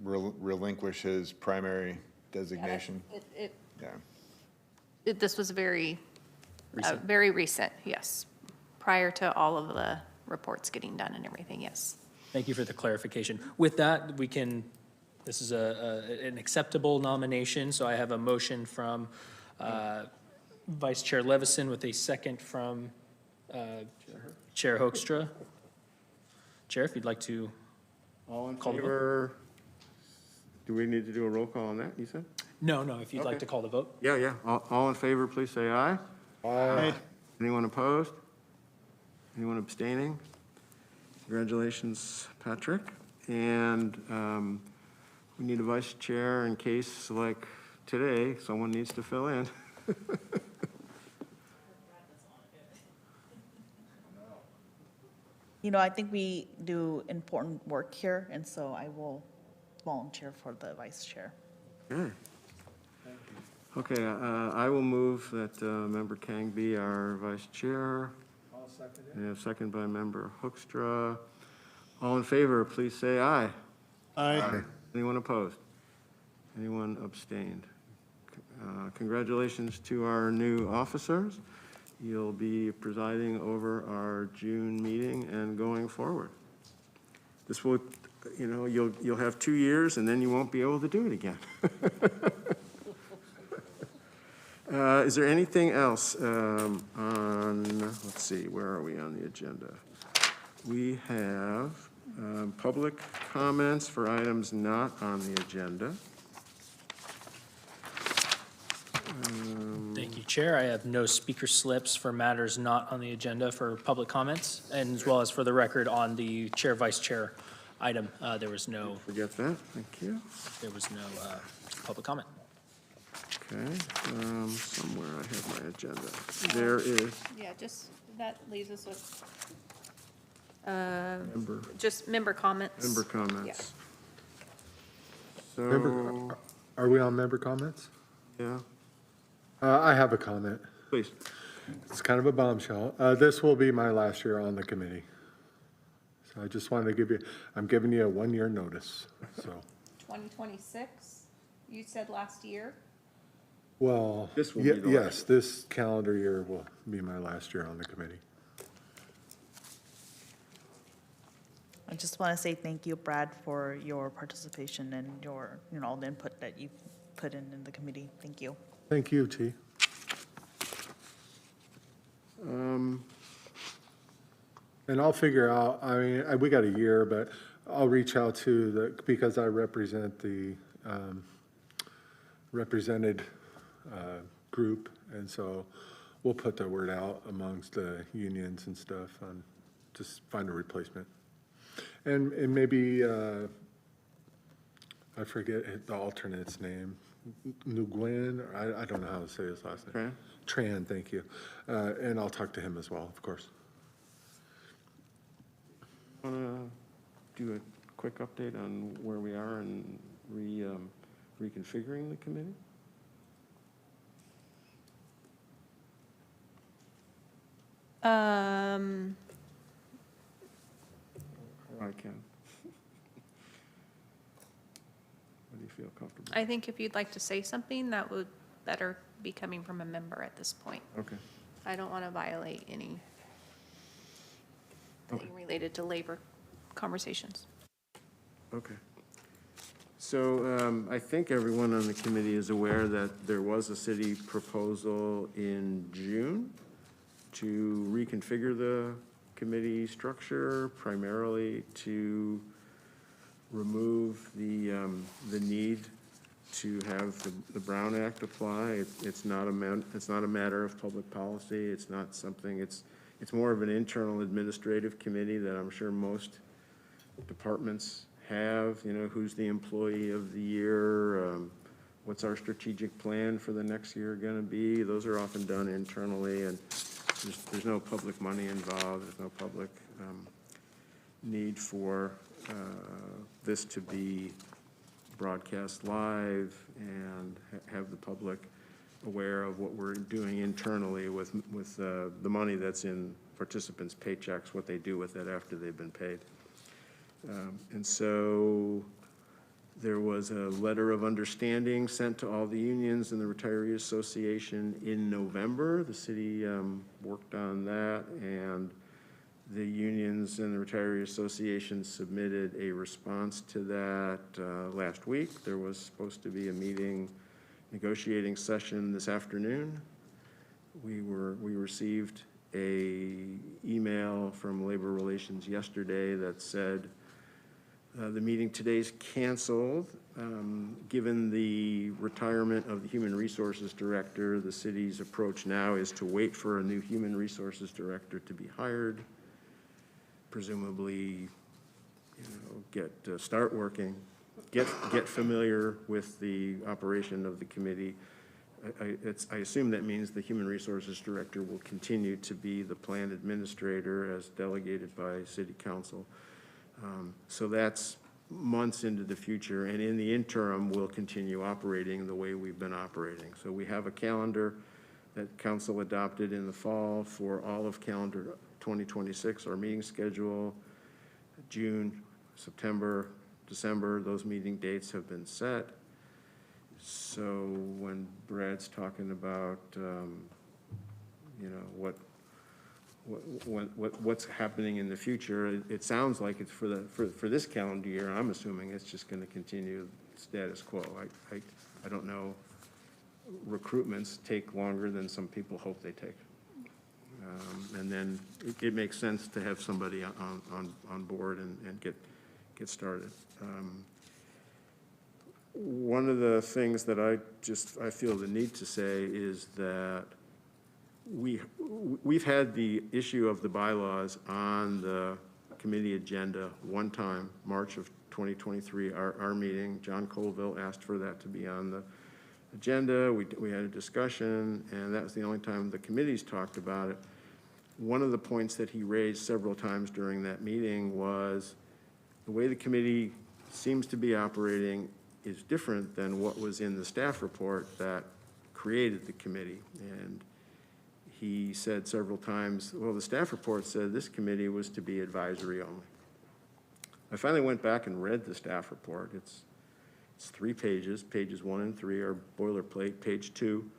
relinquish his primary designation? Yeah. This was very recent, yes. Prior to all of the reports getting done and everything, yes. thank you for the clarification. With that, this is an acceptable nomination, so I have a motion from Vice Chair Levison with a second from Chair Hoekstra. Chair, if you'd like to, All in Call the vote. favor? Do we need to do a roll call on that, you said? no, if you'd like Okay. to call the vote. Yeah. All in favor, please say aye. Aye. Anyone opposed? Anyone abstaining? Congratulations, Patrick. And we need a vice chair in case, like today, someone needs to fill in. You know, I think we do important work here, and so I will volunteer for the vice chair. Okay. Okay, I will move that Member Kang be our vice chair. I'll second it. And a second by Member Hoekstra. All in favor, please say aye. Aye. Anyone opposed? Anyone abstained? Congratulations to our new officers. You'll be presiding over our June meeting and going forward. This will, you'll have 2 years and then you won't be able to do it again. Is there anything else let's see, where are we on the agenda? We have public comments for items not on the agenda. Thank you, Chair. I have no speaker slips for matters not on the agenda for public comments, and as well as for the record on the Chair, Vice Chair item, there was no Forget that, thank you. public comment. Okay, somewhere I have my agenda. There is Yeah, just, that leaves us with member just member comments. comments. So, Member, are we on member comments? yeah, I have a comment. please. It's kind of a bombshell. This will be my last year on the committee. So I just wanted to I'm giving you a 1-year notice, so. 2026, you said last year? Well, This will be the last. yes, this calendar year will be my last year on the committee. I just want to say thank you, Brad, for your participation and your, all the input that you've put in the committee. Thank you. Thank you, T. And I'll figure out, I mean, we got a year, but I'll reach out to because I represent the represented group, and so we'll put the word out amongst the unions and stuff on just find a replacement. And maybe, I forget the alternate's name, Nguyen, or I don't know how to say his last name. Tran, thank you. And I'll talk to him as well, of course. Want to do a quick update on where we are in reconfiguring the committee? I can. What do you feel comfortable? I think if you'd like to say something, that would better be coming from a member at this point. Okay. I don't want to violate anything related to labor conversations. Okay. So I think everyone on the committee is aware that there was a city proposal in June to reconfigure the committee structure, primarily to remove the need to have the Brown Act apply. It's not a matter of public policy. It's not something, it's more of an internal administrative committee that I'm sure most departments have, you know, who's the employee of the year, what's our strategic plan for the next year going to be. Those are often done internally, and there's no public money involved. There's no public need for this to be broadcast live and have the public aware of what we're doing internally with the money that's in participants' paychecks, what they do with it after they've been paid. And so there was a letter of understanding sent to all the unions and the Retiree Association in November. The city worked on that, and the unions and the Retiree Association submitted a response to that last week. There was supposed to be a negotiating session this afternoon. We received a email from Labor Relations yesterday that said the meeting today's canceled. Given the retirement of the Human Resources Director, the city's approach now is to wait for a new Human Resources Director to be hired, presumably, start working, get familiar with the operation of the committee. I assume that means the Human Resources Director will continue to be the plan administrator as delegated by City Council. So that's months into the future, and in the interim, we'll continue operating the way we've been operating. So we have a calendar that Council adopted in the fall for all of calendar 2026, our meeting schedule, June, September, December, those meeting dates have been set. So when Brad's talking about, what's happening in the future, it sounds like it's for this calendar year. I'm assuming it's just going to continue status quo. I don't know. Recruitments take longer than some people hope they take. And then it makes sense to have somebody on board and get started. One of the things that I feel the need to say is that we've had the issue of the bylaws on the committee agenda one time, March of 2023, our meeting. John Colville asked for that to be on the agenda. We had a discussion, and that was the only time the committees talked about it. One of the points that he raised several times during that meeting was the way the committee seems to be operating is different than what was in the staff report that created the committee. And he said several times, well, the staff report said this committee was to be advisory only. I finally went back and read the staff report. It's 3 pages. Pages 1 and 3 are boilerplate. Page 2,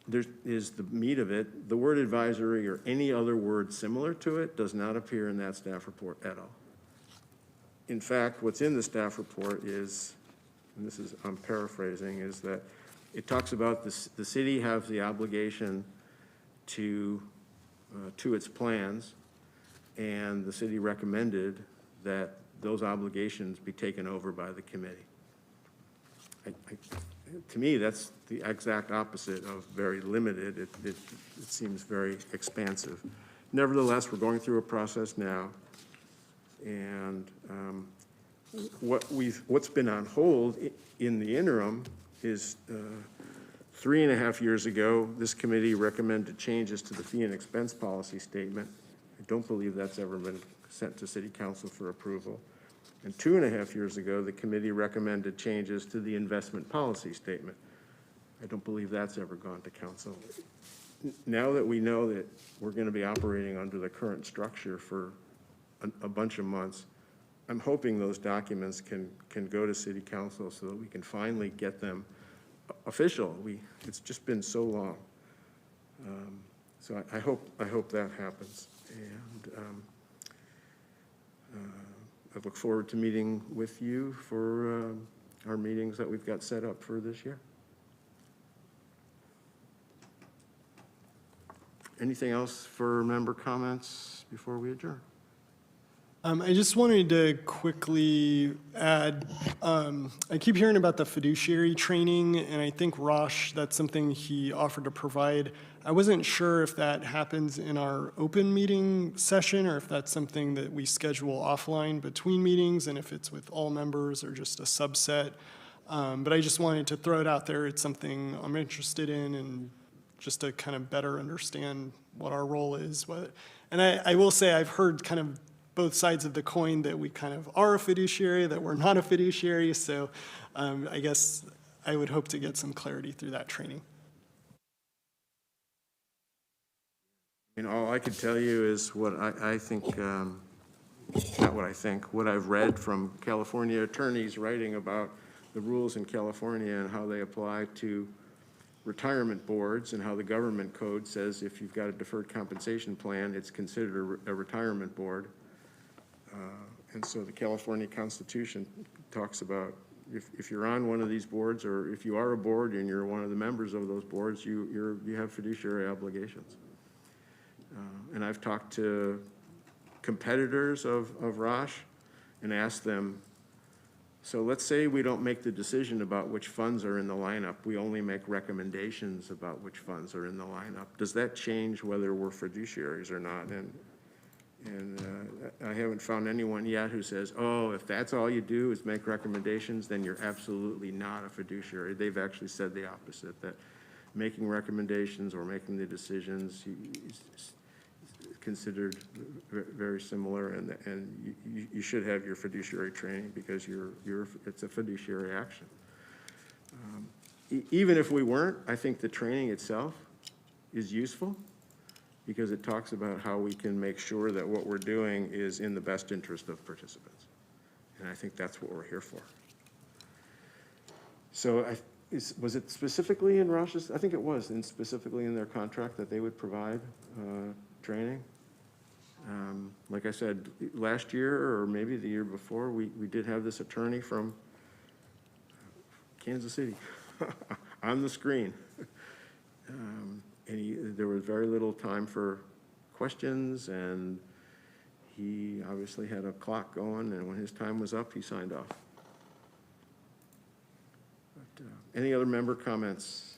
there is the meat of it. The word advisory or any other word similar to it does not appear in that staff report at all. In fact, what's in the staff report is, and this is, I'm paraphrasing, is that it talks about the city has the obligation to its plans, and the city recommended that those obligations be taken over by the committee. To me, that's the exact opposite of very limited. It seems very expansive. Nevertheless, we're going through a process now, and what's been on hold in the interim is 3.5 years ago, this committee recommended changes to the fee and expense policy statement. I don't believe that's ever been sent to City Council for approval. And 2.5 years ago, the committee recommended changes to the investment policy statement. I don't believe that's ever gone to council. Now that we know that we're going to be operating under the current structure for a bunch of months, I'm hoping those documents can go to City Council so that we can finally get them official. It's just been so long. So I hope that happens. And I look forward to meeting with you for our meetings that we've got set up for this year. Anything else for member comments before we adjourn? I just wanted to quickly add, I keep hearing about the fiduciary training, and I think Rosh, that's something he offered to provide. I wasn't sure if that happens in our open meeting session or if that's something that we schedule offline between meetings and if it's with all members or just a subset. But I just wanted to throw it out there. It's something I'm interested in and just to kind of better understand what our role is. And I will say I've heard kind of both sides of the coin, that we kind of are a fiduciary, that we're not a fiduciary. So I guess I would hope to get some clarity through that training. All I can tell you is what I think, not what I think, what I've read from California attorneys writing about the rules in California and how they apply to retirement boards, and how the government code says if you've got a deferred compensation plan, it's considered a retirement board. And so the California Constitution talks about if you're on one of these boards, or if you are a board and you're one of the members of those boards, you have fiduciary obligations. And I've talked to competitors of Rosh and asked them, so let's say we don't make the decision about which funds are in the lineup. We only make recommendations about which funds are in the lineup. Does that change whether we're fiduciaries or not? And I haven't found anyone yet who says, oh, if that's all you do is make recommendations, then you're absolutely not a fiduciary. They've actually said the opposite, that making recommendations or making the decisions is considered very similar, and you should have your fiduciary training because it's a fiduciary action. Even if we weren't, I think the training itself is useful, because it talks about how we can make sure that what we're doing is in the best interest of participants. And I think that's what we're here for. So was it specifically in Rosh's? I think it was specifically in their contract that they would provide training. Like I said, last year or maybe the year before, we did have this attorney from Kansas City on the screen. And there was very little time for questions, and he obviously had a clock going, and when his time was up, he signed off. But, any other member comments?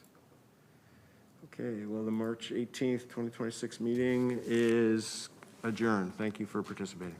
Okay, well, the March 18th, 2026 meeting is adjourned. Thank you for participating.